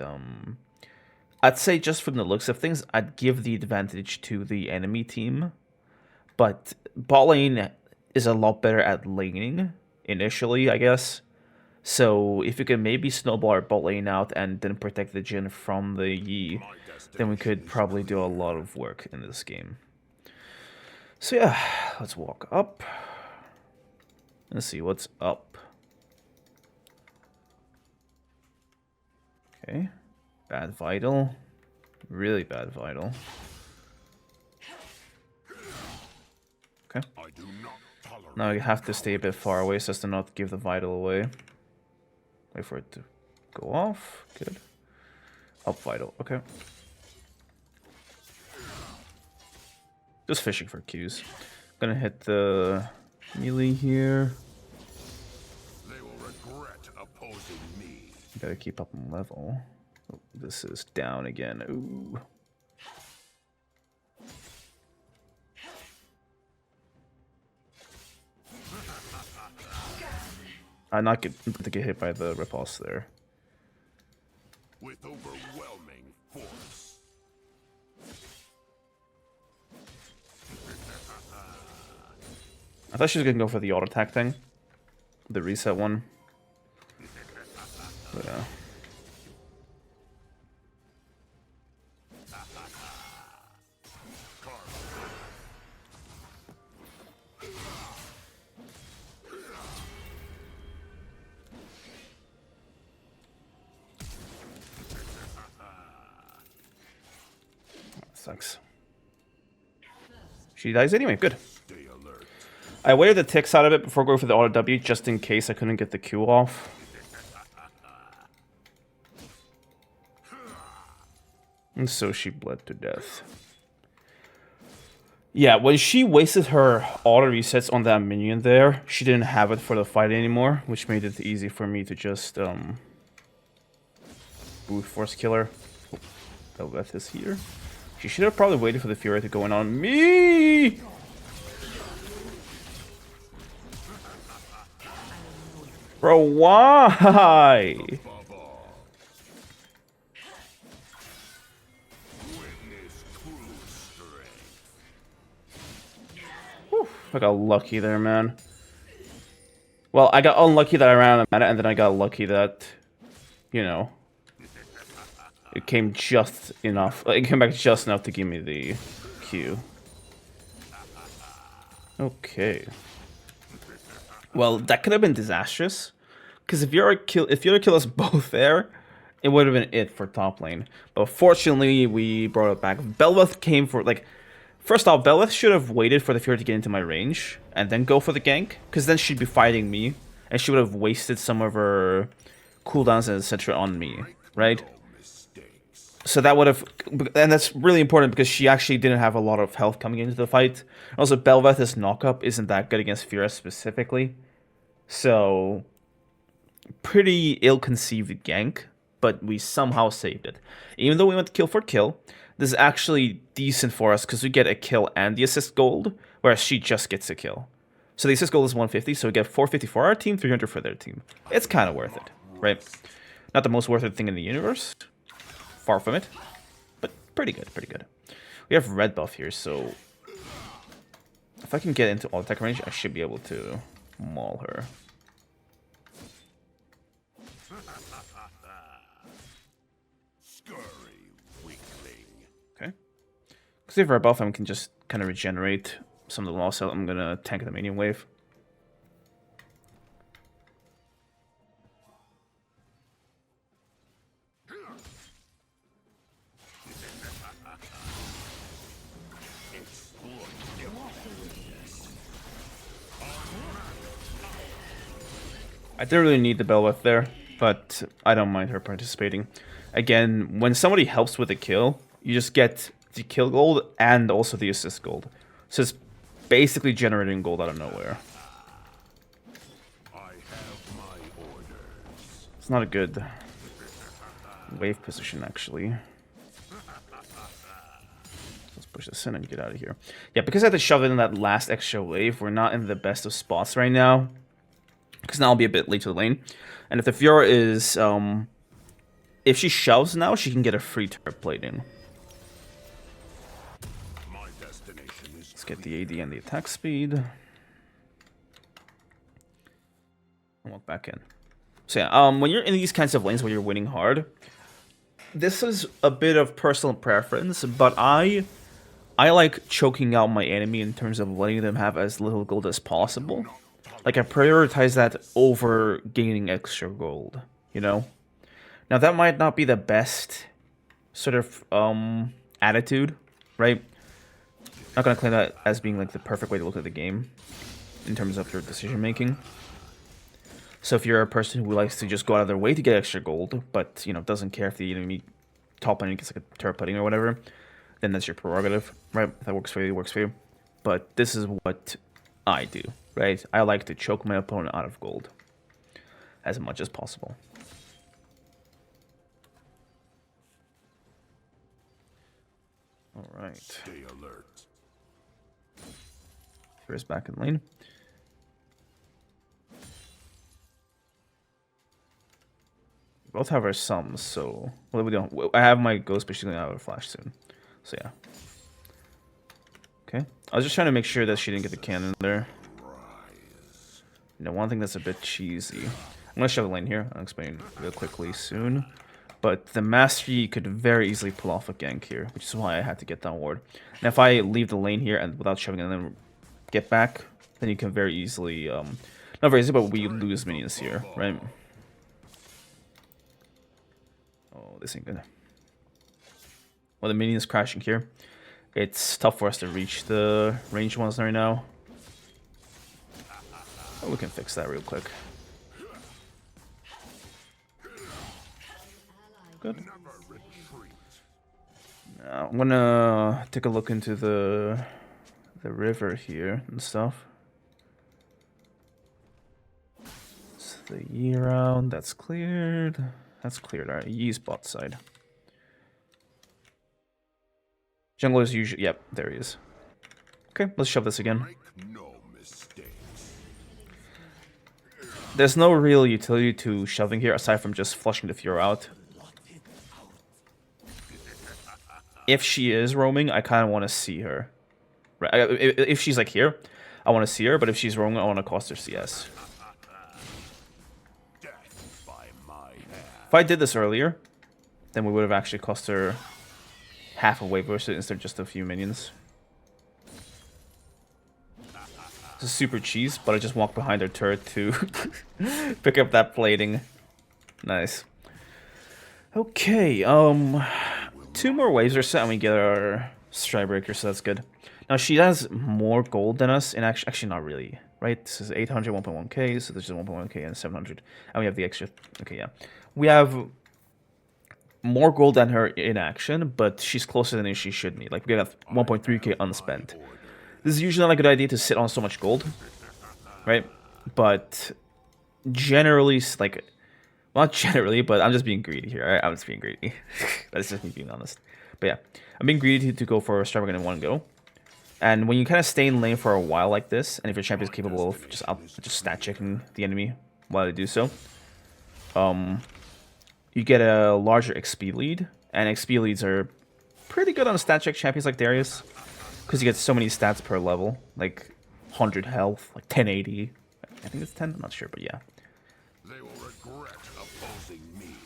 I'd say just from the looks of things, I'd give the advantage to the enemy team, but bot lane is a lot better at laning initially, I guess. So if you can maybe snowball our bot lane out and then protect the Jhin from the Yi, then we could probably do a lot of work in this game. So yeah, let's walk up. Let's see what's up. Okay, bad vital, really bad vital. Okay, now you have to stay a bit far away so as to not give the vital away. Wait for it to go off. Good. Up vital. Okay. Just fishing for Qs. Gonna hit the melee here. They will regret opposing me. Gotta keep up on level. Oh, this is down again. Ooh. I'm not going to get hit by the repulse there. With overwhelming force. I thought she was gonna go for the auto attack thing, the reset one. But, sucks. She dies anyway. Good. I waited the ticks out of it before going for the auto W just in case I couldn't get the Q off. And so she bled to death. Yeah, when she wasted her auto resets on that minion there, she didn't have it for the fight anymore, which made it easy for me to just brute force kill her. Oh, Belveth is here. She should have probably waited for the Fiora to go in on me. Bro, why? Whew, I got lucky there, man. Well, I got unlucky that I ran out of mana, and then I got lucky that, you know, it came just enough. It came back just enough to give me the Q. Okay. Well, that could have been disastrous, because if Fiora kill us both there, it would have been it for top lane. But fortunately, we brought it back. Belveth came for, like, first off, Belveth should have waited for the Fiora to get into my range and then go for the gank, because then she'd be fighting me, and she would have wasted some of her cooldowns and etc. on me, right? So that would have, and that's really important because she actually didn't have a lot of health coming into the fight. Also, Belveth's knockup isn't that good against Fiora specifically. So, pretty ill-conceived gank, but we somehow saved it. Even though we went kill for kill, this is actually decent for us because we get a kill and the assist gold, whereas she just gets a kill. So the assist gold is 150, so we get 450 for our team, 300 for their team. It's kind of worth it, right? Not the most worth it thing in the universe. Far from it, but pretty good, pretty good. We have red buff here, so if I can get into all attack range, I should be able to maul her. Okay. Because if we're buff, I can just kind of regenerate some of the loss. I'm gonna tank the minion wave. I didn't really need the Belveth there, but I don't mind her participating. Again, when somebody helps with a kill, you just get the kill gold and also the assist gold. So it's basically generating gold out of nowhere. It's not a good wave position, actually. push this in and get out of here. Yeah, because I had to shove in that last extra wave, we're not in the best of spots right now. Because now I'll be a bit late to the lane. And if the Fiora is... if she shoves now, she can get a free turret plating. My destination is Let's get the AD and the attack speed. And walk back in. So yeah, when you're in these kinds of lanes where you're winning hard, this is a bit of personal preference, but I like choking out my enemy in terms of letting them have as little gold as possible. Like, I prioritize that over gaining extra gold, you know? Now, that might not be the best sort of attitude, right? Not gonna claim that as being like the perfect way to look at the game in terms of your decision making. So if you're a person who likes to just go out of their way to get extra gold, but, you know, doesn't care if the enemy top lane gets like a turret pudding or whatever, then that's your prerogative, right? If that works for you, it works for you. But this is what I do, right? I like to choke my opponent out of gold as much as possible. All right. stay alert. Here's back in lane. We both have our sums, so well, we don't. I have my ghost, but she's gonna have a flash soon. So yeah. Okay. I was just trying to make sure that she didn't get the cannon there. You know, one thing that's a bit cheesy. I'm gonna shove the lane here. I'll explain real quickly soon. But the Mastery could very easily pull off a gank here, which is why I had to get that ward. And if I leave the lane here and without shoving it and then get back, then you can very easily, not very easily, but we lose minions here, right? Oh, this ain't good. Well, the minion is crashing here. It's tough for us to reach the ranged ones right now. Oh, we can fix that real quick. Good. Now, I'm gonna take a look into the river here and stuff. It's the Yi round. That's cleared. That's cleared. Alright, Yi's bot side. Jungler is usually... Yep, there he is. Okay, let's shove this again. Make no mistakes. There's no real utility to shoving here aside from just flushing the Fiora out. If she is roaming, I kind of want to see her. Right? If she's like here, I want to see her, but if she's roaming, I want to cost her CS. Death by my hand. If I did this earlier, then we would have actually cost her half a wave burst instead of just a few minions. This is super cheese, but I just walked behind her turret to pick up that plating. Nice. Okay, 2 more waves are set and we get our Strikebreaker, so that's good. Now she has more gold than us, and actually not really, right? This is 800, 1.1k, so this is 1.1k and 700. And we have the extra, okay, yeah. We have more gold than her in action, but she's closer than she should be. Like, we got 1.3k unspent. This is usually not a good idea to sit on so much gold, right? But generally, like, well, not generally, but I'm just being greedy here, right? I'm just being greedy. That's just me being honest. But yeah, I'm being greedy to go for a Strikebreaker in one go. And when you kind of stay in lane for a while like this, and if your champion is capable of just stat checking the enemy while they do so, you get a larger XP lead, and XP leads are pretty good on stat check champions like Darius, because you get so many stats per level, like 100 health, like 1080. I think it's 10. I'm not sure, but yeah. They will regret opposing me.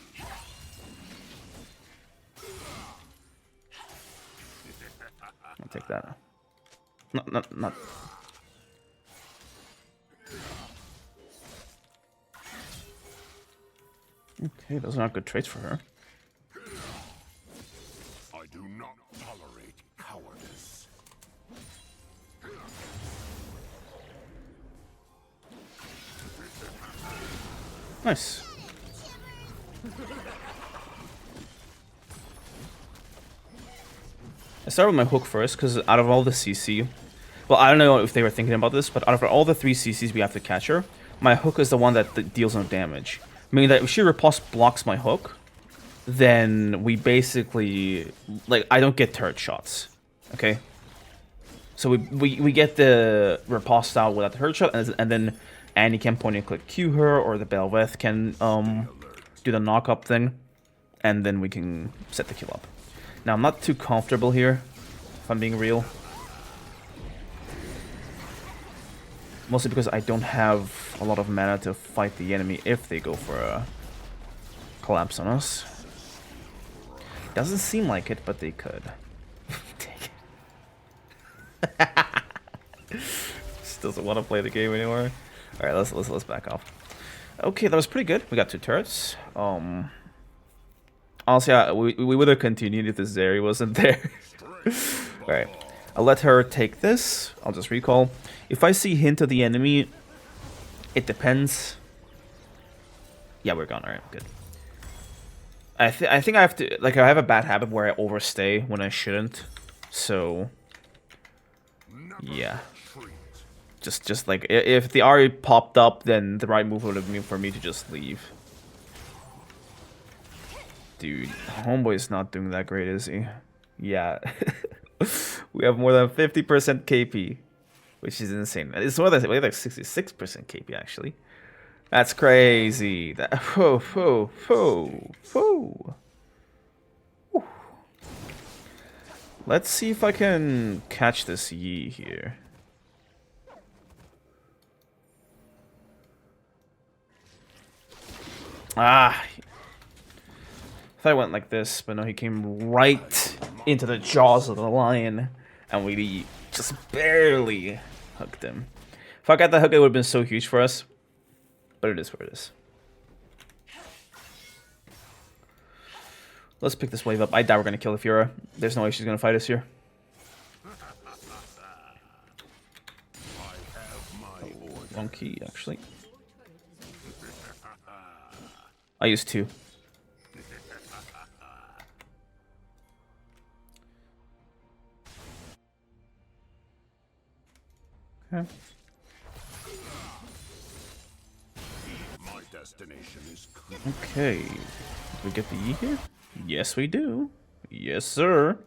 I'll take that. Not. Okay, those are not good traits for her. I do not tolerate cowardice. Nice. I start with my hook first, because out of all the CC... Well, I don't know if they were thinking about this, but out of all the 3 CCs we have to catch her, my hook is the one that deals no damage. Meaning that if she riposte blocks my hook, then we basically... Like, I don't get turret shots. Okay. So we get the riposte out without the hurt shot, and then Annie can point and click Q her, or the Belveth can do the knock up thing, and then we can set the kill up. Now I'm not too comfortable here, if I'm being real. Mostly because I don't have a lot of mana to fight the enemy if they go for a collapse on us. Doesn't seem like it, but they could. Just doesn't want to play the game anymore. All right, let's back off. Okay, that was pretty good. We got 2 turrets. Honestly, we would have continued if the Zeri wasn't there. All right, I'll let her take this. I'll just recall. If I see hint of the enemy, it depends. Yeah, we're gone. All right, good. I think I have to, like, I have a bad habit where I overstay when I shouldn't. So yeah, just like if the Ari popped up, then the right move would have been for me to just leave. Dude, homeboy's not doing that great, is he? Yeah. We have more than 50% KP, which is insane. It's more than, we have like 66% KP actually. That's crazy. That, whoa. Let's see if I can catch this Yi here. Ah. If I went like this, but no, he came right into the jaws of the lion, and we just barely hooked him. If I got that hook, it would have been so huge for us. But it is what it is. Let's pick this wave up. I doubt we're going to kill the Fiora. There's no way she's going to fight us here. Oh, wrong key, actually. I used 2. Okay. My destination is Okay. Did we get the E here? Yes, we do. Yes, sir.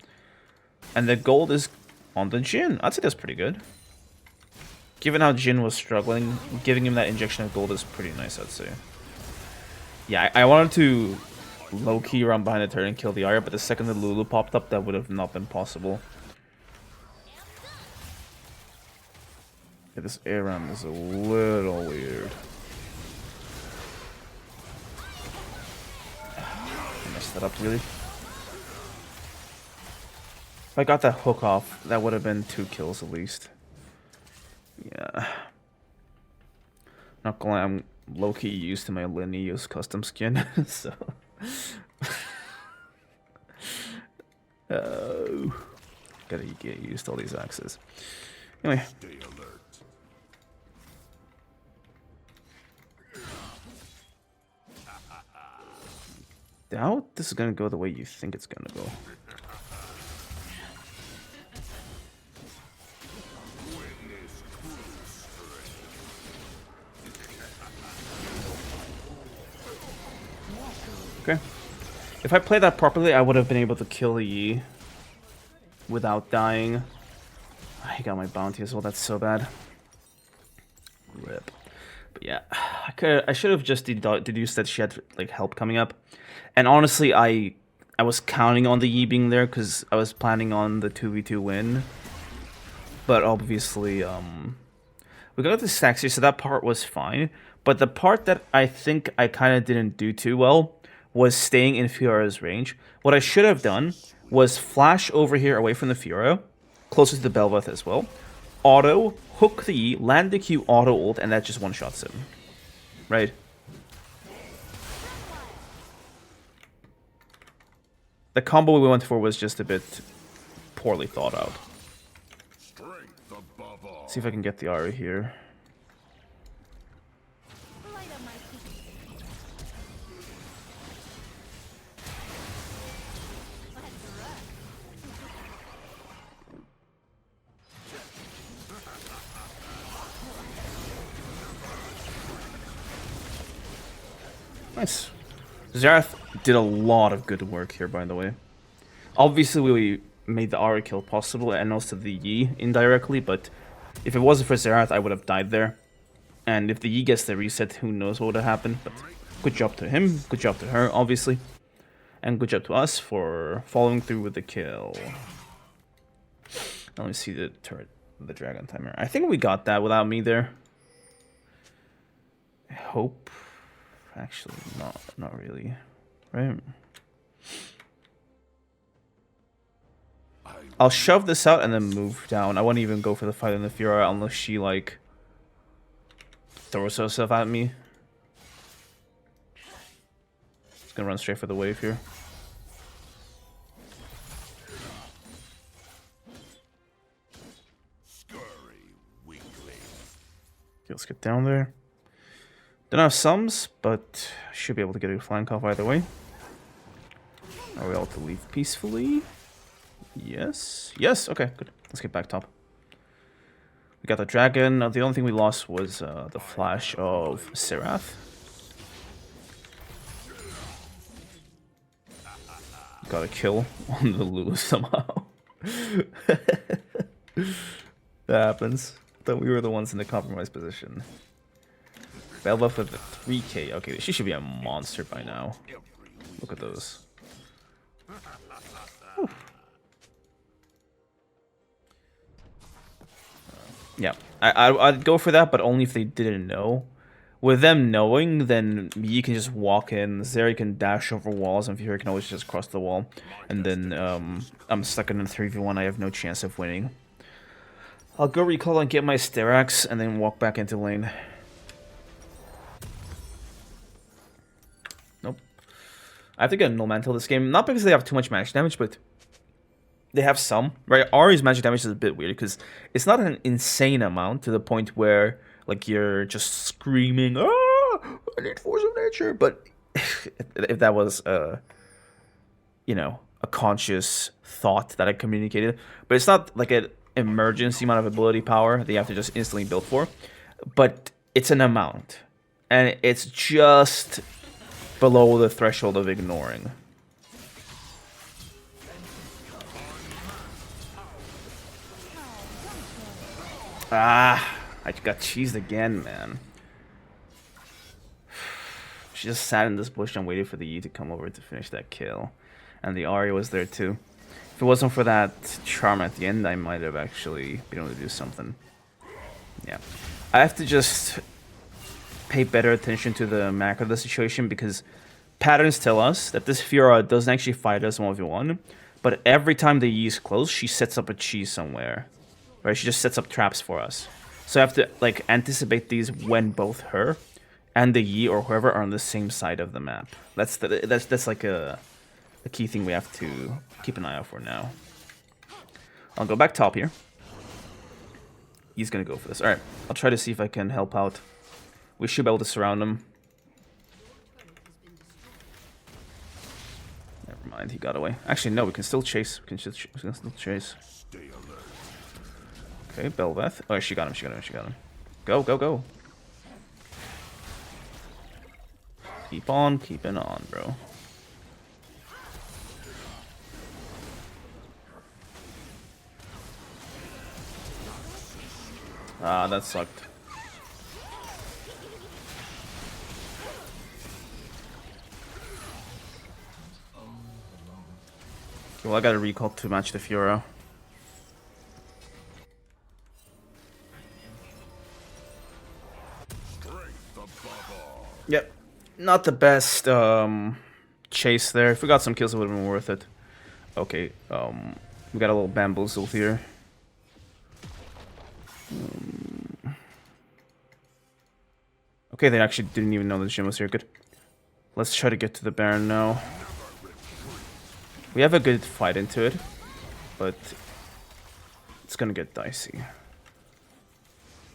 And the gold is on the Jhin. I'd say that's pretty good. Given how Jhin was struggling, giving him that injection of gold is pretty nice, I'd say. Yeah, I wanted to low-key run behind the turret and kill the Arya, but the second the Lulu popped up, that would have not been possible. Yeah, this air round is a little weird. I messed that up, really. If I got that hook off, that would have been 2 kills at least. Yeah. Not gonna lie, I'm low-key used to my Linnea's custom skin, so... Oh. Gotta get used to all these axes. Anyway. stay alert. Doubt this is gonna go the way you think it's gonna go. Okay. If I played that properly, I would have been able to kill the Yi without dying. I got my bounty as well. That's so bad. Rip. But yeah, I should have just deduced that she had like help coming up. And honestly, I was counting on the Yi being there because I was planning on the 2v2 win. But obviously, we got the stacks here, so that part was fine. But the part that I think I kind of didn't do too well was staying in Fiora's range. What I should have done was flash over here away from the Fiora, closer to the Belveth as well. Auto, hook the E, land the Q, auto ult, and that just one-shots him. Right? The combo we went for was just a bit poorly thought out. Strength above all. See if I can get the Ari here. Light up my feet. Nice. Xerath did a lot of good work here, by the way. Obviously, made the Ari kill possible, and also the Yi indirectly, but if it wasn't for Xerath, I would have died there. And if the Yi gets the reset, who knows what would have happened, but good job to him, good job to her, obviously. And good job to us for following through with the kill. Let me see the turret, the dragon timer. I think we got that without me there. I hope. Actually, not really. Right? I'll shove this out and then move down. I won't even go for the fight in the Fiora unless she, like, throws herself at me. Just gonna run straight for the wave here. Okay, let's get down there. Don't have sums, but should be able to get a flank off either way. Are we able to leave peacefully? Yes. Yes, okay, good. Let's get back top. We got the dragon. The only thing we lost was the flash of Xerath. Got a kill on the Lulu somehow. That happens. Thought we were the ones in the compromised position. Belva for the 3k. Okay, she should be a monster by now. Look at those. Whew. Yeah, I'd go for that, but only if they didn't know. With them knowing, then you can just walk in, Zeri can dash over walls, and Fiora can always just cross the wall. And then I'm stuck in a 3v1, I have no chance of winning. I'll go recall and get my Styrax, and then walk back into lane. Nope. I have to get a null mantle this game, not because they have too much magic damage, but they have some, right? Ari's magic damage is a bit weird, because it's not an insane amount to the point where, like, you're just screaming, "Ah, I need force of nature," but if that was, you know, a conscious thought that I communicated, but it's not like an emergency amount of ability power that you have to just instantly build for, but it's an amount, and it's just below the threshold of ignoring. Ah, I got cheesed again, man. She just sat in this bush and waited for the Yi to come over to finish that kill. And the Ahri was there too. If it wasn't for that charm at the end, I might have actually been able to do something. Yeah. I have to just pay better attention to the macro of the situation, because patterns tell us that this Fiora doesn't actually fight us 1v1, but every time the Yi is close, she sets up a cheese somewhere. Right? She just sets up traps for us. So I have to, like, anticipate these when both her and the Yi or whoever are on the same side of the map. That's like a key thing we have to keep an eye out for now. I'll go back top here. He's gonna go for this. Alright, I'll try to see if I can help out. We should be able to surround him. Never mind, he got away. Actually, no, we can still chase. We can still chase. Okay, Belveth. Oh, she got him, she got him, she got him. Go, go, go. Keep on keeping on, bro. Ah, that sucked. Okay, well, I got a recall to match the Fiora. Yep, not the best chase there. If we got some kills, it would have been worth it. Okay, we got a little bamboozle here. Okay, they actually didn't even know the Jhin was here. Good. Let's try to get to the Baron now. We have a good fight into it, but it's gonna get dicey.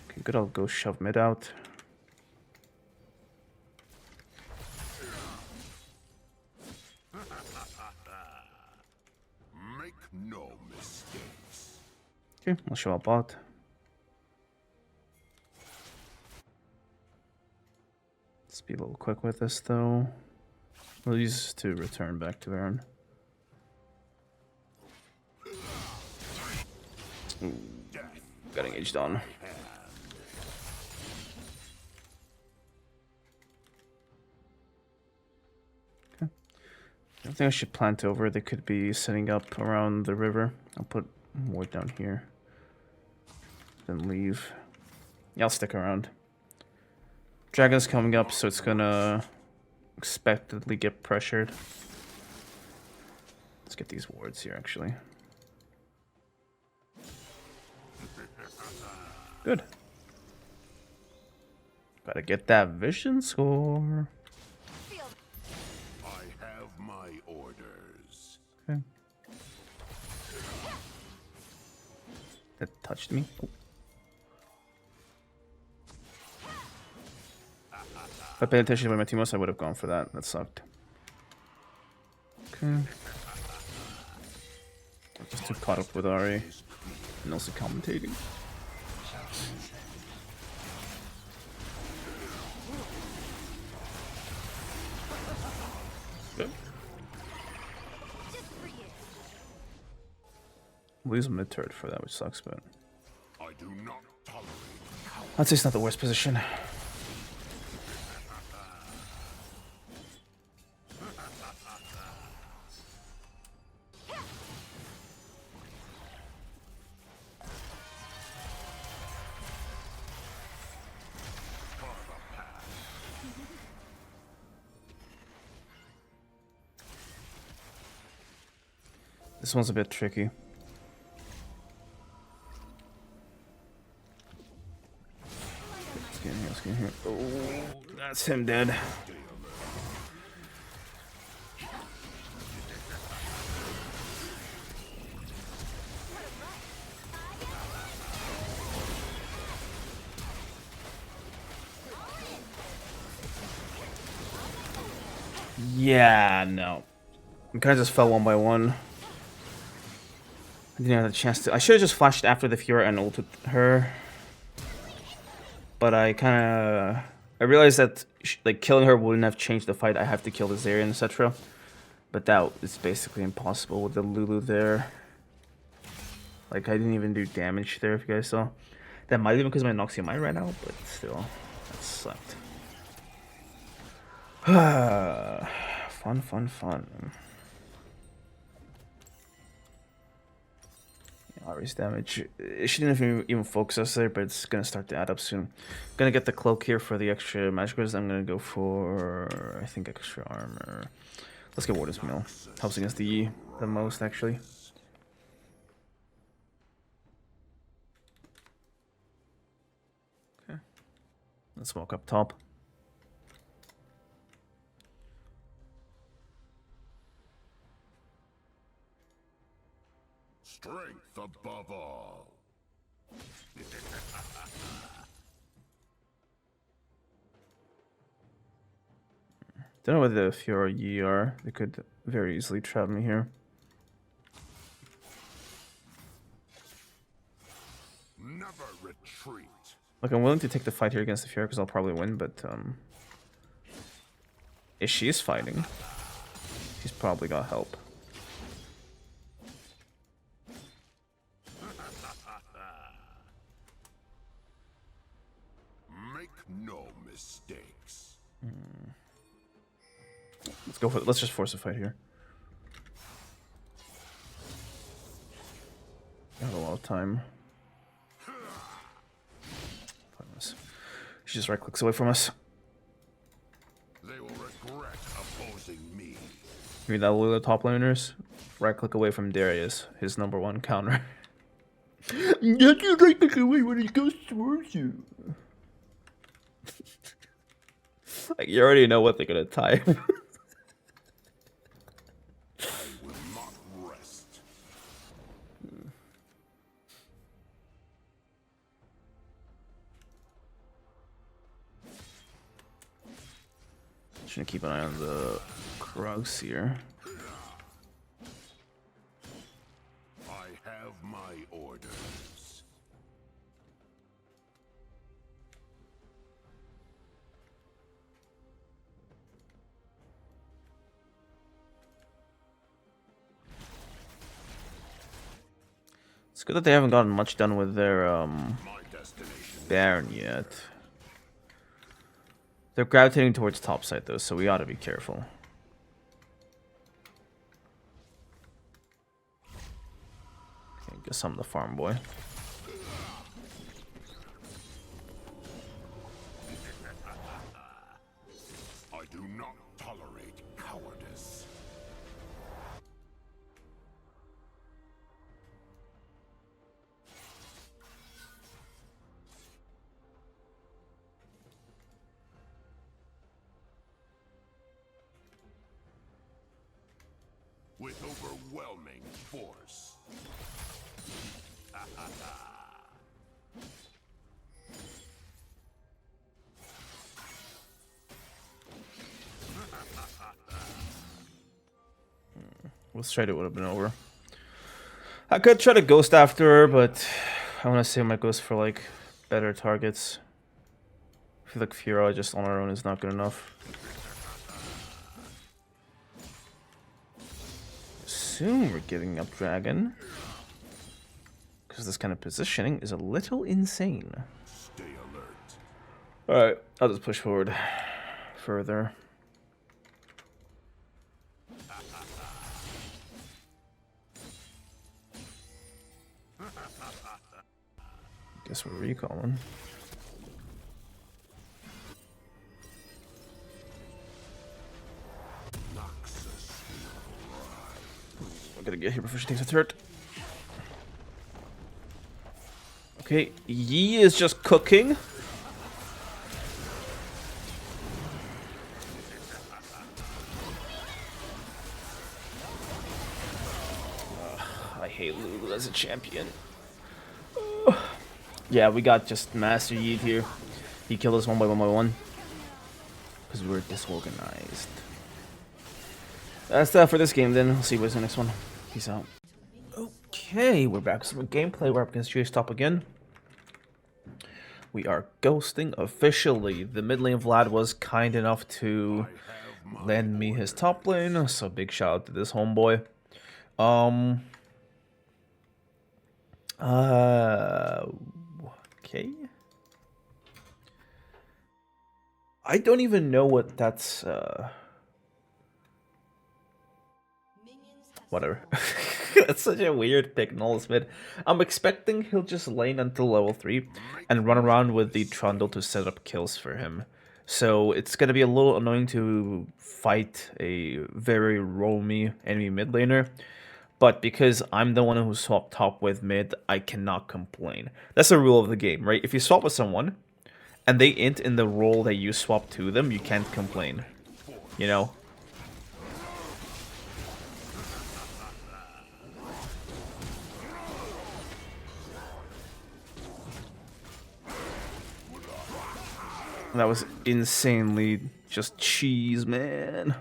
Okay, good. I'll go shove mid out. Make no mistakes. Okay, I'll show up bot. Let's be a little quick with this, though. We'll use this to return back to Baron. Got engaged on. Okay. I think I should plant over. They could be setting up around the river. I'll put more down here. Then leave. Yeah, I'll stick around. Dragon's coming up, so it's gonna expectedly get pressured. Let's get these wards here, actually. Good. Gotta get that vision score. I have my orders. Okay. That touched me. Oh. If I paid attention to my team, I would have gone for that. That sucked. Okay. Just too caught up with Ari and also commentating. Good. Lose mid turret for that, which sucks, but I do not tolerate cowardice. I'd say it's not the worst position. This one's a bit tricky. Let's get in here. Oh, that's him dead. Yeah, no. We kind of just fell one by one. I didn't have a chance to. I should have just flashed after the Fiora and ulted her. But I kind of. I realized that like killing her wouldn't have changed the fight. I have to kill the Zarya, etc. But that is basically impossible with the Lulu there. Like, I didn't even do damage there, if you guys saw. That might be because my Noxia might right now, but still. That sucked. Fun, fun, fun. Ari's damage. She didn't even focus us there, but it's gonna start to add up soon. Gonna get the cloak here for the extra magic resist. I'm gonna go for, I think, extra armor. Let's get Warden's Mill. Helps against the E the most, actually. Okay. Let's walk up top. Strength above all. Don't know whether the Fiora Yi are. They could very easily trap me here. Never retreat. Like, I'm willing to take the fight here against the Fiora because I'll probably win, but if she is fighting, she's probably got help. Make no mistakes. Let's go for it. Let's just force a fight here. I have a lot of time. She just right clicks away from us. They will regret opposing me. Give me that Lula top laners. Right click away from Darius, his #1 counter. Not you right click away when he goes towards you. Like, you already know what they're gonna type. I will not rest. Should keep an eye on the Krugs here. I have my orders. It's good that they haven't gotten much done with their My destination. Baron yet. They're gravitating towards top side though, so we ought to be careful. Okay, guess I'm the farm boy. I do not tolerate cowardice. With overwhelming force. Let's try it would have been over. I could try to ghost after her, but I want to save my ghost for like better targets. I feel like Fiora just on her own is not good enough. Soon we're giving up dragon. Because this kind of positioning is a little insane. Stay alert. Alright, I'll just push forward further. Guess we're recalling. I'm gonna get here before she takes a turret. Okay, Yi is just cooking. I hate Lulu as a champion. Yeah, we got just Master Yi here. He killed us one by one. Because we were disorganized. That's that for this game then. We'll see you guys in the next one. Peace out. Okay, we're back with some gameplay. We're up against Jayce top again. We are ghosting officially. The mid lane Vlad was kind enough to lend me his top lane, so big shout out to this homeboy. Okay. I don't even know what that's whatever. That's such a weird pick, Null's mid. I'm expecting he'll just lane until level 3 and run around with the Trundle to set up kills for him. So it's gonna be a little annoying to fight a very roamy enemy mid laner. But because I'm the one who swapped top with mid, I cannot complain. That's the rule of the game, right? If you swap with someone and they int in the role that you swap to them, you can't complain. You know? That was insanely just cheese, man.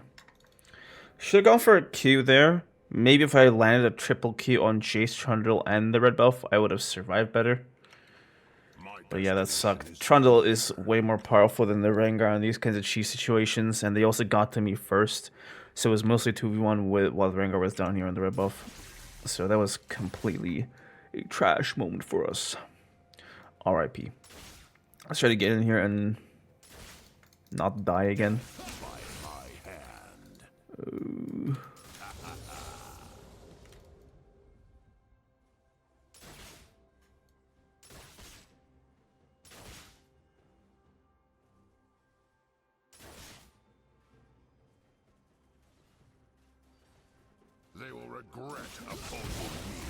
Should have gone for a Q there. Maybe if I landed a triple Q on Jayce, Trundle, and the red buff, I would have survived better. But yeah, that sucked. Trundle is way more powerful than the Rengar in these kinds of cheese situations, and they also got to me first. So it was mostly 2v1 while the Rengar was down here on the red buff. So that was completely a trash moment for us. RIP. Let's try to get in here and not die again. They will regret opposing me.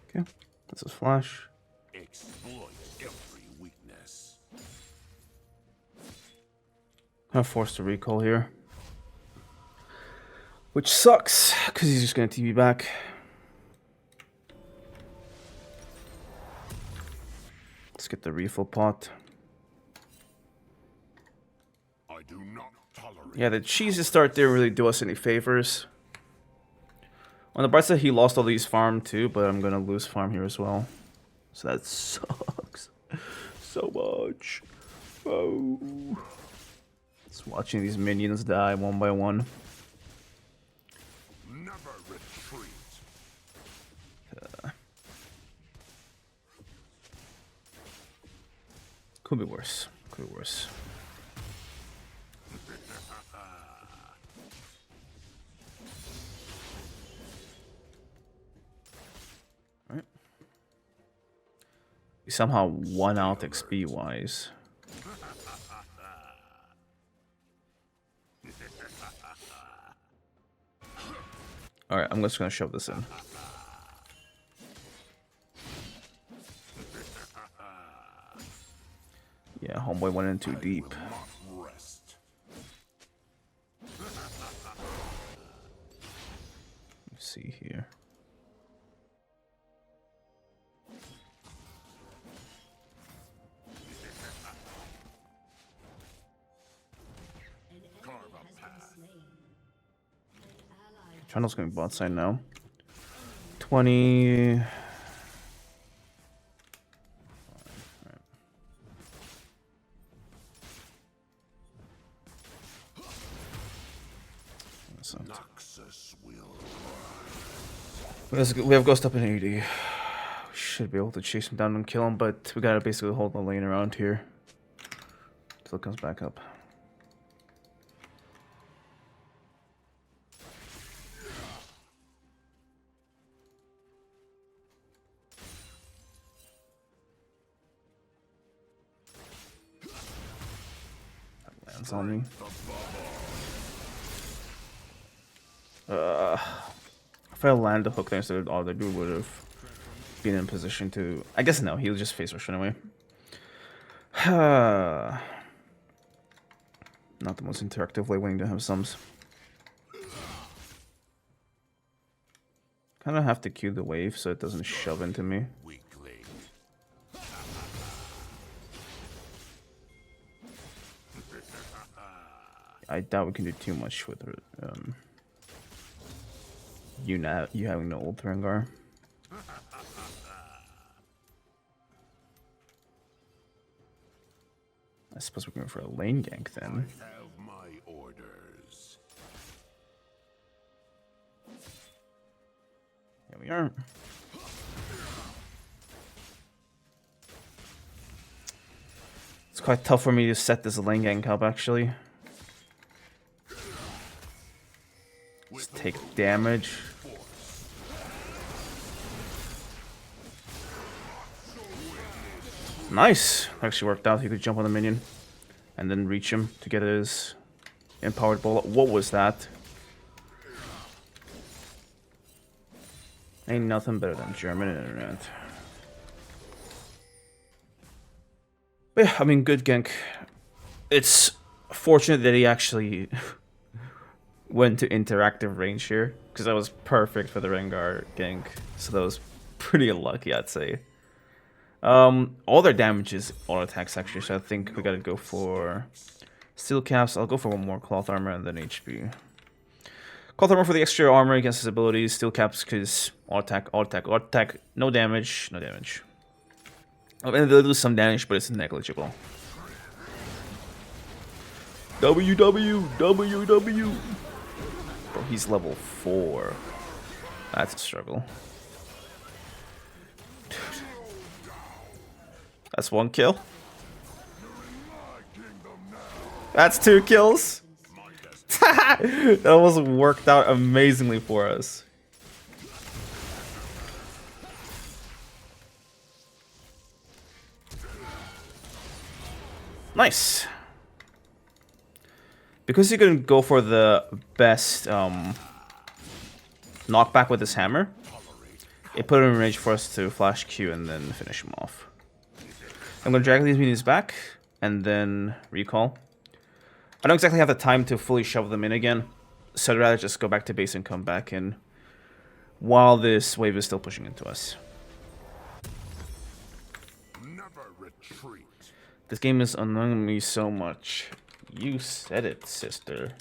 Okay, that's his flash. Exploit every weakness. I'm forced to recall here. Which sucks, because he's just going to TP back. Let's get the refill pot. I do not tolerate. Yeah, the cheese start didn't really do us any favors. On the bright side, he lost all these farm too, but I'm going to lose farm here as well. So that sucks so much. Oh. Just watching these minions die one by one. Never retreat. Could be worse. Could be worse. Alright. We somehow won out XP wise. Alright, I'm just gonna shove this in. Yeah, homeboy went in too deep. Rest. Let's see here. Trundle's going bot side now. 20. Noxus will. We have Ghost up in 80. We should be able to chase him down and kill him, but we gotta basically hold the lane around here until it comes back up. That lands on me. If I land the hook there instead of all the dude would have been in position to. I guess no, he'll just face rush anyway. Not the most interactive way waiting to have sums. Kind of have to cue the wave so it doesn't shove into me. Weakling. I doubt we can do too much with you having no old Rengar. I suppose we're going for a lane gank then. Have my orders. Here we are. It's quite tough for me to set this lane gank up actually. Just take damage. Nice! Actually worked out. He could jump on the minion and then reach him to get his empowered bullet. What was that? Ain't nothing better than German internet. But yeah, I mean, good gank. It's fortunate that he actually went to interactive range here, because that was perfect for the Rengar gank. So that was pretty lucky, I'd say. All their damage is auto attacks actually, so I think we gotta go for steel caps. I'll go for one more cloth armor and then HP. Cloth armor for the extra armor against his abilities. Steel caps because auto attack, auto attack, auto attack. No damage, no damage. Oh, and they'll do some damage, but it's negligible. WW. Bro, he's level 4. That's a struggle. That's 1 kill. That's 2 kills. That almost worked out amazingly for us. Nice. Because he couldn't go for the best knockback with his hammer, it put him in range for us to flash Q and then finish him off. I'm going to drag these minions back and then recall. I don't exactly have the time to fully shove them in again, so I'd rather just go back to base and come back in while this wave is still pushing into us. Never retreat. This game is annoying me so much. You said it, sister.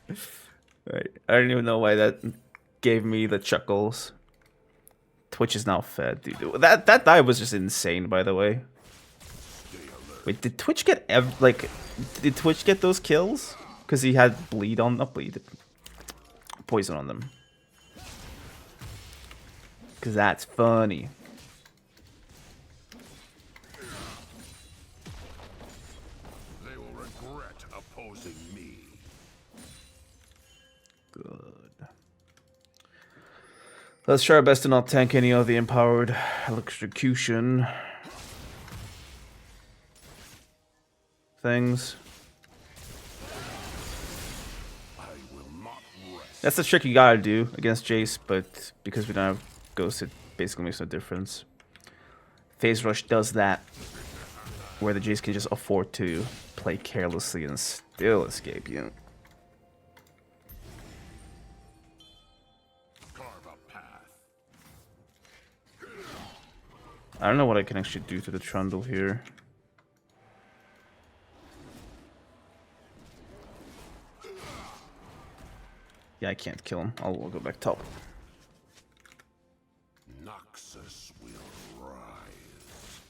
Right. I don't even know why that gave me the chuckles. Twitch is now fed, dude. That dive was just insane, by the way. Wait, did Twitch get did Twitch get those kills? Because he had bleed on, not bleed, poison on them. Because that's funny. They will regret opposing me. Good. Let's try our best to not tank any of the empowered electrocution things. I will not rest. That's the trick you gotta do against Jayce, but because we don't have Ghost, it basically makes no difference. Phase Rush does that, where the Jayce can just afford to play carelessly and still escape you. Carve a path. I don't know what I can actually do to the Trundle here. Yeah, I can't kill him. I'll go back top. Noxus will rise.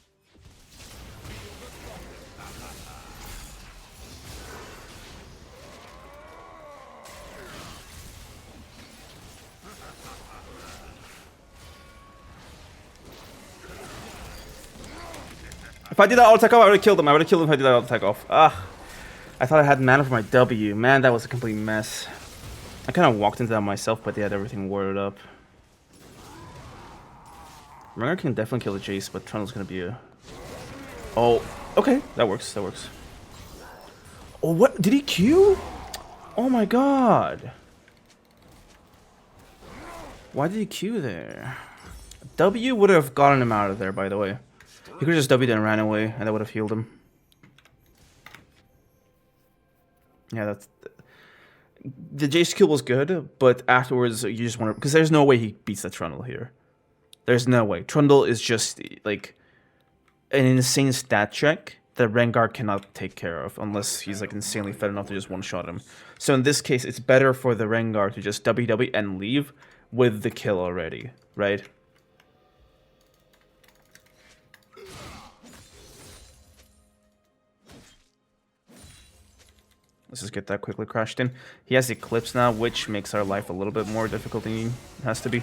If I did that auto attack off, I would have killed him. I would have killed him if I did that auto attack off. Ah, I thought I had mana for my W. Man, that was a complete mess. I kind of walked into that myself, but they had everything worded up. Rengar can definitely kill the Jayce, but Trundle's gonna be a... Oh, okay, that works, that works. Oh, what? Did he Q? Oh my god. Why did he Q there? W would have gotten him out of there, by the way. He could have just W'd and ran away, and that would have healed him. Yeah, that's... The Jayce kill was good, but afterwards you just want to... Because there's no way he beats the Trundle here. There's no way. Trundle is just, like, an insane stat check that Rengar cannot take care of unless he's, like, insanely fed enough to just one-shot him. So in this case, it's better for the Rengar to just WW and leave with the kill already, right? Let's just get that quickly crashed in. He has Eclipse now, which makes our life a little bit more difficult than it has to be.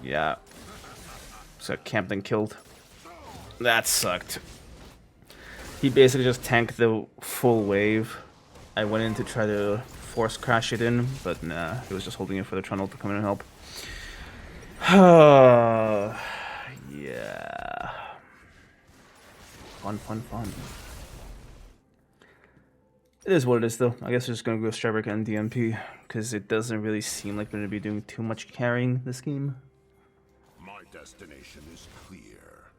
Yeah. So Campton killed. That sucked. He basically just tanked the full wave. I went in to try to force crash it in, but nah, he was just holding it for the Trundle to come in and help. Yeah. Fun, fun, fun. It is what it is, though. I guess we're just gonna go Stryberg and DMP, because it doesn't really seem like we're gonna be doing too much carrying this game. My destination is clear.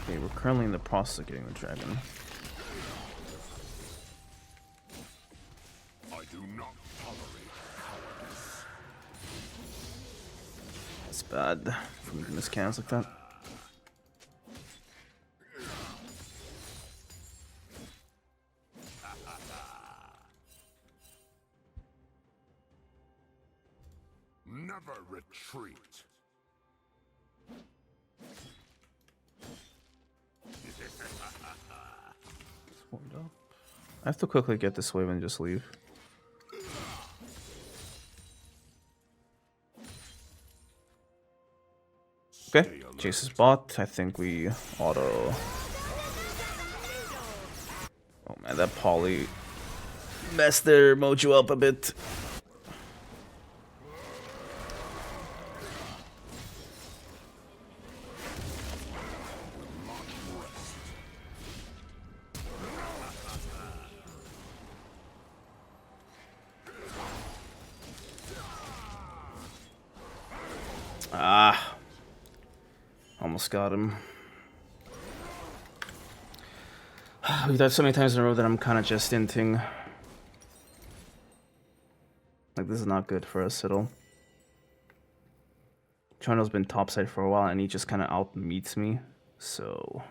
Okay, we're currently in the process of getting the dragon. I do not tolerate cowardice. It's bad for me to miss cans like that. Never retreat. I have to quickly get this wave and just leave. Okay, Jayce's bot. I think we auto. Oh man, that poly messed their mojo up a bit. Ah, almost got him. We've died so many times in a row that I'm kind of just inting. Like, this is not good for us at all. Chano's been topside for a while, and he just kind of out-meets me. So...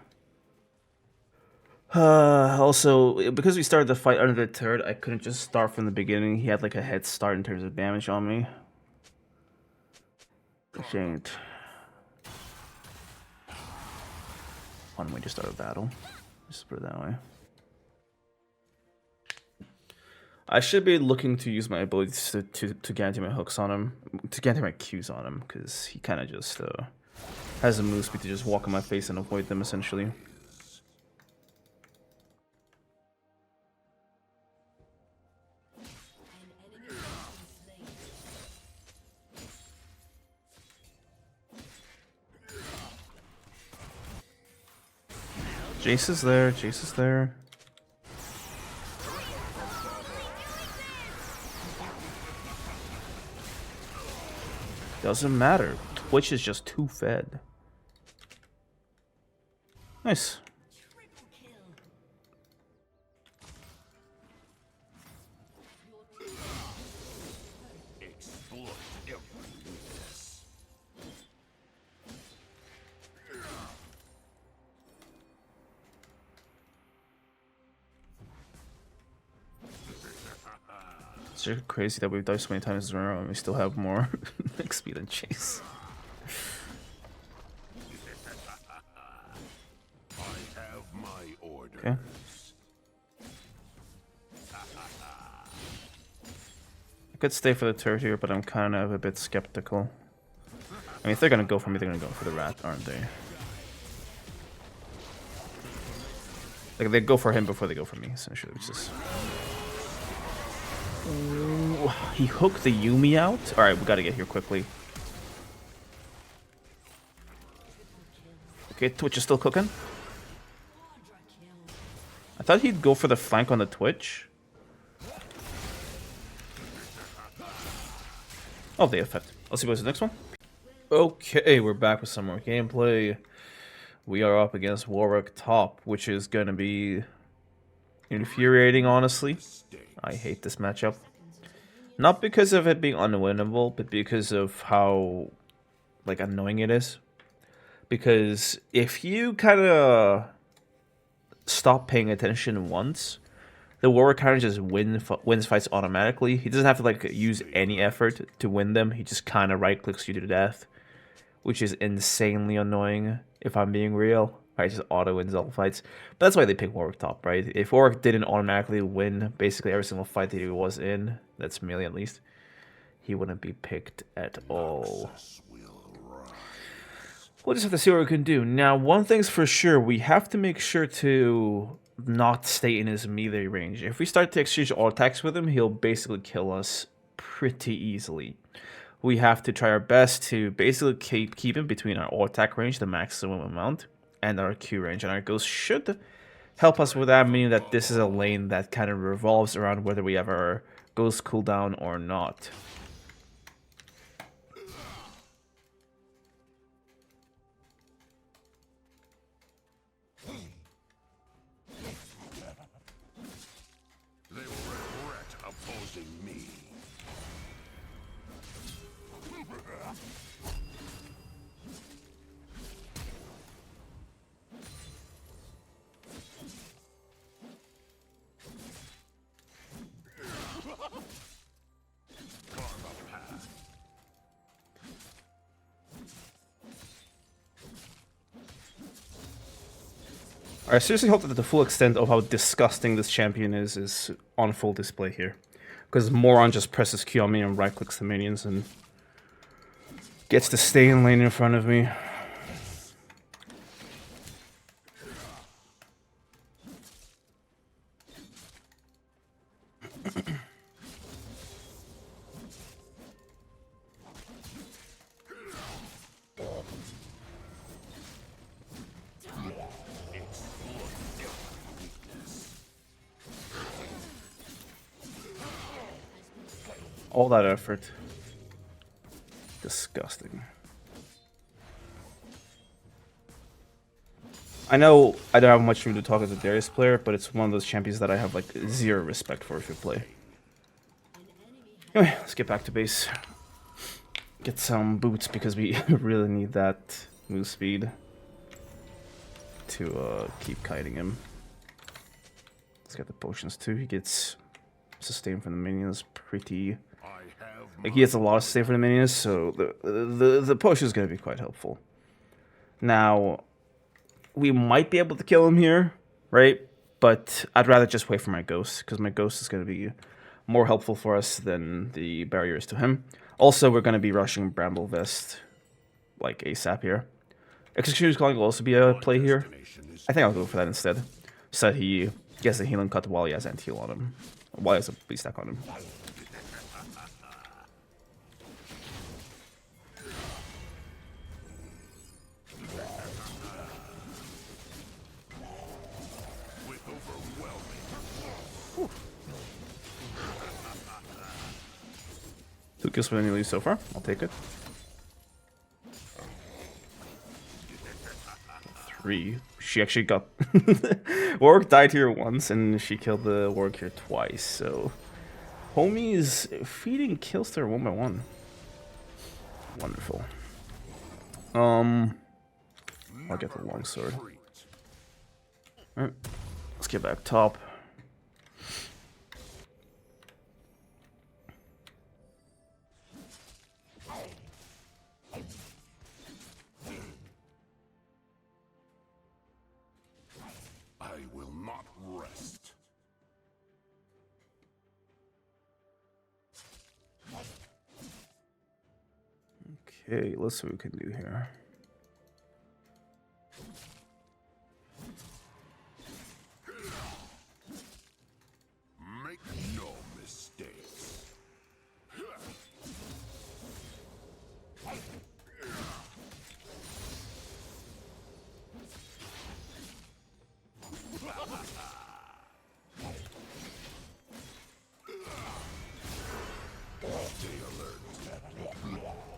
also, because we started the fight under the turret, I couldn't just start from the beginning. He had like a head start in terms of damage on me. Which ain't one way to start a battle. Just put it that way. I should be looking to use my abilities to guarantee my hooks on him, to guarantee my Qs on him, because he kind of just has a move speed to just walk on my face and avoid them essentially. Jayce is there, Jayce is there. Doesn't matter. Twitch is just too fed. Nice. It's just crazy that we've died so many times in a row and we still have more XP than Jayce. Okay. I could stay for the turret here, but I'm kind of a bit skeptical. I mean, if they're gonna go for me, they're gonna go for the rat, aren't they? Like, they go for him before they go for me, essentially, which is... Ooh, he hooked the Yuumi out? Alright, we gotta get here quickly. Okay, Twitch is still cooking. I thought he'd go for the flank on the Twitch. Oh, the effect. Let's see what's the next one. Okay, we're back with some more gameplay. We are up against Warwick top, which is gonna be infuriating, honestly. I hate this matchup. Not because of it being unwinnable, but because of how, like, annoying it is. Because if you kind of stop paying attention once, the Warwick kind of just wins fights automatically. He doesn't have to, like, use any effort to win them. He just kind of right-clicks you to death, which is insanely annoying, if I'm being real. Right, just auto-wins all fights. But that's why they pick Warwick top, right? If Warwick didn't automatically win basically every single fight that he was in, that's melee at least, he wouldn't be picked at all. We'll just have to see what we can do. Now, one thing's for sure, we have to make sure to not stay in his melee range. If we start to exchange all attacks with him, he'll basically kill us pretty easily. We have to try our best to basically keep him between our all attack range, the maximum amount, and our Q range, and our ghost should help us with that, meaning that this is a lane that kind of revolves around whether we have our ghost cooldown or not. They will regret opposing me. I seriously hope that the full extent of how disgusting this champion is on full display here. Because Moron just presses Q on me and right-clicks the minions and gets to stay in lane in front of me. All that effort. Disgusting. I know I don't have much room to talk as a Darius player, but it's one of those champions that I have like zero respect for if you play. Anyway, let's get back to base. Get some boots because we really need that move speed to keep kiting him. Let's get the potions too. He gets sustain from the minions pretty... Like he gets a lot of sustain from the minions, so the potion is going to be quite helpful. Now, we might be able to kill him here, right? But I'd rather just wait for my ghost, because my ghost is going to be more helpful for us than the barrier is to him. Also, we're going to be rushing Bramble Vest like ASAP here. Executioner's Calling will also be a play here. I think I'll go for that instead. So that he gets the healing cut while he has anti-heal on him. While he has a beast stack on him. Two kills for any so far. I'll take it. 3. She actually got... Warwick died here once, and she killed the Warwick here twice, so... Homie is feeding kills there one by one. Wonderful. I'll get the longsword. Alright. Let's get back top. I will not rest. Okay, let's see what we can do here. Make no mistakes. Stay alert. An ally has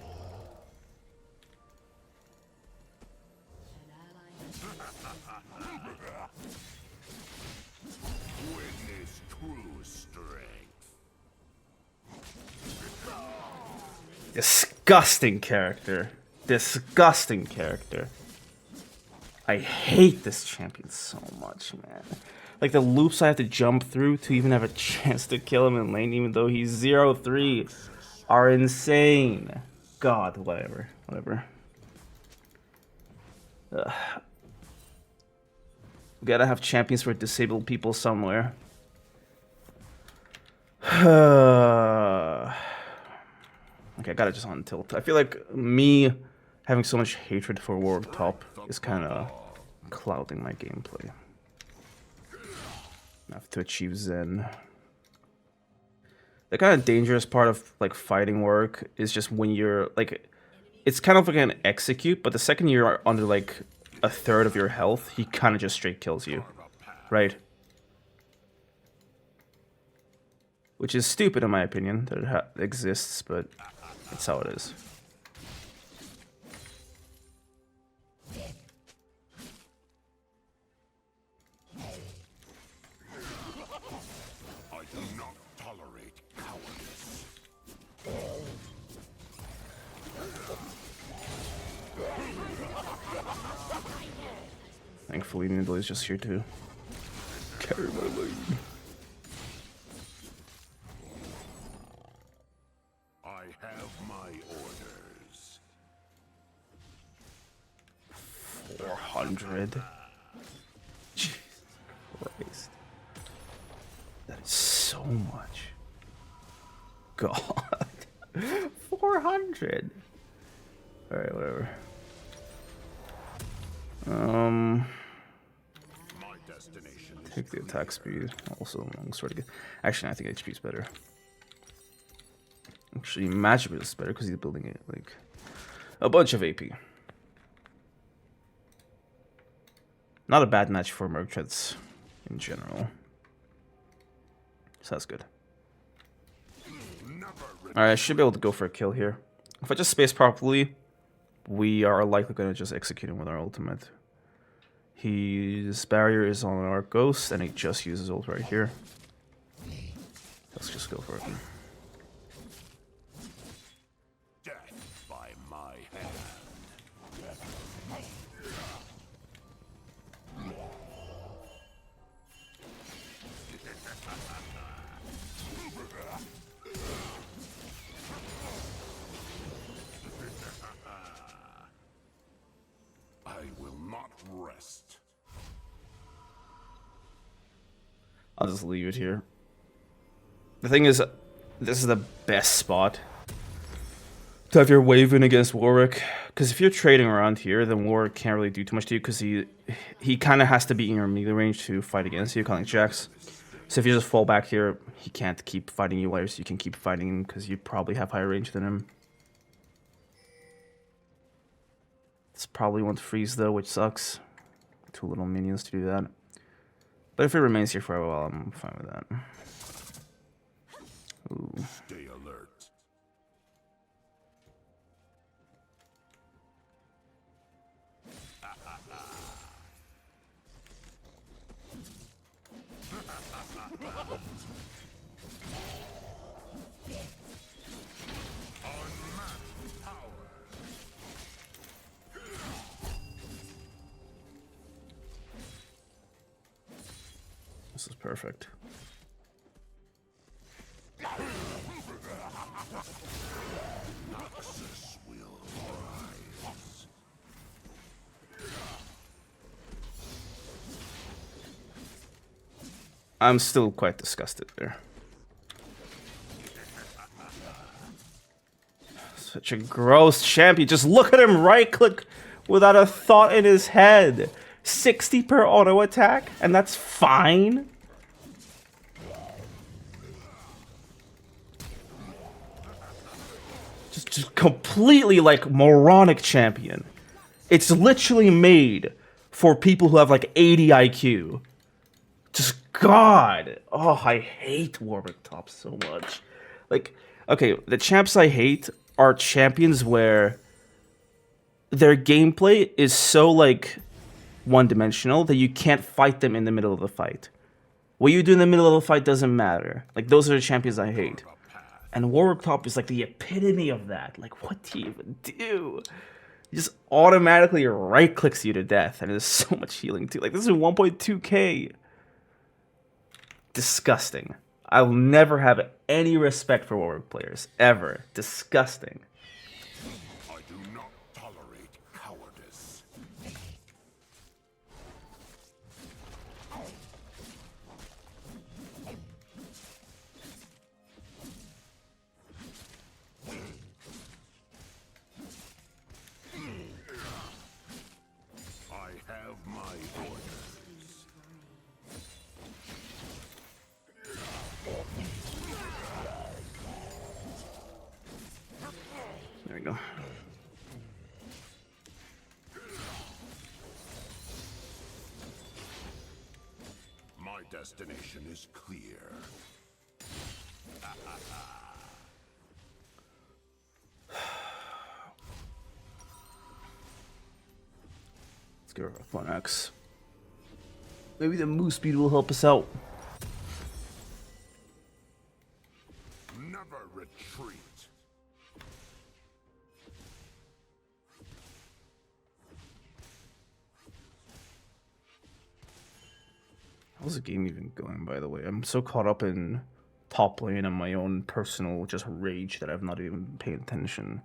Witness true strength. Disgusting character. Disgusting character. I hate this champion so much, man. Like the loops I have to jump through to even have a chance to kill him in lane, even though he's 0-3, are insane. God, whatever. Whatever. Ugh. We gotta have champions for disabled people somewhere. Okay, I gotta just on tilt. I feel like me having so much hatred for Warwick top is kind of clouding my gameplay. I have to achieve Zen. The kind of dangerous part of like fighting Warwick is just when you're like, it's kind of like an execute, but the second you're under like a third of your health, he kind of just straight kills you, right? Which is stupid in my opinion that it exists, but that's how it is. I do not tolerate cowardice. Thankfully, Needle is just here to carry my lane. I have my orders. 400. Jesus Christ. That is so much. God. 400. Alright, whatever. My destination is Take the attack speed. Also, longsword again. Actually, I think HP is better. Actually, magic is better because he's building it like a bunch of AP. Not a bad match for Merc Treads in general. So that's good. Alright, I should be able to go for a kill here. If I just space properly, we are likely going to just execute him with our ultimate. His barrier is on our ghost, and he just uses ult right here. Let's just go for it. I'll just leave it here. The thing is, this is the best spot to have your wave in against Warwick. Because if you're trading around here, then Warwick can't really do too much to you because he kind of has to be in your melee range to fight against you, kind of like Jax. So if you just fall back here, he can't keep fighting you, whereas you can keep fighting him because you probably have higher range than him. It's probably one to freeze though, which sucks. 2 little minions to do that. But if it remains here for a while, I'm fine with that. Ooh. Stay alert. This is perfect. Noxus will rise. I'm still quite disgusted there. Such a gross champion. Just look at him right click without a thought in his head. 60 per auto attack, and that's fine. Just completely like moronic champion. It's literally made for people who have like 80 IQ. Just God. Oh, I hate Warwick top so much. Like, okay, the champs I hate are champions where their gameplay is so like one-dimensional that you can't fight them in the middle of the fight. What you do in the middle of the fight doesn't matter. Like, those are the champions I hate. And Warwick top is like the epitome of that. Like, what do you even do? He just automatically right-clicks you to death, and there's so much healing too. Like, this is 1.2k. Disgusting. I'll never have any respect for Warwick players. Ever. Disgusting. I do not tolerate cowardice. I have my orders. There we go. My destination is clear. Let's get rid of Fun X. Maybe the move speed will help us out. Never retreat. How's the game even going, by the way? I'm so caught up in top lane and my own personal just rage that I've not even paid attention.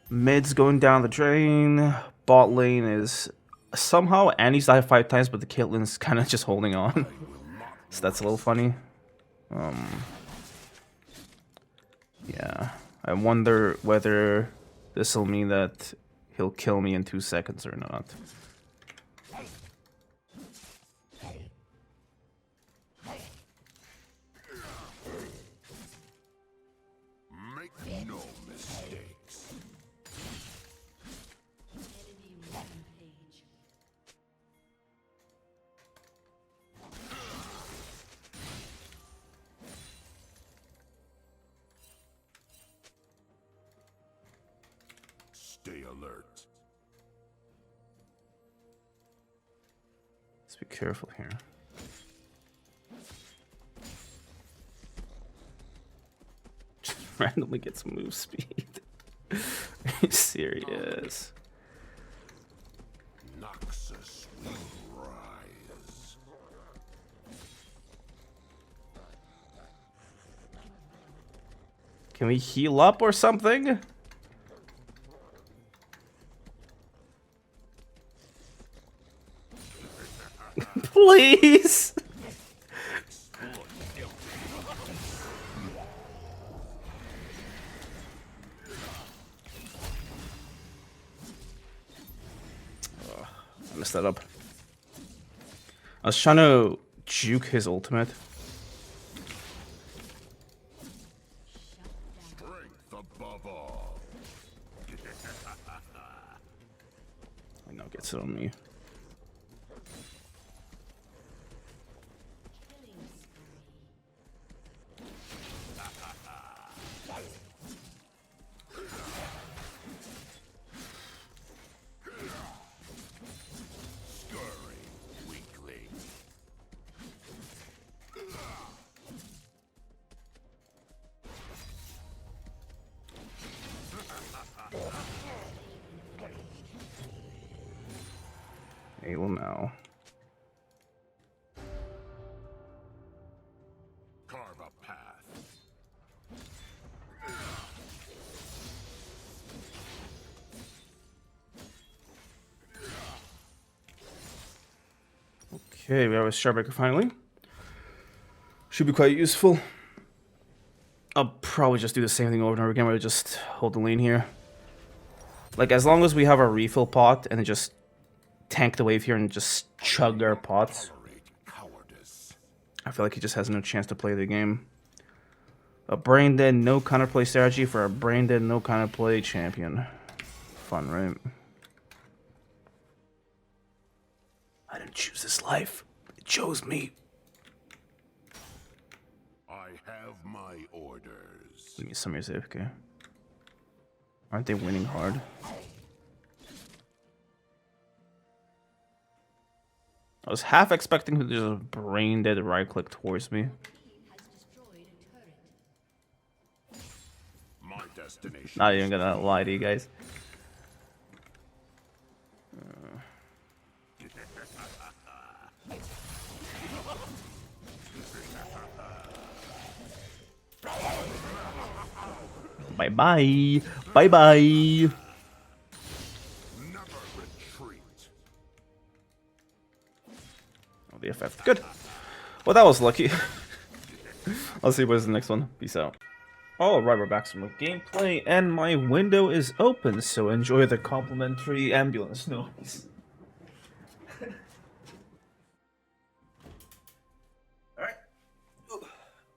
Mid's going down the drain. Bot lane is somehow Annie's died 5 times, but the Caitlyn's kind of just holding on. So that's a little funny. Yeah. I wonder whether this will mean that he'll kill me in 2 seconds or not. Make no mistakes. Enemy rampage. Stay alert. Let's be careful here. Just randomly get some move speed. Are you serious? Noxus will rise. Can we heal up or something? Please! messed that up. I was trying to juke his ultimate. Strength above all. He now gets it on me. Elo now. Carve a path. Okay, we have a Starbreaker finally. Should be quite useful. I'll probably just do the same thing over and over again, where I just hold the lane here. Like, as long as we have our refill pot and then just tank the wave here and just chug our pots, I feel like he just has no chance to play the game. A brain dead, no counterplay strategy for a brain dead, no counterplay champion. Fun, right? I didn't choose this life. It chose me. I have my orders. Give me some music, okay? Aren't they winning hard? I was half expecting to just brain dead right click towards me. My destination. Not even gonna lie to you guys. Bye bye. Bye bye. Never retreat. Oh, the FF. Good. Well, that was lucky. I'll see you boys in the next one. Peace out. Alright, we're back from gameplay, and my window is open, so enjoy the complimentary ambulance noise. Alright.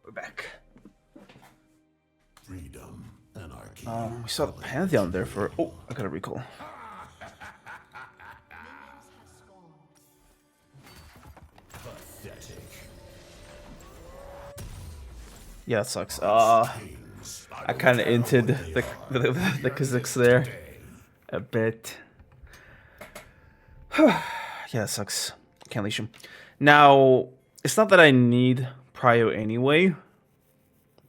We're back. Freedom, anarchy. We saw the Pantheon there for... Oh, I gotta recall. Pathetic. Yeah, that sucks. I kind of inted the Kazakhs there a bit. Yeah, that sucks. Can't leash him. Now, it's not that I need Prio anyway,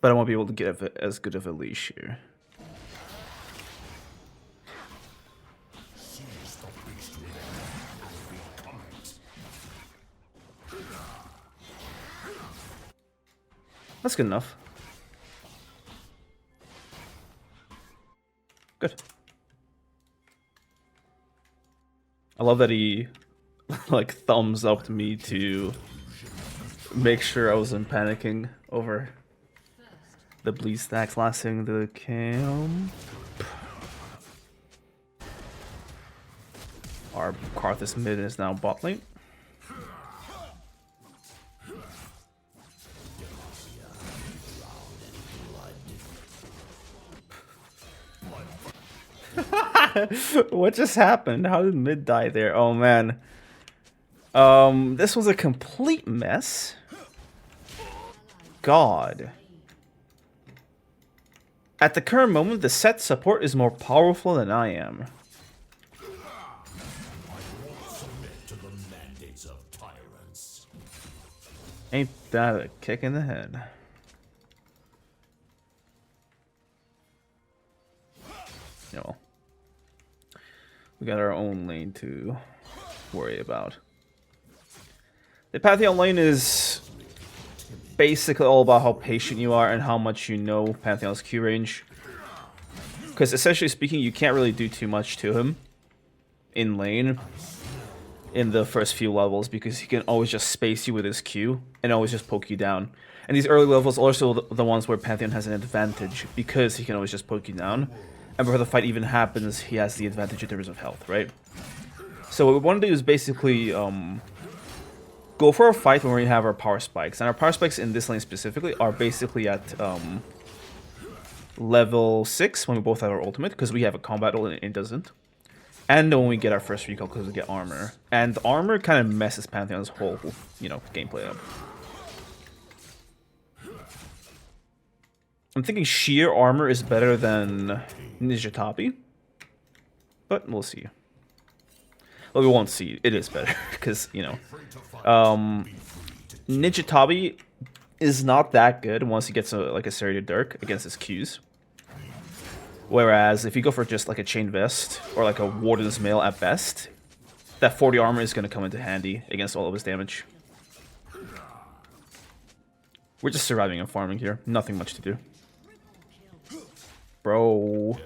but I won't be able to get as good of a leash here. That's good enough. Good. I love that he like thumbs up to me to make sure I wasn't panicking over the bleed stacks lasting the camp. Our Karthus mid is now bot lane. What just happened? How did mid die there? Oh man. This was a complete mess. God. At the current moment, the set support is more powerful than I am. Ain't that a kick in the head? No. We got our own lane to worry about. The Pantheon lane is basically all about how patient you are and how much you know Pantheon's Q range. Because essentially speaking, you can't really do too much to him in lane in the first few levels because he can always just space you with his Q and always just poke you down. And these early levels are also the ones where Pantheon has an advantage because he can always just poke you down. And before the fight even happens, he has the advantage in terms of health, right? So what we want to do is basically go for a fight when we have our power spikes. And our power spikes in this lane specifically are basically at level 6 when we both have our ultimate, because we have a combat ult and it doesn't. And when we get our first recall because we get armor. And armor kind of messes Pantheon's whole, you know, gameplay up. I'm thinking sheer armor is better than Nijitabi. But we'll see. Well, we won't see. It is better because, you know, Nijitabi is not that good once he gets like a serrated Dirk against his Qs. Whereas if you go for just like a chain vest or like a warden's mail at best, that 40 armor is going to come into handy against all of his damage. We're just surviving and farming here. Nothing much to do. Bro.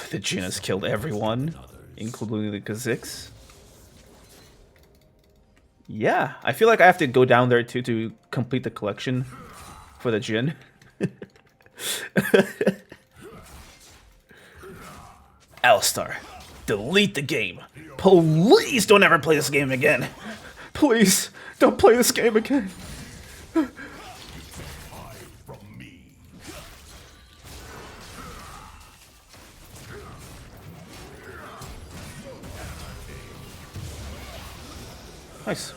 The Jhin has killed everyone, including the Kha'Zix. Yeah, I feel like I have to go down there too to complete the collection for the Jhin. Alistar, delete the game. Please don't ever play this game again. Please, don't play this game again. Nice.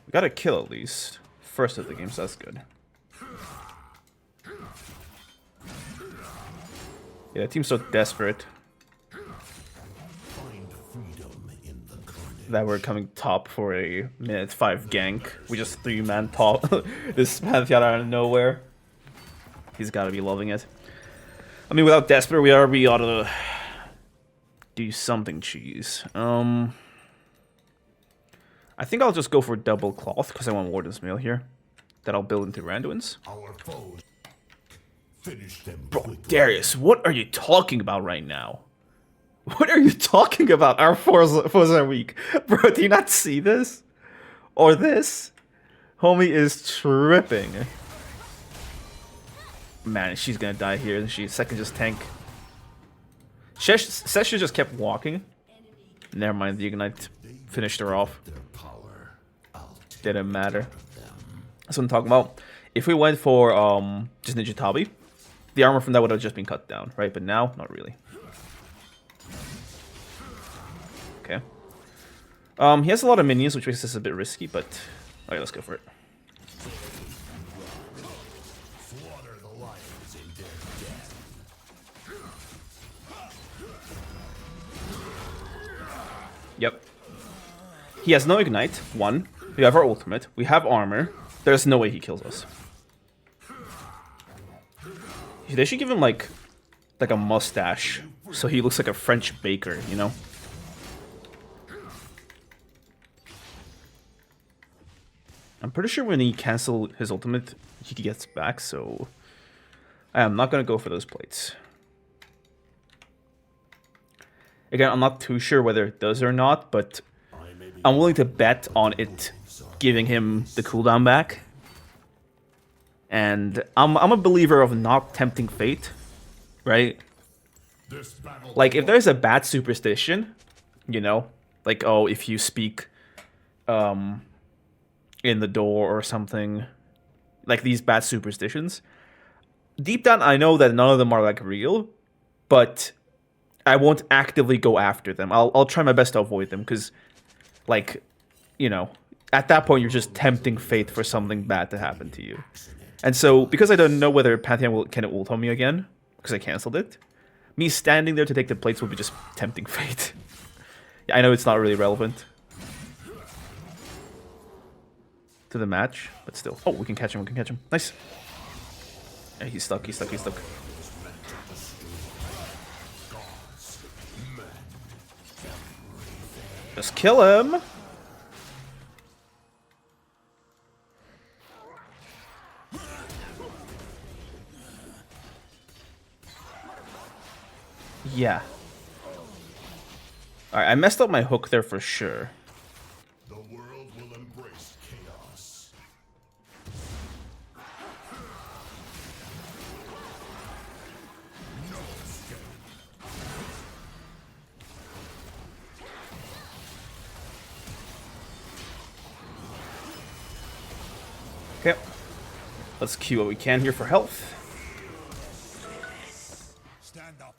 We got a kill at least. First of the game, so that's good. Yeah, the team's so desperate that we're coming top for a minute 5 gank. We just 3-man top this Pantheon out of nowhere. He's gotta be loving it. I mean, without Desperate, we ought to do something cheese. I think I'll just go for double cloth because I want Warden's Mail here. That I'll build into Randuin's. Our foes finish them. Bro, Darius, what are you talking about right now? What are you talking about? Our foes are weak. Bro, do you not see this? Or this? Homie is tripping. Man, she's gonna die here, isn't she? Second just tank. Sesh just kept walking. Never mind, the Ignite finished her off. Didn't matter. That's what I'm talking about. If we went for just Nijitabi, the armor from that would have just been cut down, right? But now, not really. Okay. He has a lot of minions, which makes this a bit risky, but okay, let's go for it. Yep. He has no Ignite, 1. We have our ultimate. We have armor. There's no way he kills us. They should give him like a mustache, so he looks like a French baker, you know? I'm pretty sure when he cancels his ultimate, he gets back, so I am not going to go for those plates. Again, I'm not too sure whether it does or not, but I'm willing to bet on it giving him the cooldown back. And I'm a believer of not tempting fate, right? Like, if there's a bad superstition, you know, like, oh, if you speak in the door or something, like these bad superstitions, deep down I know that none of them are like real, but I won't actively go after them. I'll try my best to avoid them, because, like, you know, at that point you're just tempting fate for something bad to happen to you. And so, because I don't know whether Pantheon can ult on me again, because I cancelled it, me standing there to take the plates will be just tempting fate. Yeah, I know it's not really relevant to the match, but still. Oh, we can catch him, we can catch him. Nice. Yeah, he's stuck, he's stuck, he's stuck. Just kill him. Yeah. Alright, I messed up my hook there for sure. The world will embrace chaos. Okay. Let's queue what we can here for health. Stand up.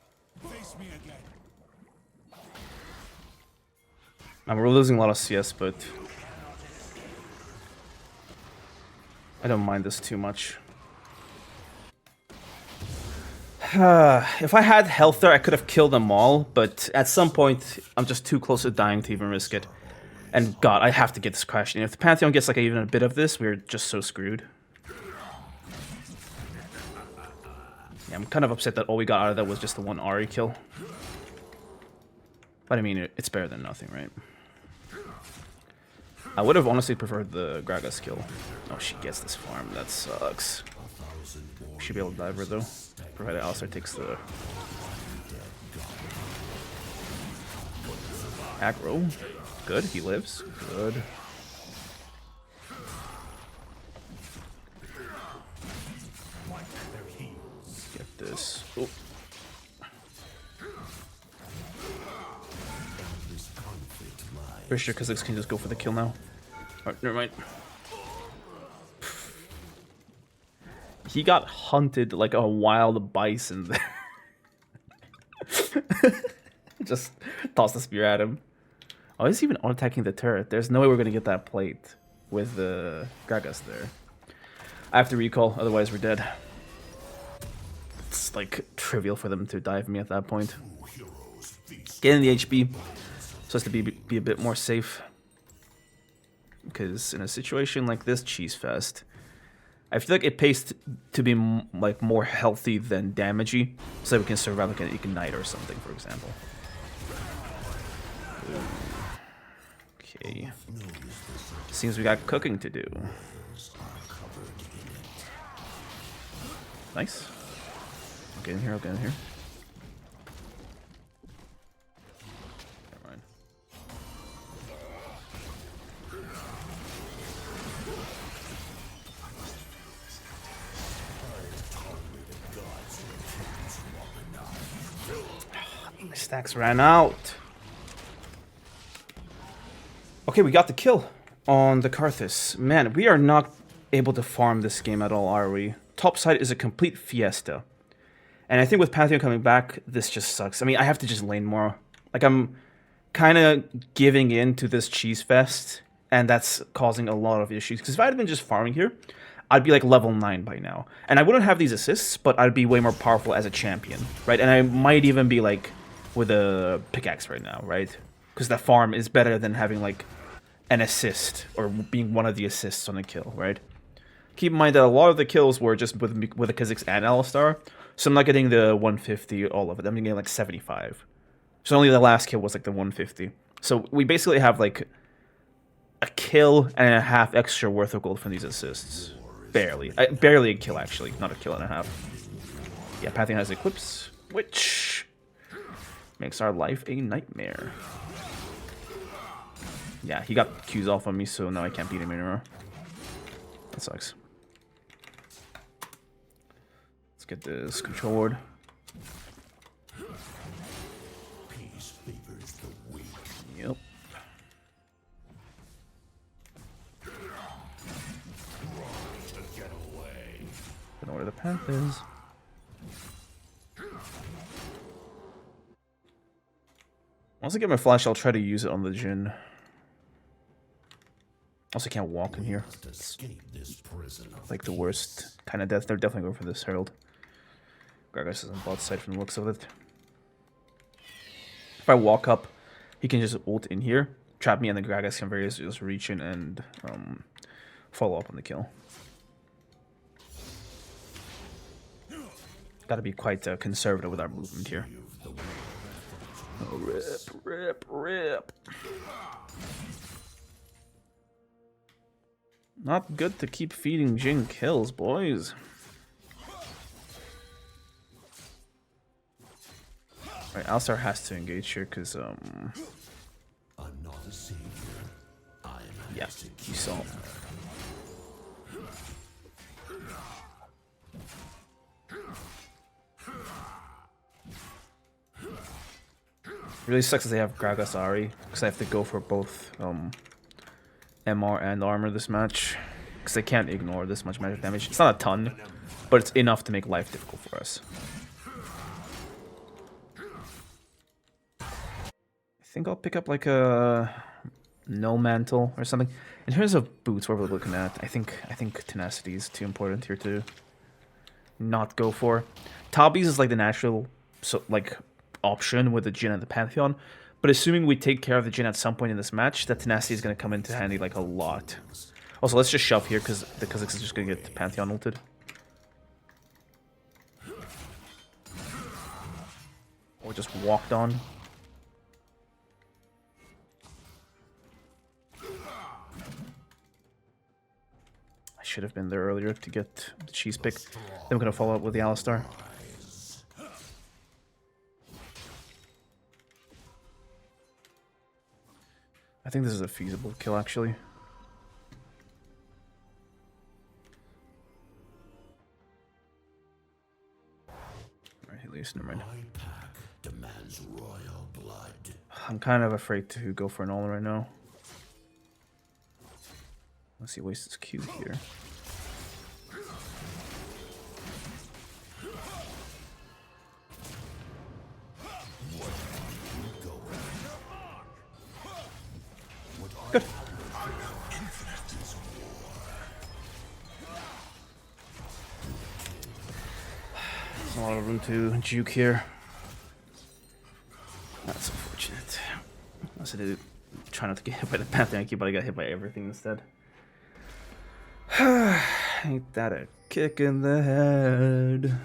Face me again. We're losing a lot of CS, but I don't mind this too much. If I had health there, I could have killed them all, but at some point, I'm just too close to dying to even risk it. And God, I have to get this Crash. And if the Pantheon gets like even a bit of this, we're just so screwed. Yeah, I'm kind of upset that all we got out of that was just the one Ahri kill. But I mean, it's better than nothing, right? I would have honestly preferred the Gragas kill. Oh, she gets this farm. That sucks. We should be able to dive her though, provided Alistar takes the aggro. Good, he lives. Good. Get this. Oh. Pretty sure Kha'Zix can just go for the kill now. Alright, never mind. He got hunted like a wild bison there. Just toss the spear at him. Oh, he's even on-attacking the turret. There's no way we're gonna get that plate with the Gragas there. I have to recall, otherwise we're dead. It's like trivial for them to dive me at that point. Getting the HP so as to be a bit more safe. Because in a situation like this, Cheese Fest, I feel like it pays to be like more healthy than damagey, so we can survive like an Ignite or something, for example. Okay. Seems we got cooking to do. Nice. I'll get in here, I'll get in here. Never mind. My stacks ran out. Okay, we got the kill on the Karthus. Man, we are not able to farm this game at all, are we? Topside is a complete fiesta. And I think with Pantheon coming back, this just sucks. I mean, I have to just lane more. Like, I'm kind of giving in to this cheese fest, and that's causing a lot of issues. Because if I had been just farming here, I'd be like level 9 by now. And I wouldn't have these assists, but I'd be way more powerful as a champion, right? And I might even be like with a pickaxe right now, right? Because that farm is better than having like an assist or being one of the assists on a kill, right? Keep in mind that a lot of the kills were just with a Kha'Zix and Alistar, so I'm not getting the 150, all of it. I'm getting like 75. So only the last kill was like the 150. So we basically have like a kill and a half extra worth of gold from these assists. Barely. Barely a kill, actually. Not a kill and a half. Yeah, Pantheon has Eclipse, which makes our life a nightmare. Yeah, he got Q's off on me, so now I can't beat him anymore. That sucks. Let's get this control ward. Yep. Don't know where the path is. Once I get my flash, I'll try to use it on the Jhin. Also, can't walk in here. It's like the worst kind of death. They're definitely going for this Herald. Gragas is on bot side from the looks of it. If I walk up, he can just ult in here, trap me, and the Gragas can very easily just reach in and follow up on the kill. Gotta be quite conservative with our movement here. Oh, rip. Not good to keep feeding Jhin kills, boys. Alright, Alistar has to engage here because I'm not a savior. Yeah, you saw. Really sucks that they have Gragas Ahri because I have to go for both MR and armor this match. because they can't ignore this much magic damage. It's not a ton, but it's enough to make life difficult for us. I think I'll pick up like a no mantle or something. In terms of boots, what we're looking at, I think tenacity is too important here to not go for. Tabis is like the natural option with the Jhin and the Pantheon, but assuming we take care of the Jhin at some point in this match, that tenacity is going to come into handy like a lot. Also, let's just shove here because the Kha'Zix is just going to get Pantheon ulted. Or just walked on. I should have been there earlier to get the cheese pick. Then we're going to follow up with the Alistar. I think this is a feasible kill, actually. Alright, at least, never mind. I'm kind of afraid to go for an ult right now. Unless he wastes his Q here. Good. There's a lot of room to juke here. That's unfortunate. Unless I did try not to get hit by the Pantheon, but I got hit by everything instead. Ain't that a kick in the head?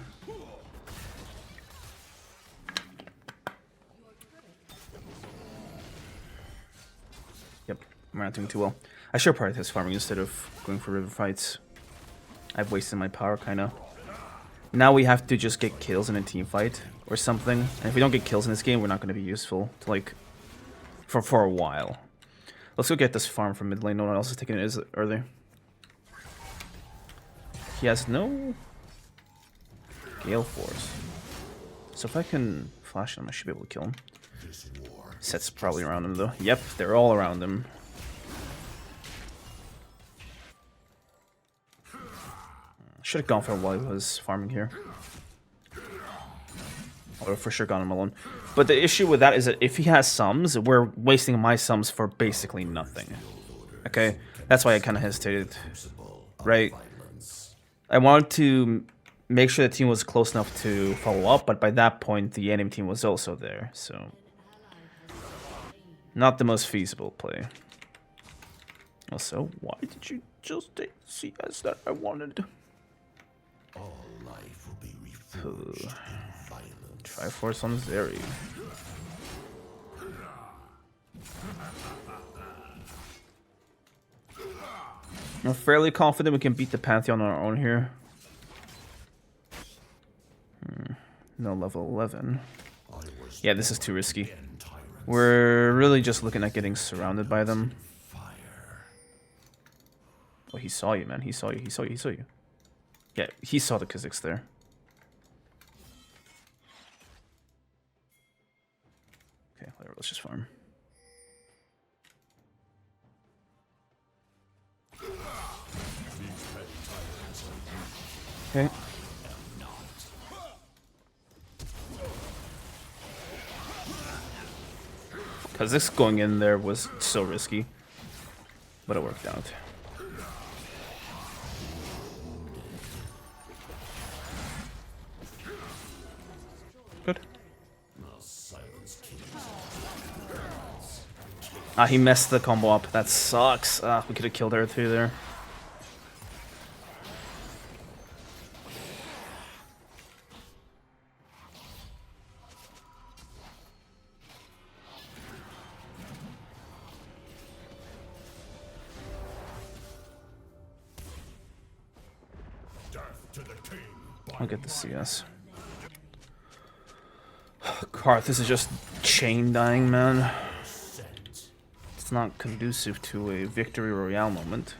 Yep, I'm not doing too well. I should prioritize farming instead of going for river fights. I've wasted my power, kinda. Now we have to just get kills in a team fight or something. And if we don't get kills in this game, we're not going to be useful to like for a while. Let's go get this farm from mid lane. No one else is taking it, are they? He has no Gale Force. So if I can flash him, I should be able to kill him. Set's probably around him though. Yep, they're all around him. Should have gone for it while he was farming here. I would have for sure gone him alone. But the issue with that is that if he has sums, we're wasting my sums for basically nothing. Okay? That's why I kind of hesitated. Right? I wanted to make sure the team was close enough to follow up, but by that point, the enemy team was also there. So, not the most feasible play. Also, why did you just take CS that I wanted? All life will be reforged in violence. Triforce on Zeri. I'm fairly confident we can beat the Pantheon on our own here. No level 11. Yeah, this is too risky. We're really just looking at getting surrounded by them. Oh, he saw you, man. He saw you. He saw you. He saw you. Yeah, he saw the Kha'Zix there. Okay, whatever. Let's just farm. Okay. Kha'Zix going in there was so risky, but it worked out. Good. Ah, he messed the combo up. That sucks. Ah, we could have killed her through there. I'll get the CS. Karth, this is just chain dying, man. It's not conducive to a victory royale moment.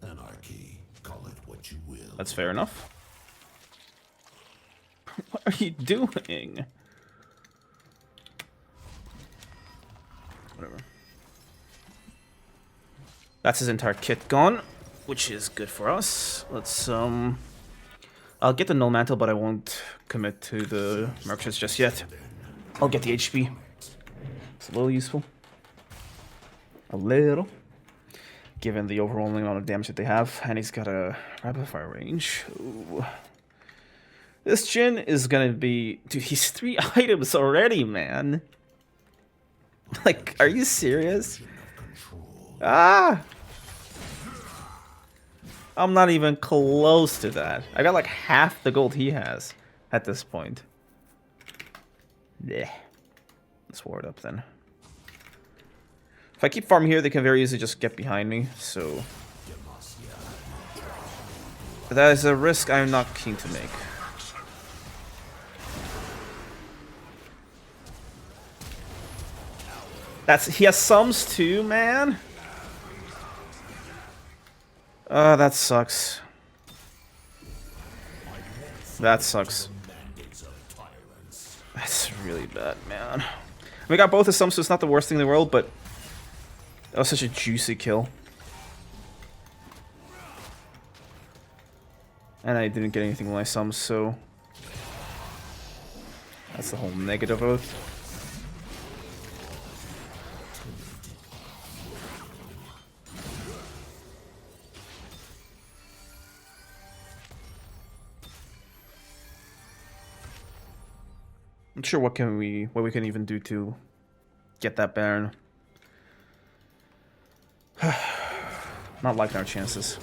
Anarchy, call it what you will. That's fair enough. What are you doing? Whatever. That's his entire kit gone, which is good for us. Let's I'll get the null mantle, but I won't commit to the Merchants just yet. I'll get the HP. It's a little useful. A little. Given the overwhelming amount of damage that they have. And he's got a rapid fire range. Ooh. This Jhin is gonna be... Dude, he's 3 items already, man. Like, are you serious? Ah! I'm not even close to that. I got like half the gold he has at this point. Yeah. Let's ward up then. If I keep farming here, they can very easily just get behind me, so... But that is a risk I'm not keen to make. He has sums too, man. That sucks. That sucks. That's really bad, man. We got both the sums, so it's not the worst thing in the world, but that was such a juicy kill. And I didn't get anything with my sums, so that's the whole negative of it. Not sure what we can even do to get that Baron. Not liking our chances.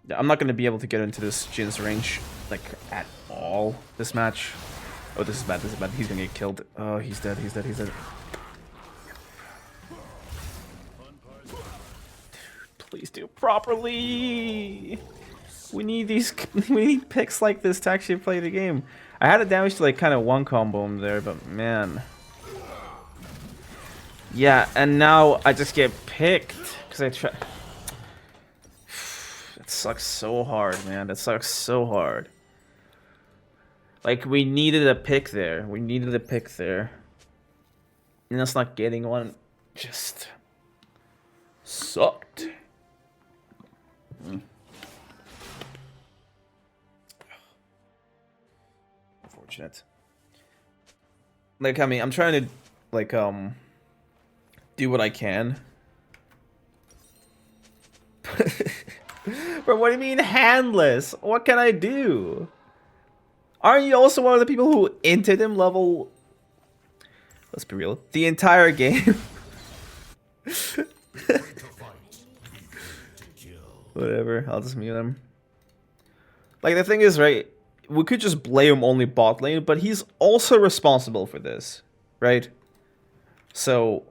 Yeah, I'm not going to be able to get into this Jin's range like at all this match. Oh, this is bad. This is bad. He's going to get killed. Oh, he's dead. He's dead. He's dead. Dude, please do it properly. We need these. We need picks like this to actually play the game. I had a damage to like kind of one combo him there, but man. Yeah, and now I just get picked because I try. That sucks so hard, man. That sucks so hard. Like we needed a pick there. We needed a pick there, and us not getting one just sucked. Unfortunate. Like, I mean, I'm trying to, like, do what I can. But what do you mean handless? What can I do? Aren't you also one of the people who inted him level... Let's be real. The entire game? Whatever, I'll just mute him. Like, the thing is, right, we could just blame only bot lane, but he's also responsible for this, right? So,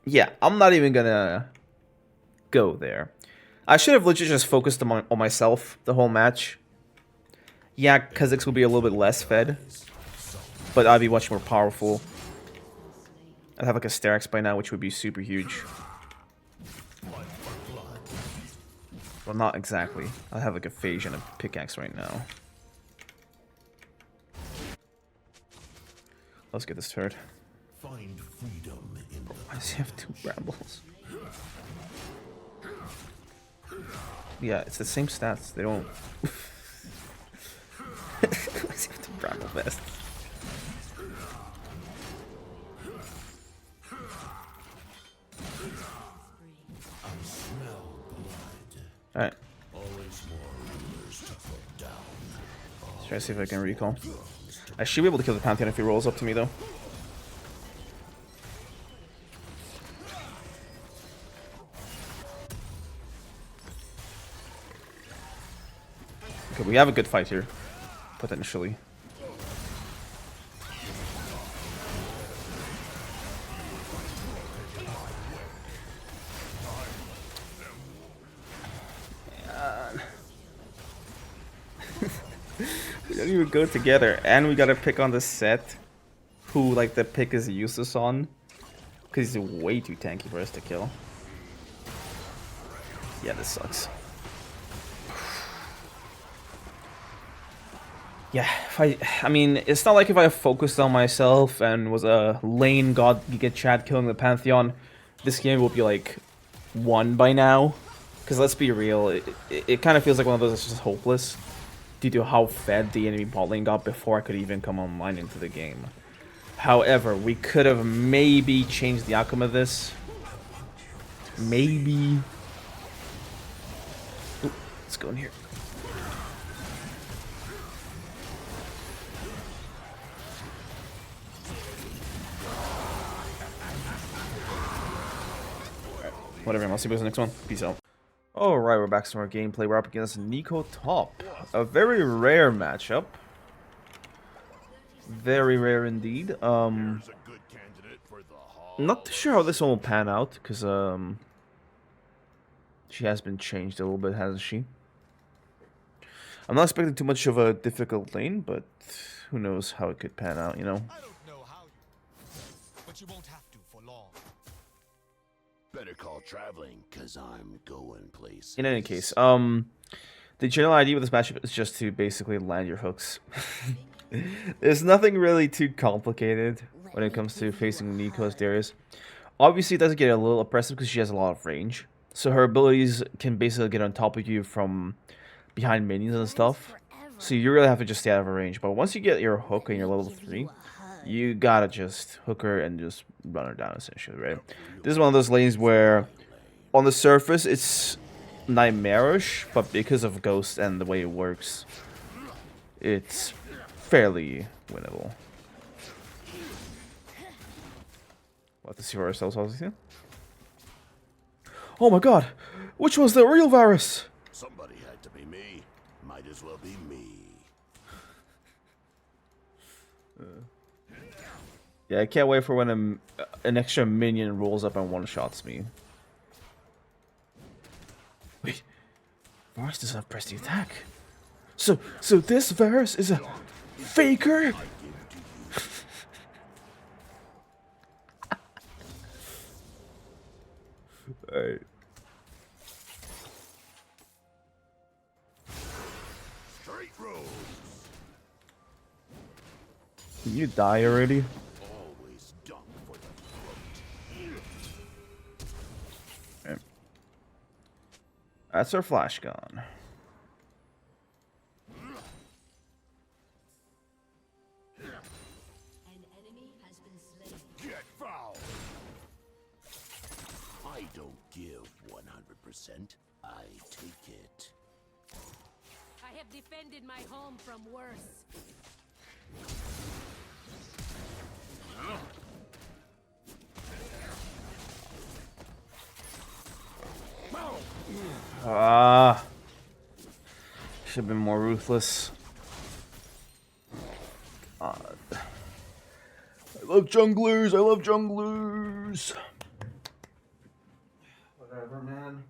yeah, I'm not even gonna go there. I should have legit just focused on myself the whole match. Yeah, Kha'Zix will be a little bit less fed, but I'd be much more powerful. I'd have like a Sterix by now, which would be super huge. Well, not exactly. I have like a phage and a pickaxe right now. Let's get this turret. Find freedom in the Why does he have 2 brambles? Yeah, it's the same stats. They don't. Why does he have 2 bramble vests? Alright. Let's try to see if I can recall. I should be able to kill the Pantheon if he rolls up to me, though. Okay, we have a good fight here, potentially. We don't even go together, and we gotta pick on the set who like the pick is useless on, because he's way too tanky for us to kill. Yeah, this sucks. Yeah, I mean, it's not like if I focused on myself and was a lane god Giga Chad killing the Pantheon, this game will be like won by now. Because let's be real, it kind of feels like one of those that's just hopeless due to how fed the enemy bot lane got before I could even come online into the game. However, we could have maybe changed the outcome of this. Maybe. Ooh, let's go in here. Whatever, I'll see you guys in the next one. Peace out. Alright, we're back to our gameplay. We're up against Neeko top. A very rare matchup. Very rare indeed. Not too sure how this one will pan out, because she has been changed a little bit, hasn't she? I'm not expecting too much of a difficult lane, but who knows how it could pan out, you know? I don't know how you, but you won't have to for long. Better call traveling, cause I'm going places. In any case, the general idea with this matchup is just to basically land your hooks. There's nothing really too complicated when it comes to facing Neeko's Darius. Obviously, it does get a little oppressive because she has a lot of range. So her abilities can basically get on top of you from behind minions and stuff. So you really have to just stay out of her range. But once you get your hook and you're level 3, you gotta just hook her and just run her down, essentially, right? This is one of those lanes where, on the surface, it's nightmarish, but because of Ghost and the way it works, it's fairly winnable. We'll have to see for ourselves, obviously. Oh my god! Which was the real virus? Somebody had to be me. Might as well be me. Yeah, I can't wait for when an extra minion rolls up and one-shots me. Wait, Varus doesn't have press the attack. So this Varus is a faker? Alright. Straight roads. Can you die already? Always dunk for the throat. Okay. That's our flash gone. An enemy has been slain. Get foul. I don't give 100%. I take it. I have defended my home from worse. Ah. Should have been more ruthless. God. I love junglers. I love junglers. Whatever, man.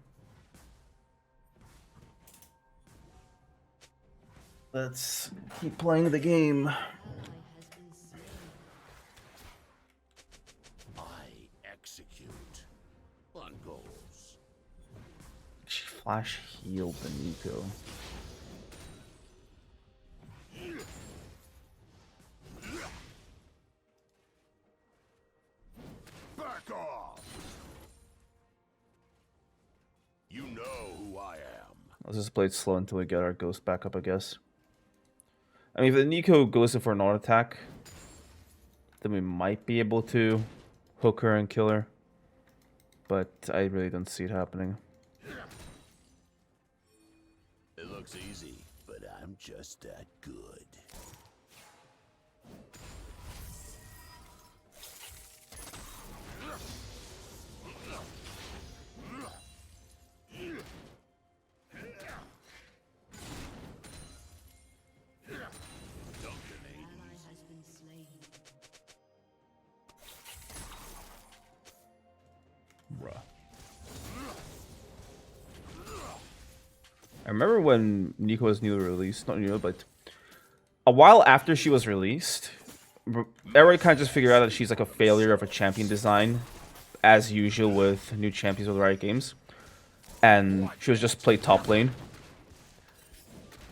Let's keep playing the game. Ally has been slain. I execute on goals. She flash healed the Neeko. Back off. You know who I am. Let's just play it slow until we get our ghost back up, I guess. I mean, if the Neeko goes in for an auto attack, then we might be able to hook her and kill her. But I really don't see it happening. It looks easy, but I'm just that good. Ally has been slain. Bruh. I remember when Neeko was newly released, not new, but a while after she was released, everybody kind of just figured out that she's like a failure of a champion design, as usual with new champions with Riot Games, and she was just played top lane.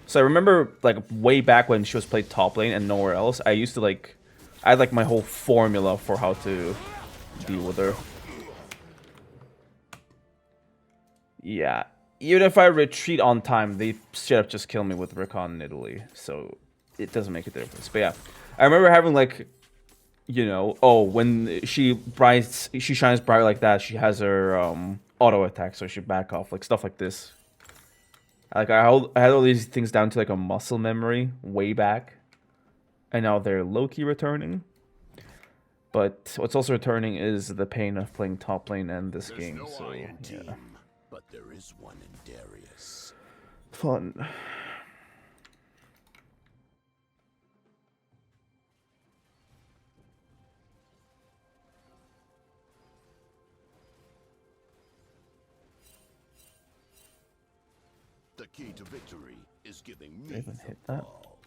So I remember like way back when she was played top lane and nowhere else, I used to like, I had like my whole formula for how to deal with her. Yeah, even if I retreat on time, they straight up just kill me with Recon Italy, so it doesn't make a difference. But yeah, I remember having like, you know, oh, when she shines bright like that, she has her auto attack, so she back off, like stuff like this. Like I had all these things down to like a muscle memory way back, and now they're low-key returning. But what's also returning is the pain of playing top lane and this game. No So iron team, yeah, but there is one in Darius. fun. The key to victory is giving me They haven't the hit that. ball.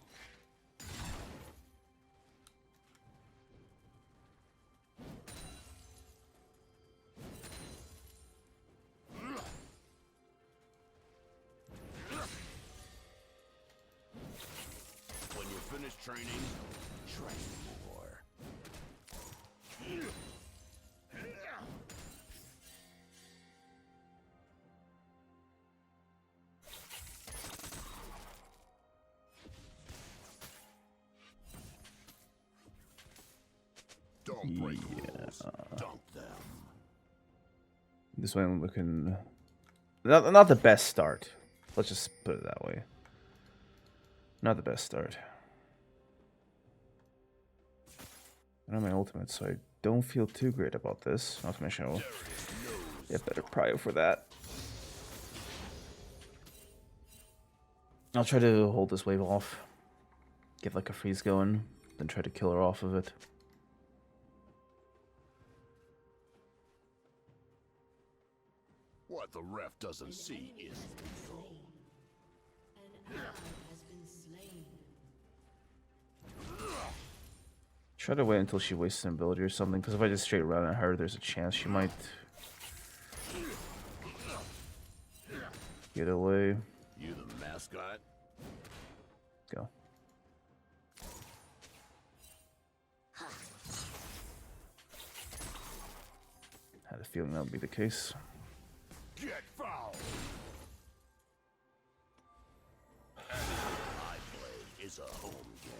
When you finish training, train more. Don't break rules. Dunk them. This one looking not the best start. Let's just put it that way. Not the best start. I don't have my ultimate, so I don't feel too great about this. Not to mention I'll get better prio for that. I'll try to hold this wave off. Get like a freeze going, then try to kill her off of it. What the ref doesn't see is lethal. An ally has been slain. Try to wait until she wastes an ability or something, because if I just straight run at her, there's a chance she might get away. You the mascot? Go. Had a feeling that would be the case. Get foul! I play is a home game.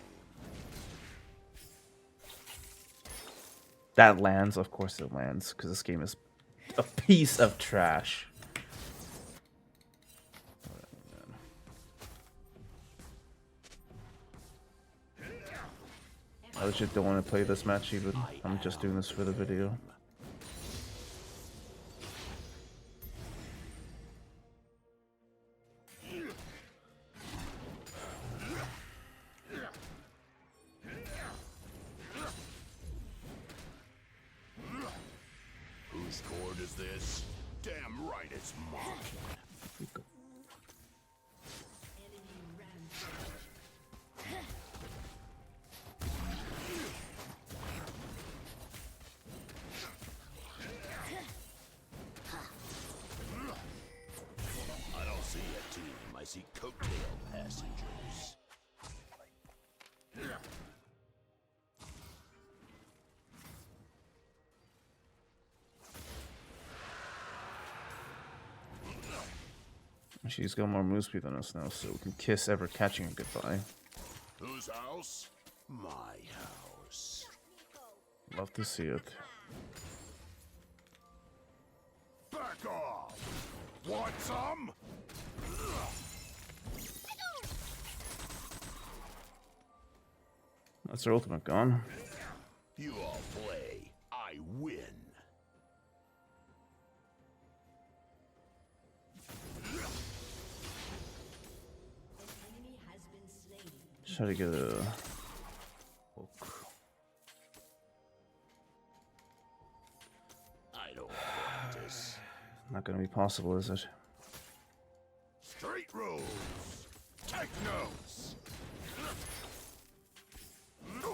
That lands, of course it lands, because this game is a piece of trash. I legit don't want to play this match even. I'm just doing this for the video. Whose court is this? Damn right it's mine. Enemy rampage. I don't see a team, I see coattail passengers. She's got more move speed than us now, so we can kiss ever catching a goodbye. Whose house? My house. Love to see it. Back off! Want some? That's her ultimate gone. You all play, I win. Enemy has been slain. Try to get a hook. I don't practice. Not gonna be possible, is it? Straight rules. Take notes. Enemy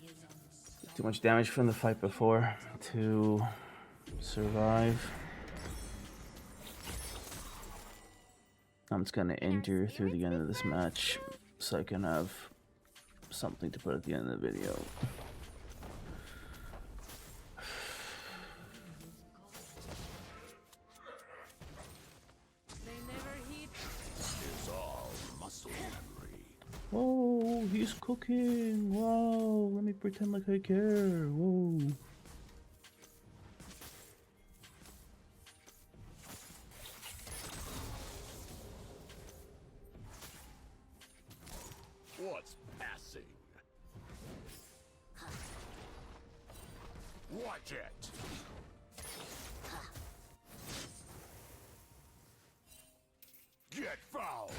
is unstoppable. Too much damage from the fight before to survive. I'm just gonna enter through the end of this match so I can have something to put at the end of the video. They never hit. It's all muscle memory. Whoa, he's cooking. Wow, let me pretend like I care. Whoa. What's passing? Watch it! Get fouled!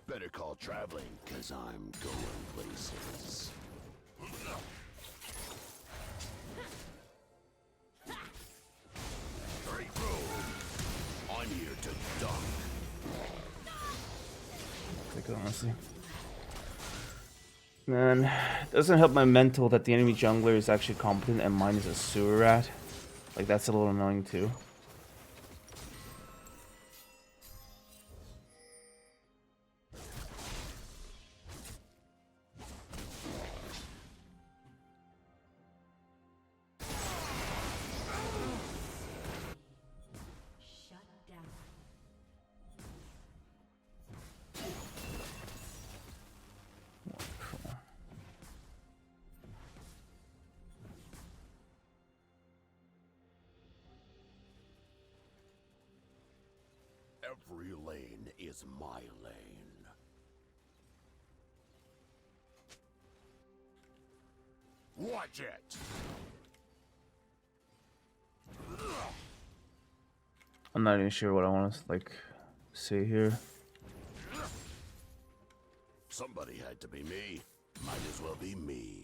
Better call traveling, cause I'm going places. Straight road! I'm here to dunk. Take it honestly. Man, it doesn't help my mental that the enemy jungler is actually competent and mine is a sewer rat. Like, that's a little annoying too. Shut down. Every lane is my lane. Watch it! I'm not even sure what I want to like say here. Somebody had to be me. Might as well be me.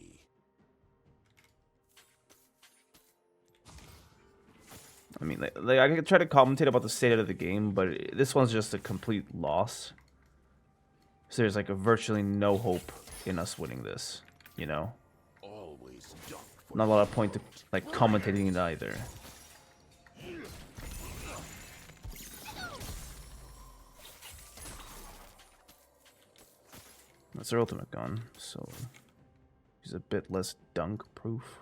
I mean, like I could try to commentate about the state of the game, but this one's just a complete loss. So there's like virtually no hope in us winning this, you know? Always dunk for Not a lot of point to like commentating it either. That's their ultimate gun, so he's a bit less dunk proof.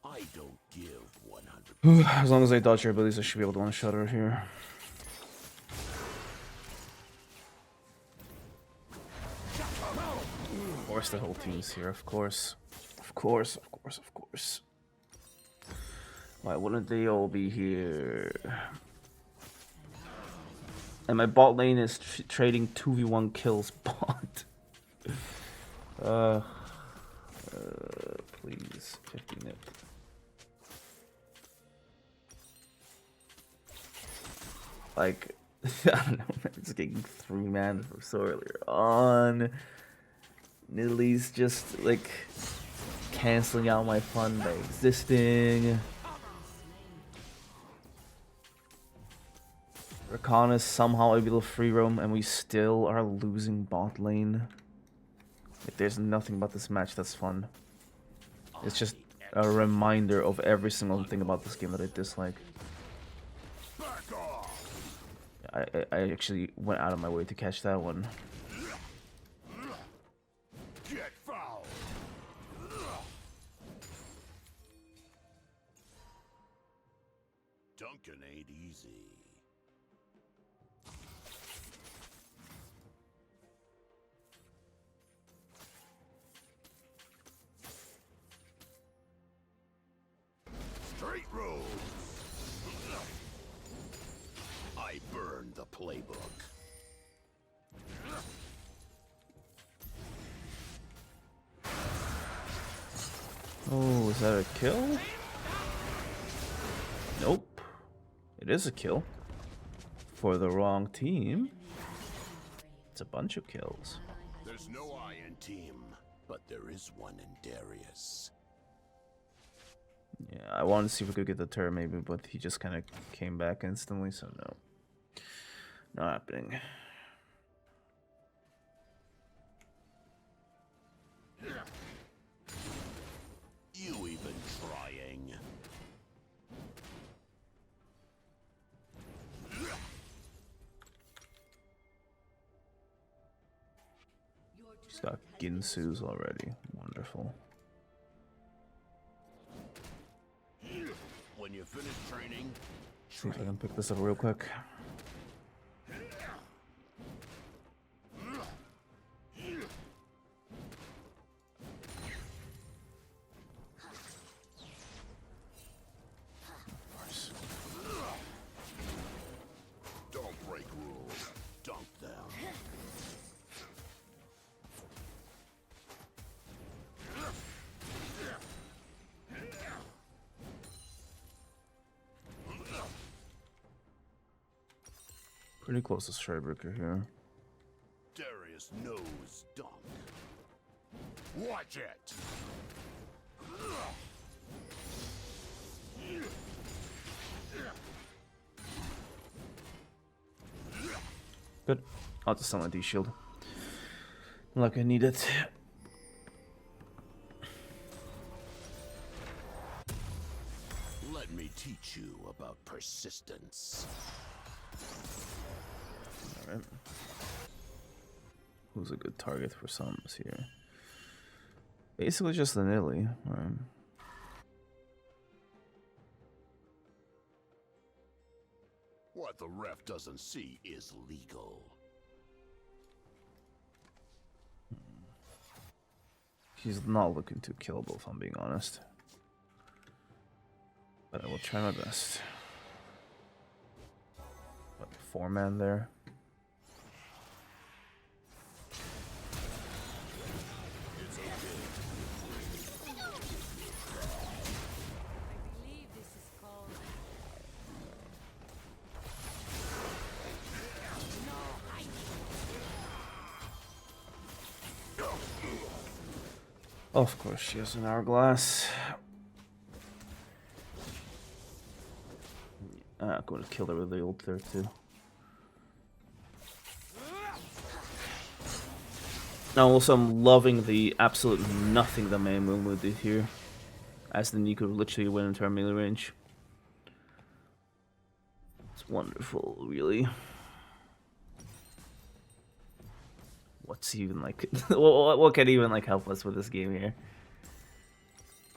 I don't give 100. As long as I dodge your abilities, I should be able to one-shot her here. Of course the whole team's here, of course. Of course, of course, of course. Why wouldn't they all be here? And my bot lane is trading 2v1 kills bot. Please, 50 nip. Like, I don't know, man, it's getting 3 man from so earlier on. Nidalee's just, like, canceling out my fun by existing. Rakan is somehow able to free roam, and we still are losing bot lane. Like, there's nothing about this match that's fun. It's just a reminder of every single thing about this game that I dislike. I actually went out of my way to catch that one. Get fouled. Duncan ain't easy. Straight road. I burned the playbook. Oh, is that a kill? Nope. It is a kill. For the wrong team. It's a bunch of kills. There's no I in team, but there is one in Darius. Yeah, I wanted to see if we could get the turret maybe, but he just kind of came back instantly, so no. Not happening. You even trying? He's got Ginsu's already. Wonderful. When you finish training, See if I can pick this up real quick. don't break rules. Dunk them. Pretty close to Stradebreaker here. Darius knows dunk. Watch it. Good. I'll just sell my D-shield. Like I need it. Let me teach you about persistence. Alright. Who's a good target for sums here? Basically just the Nilly. Right. What the ref doesn't see is legal. He's not looking too killable, if I'm being honest. But I will try my best. What, 4-man there? I believe this is called. Of course, she has an hourglass. I'm going to kill her with the ult there too. Now also I'm loving the absolute nothing the main Mumu did here. As the Neeko literally went into our melee range. It's wonderful, really. What's even like what can even like help us with this game here?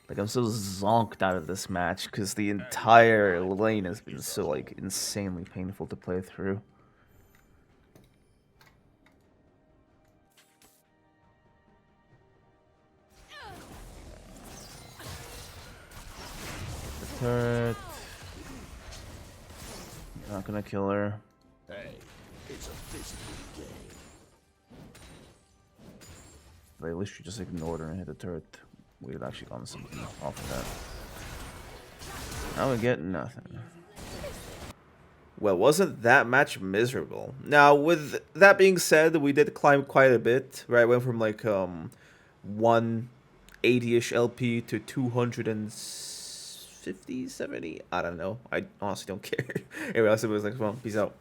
Like I'm so zonked out of this match because the entire lane has been so like insanely painful to play through. The turret. Not gonna kill her. Hey, it's a physical game. They literally just ignored her and hit the turret. We had actually gotten something off of that. Now we get nothing. Well, wasn't that match miserable? Now, with that being said, we did climb quite a bit, right? Went from like 180-ish LP to 250, 70. I don't know. I honestly don't care. Anyway, I'll see you guys next one. Peace out.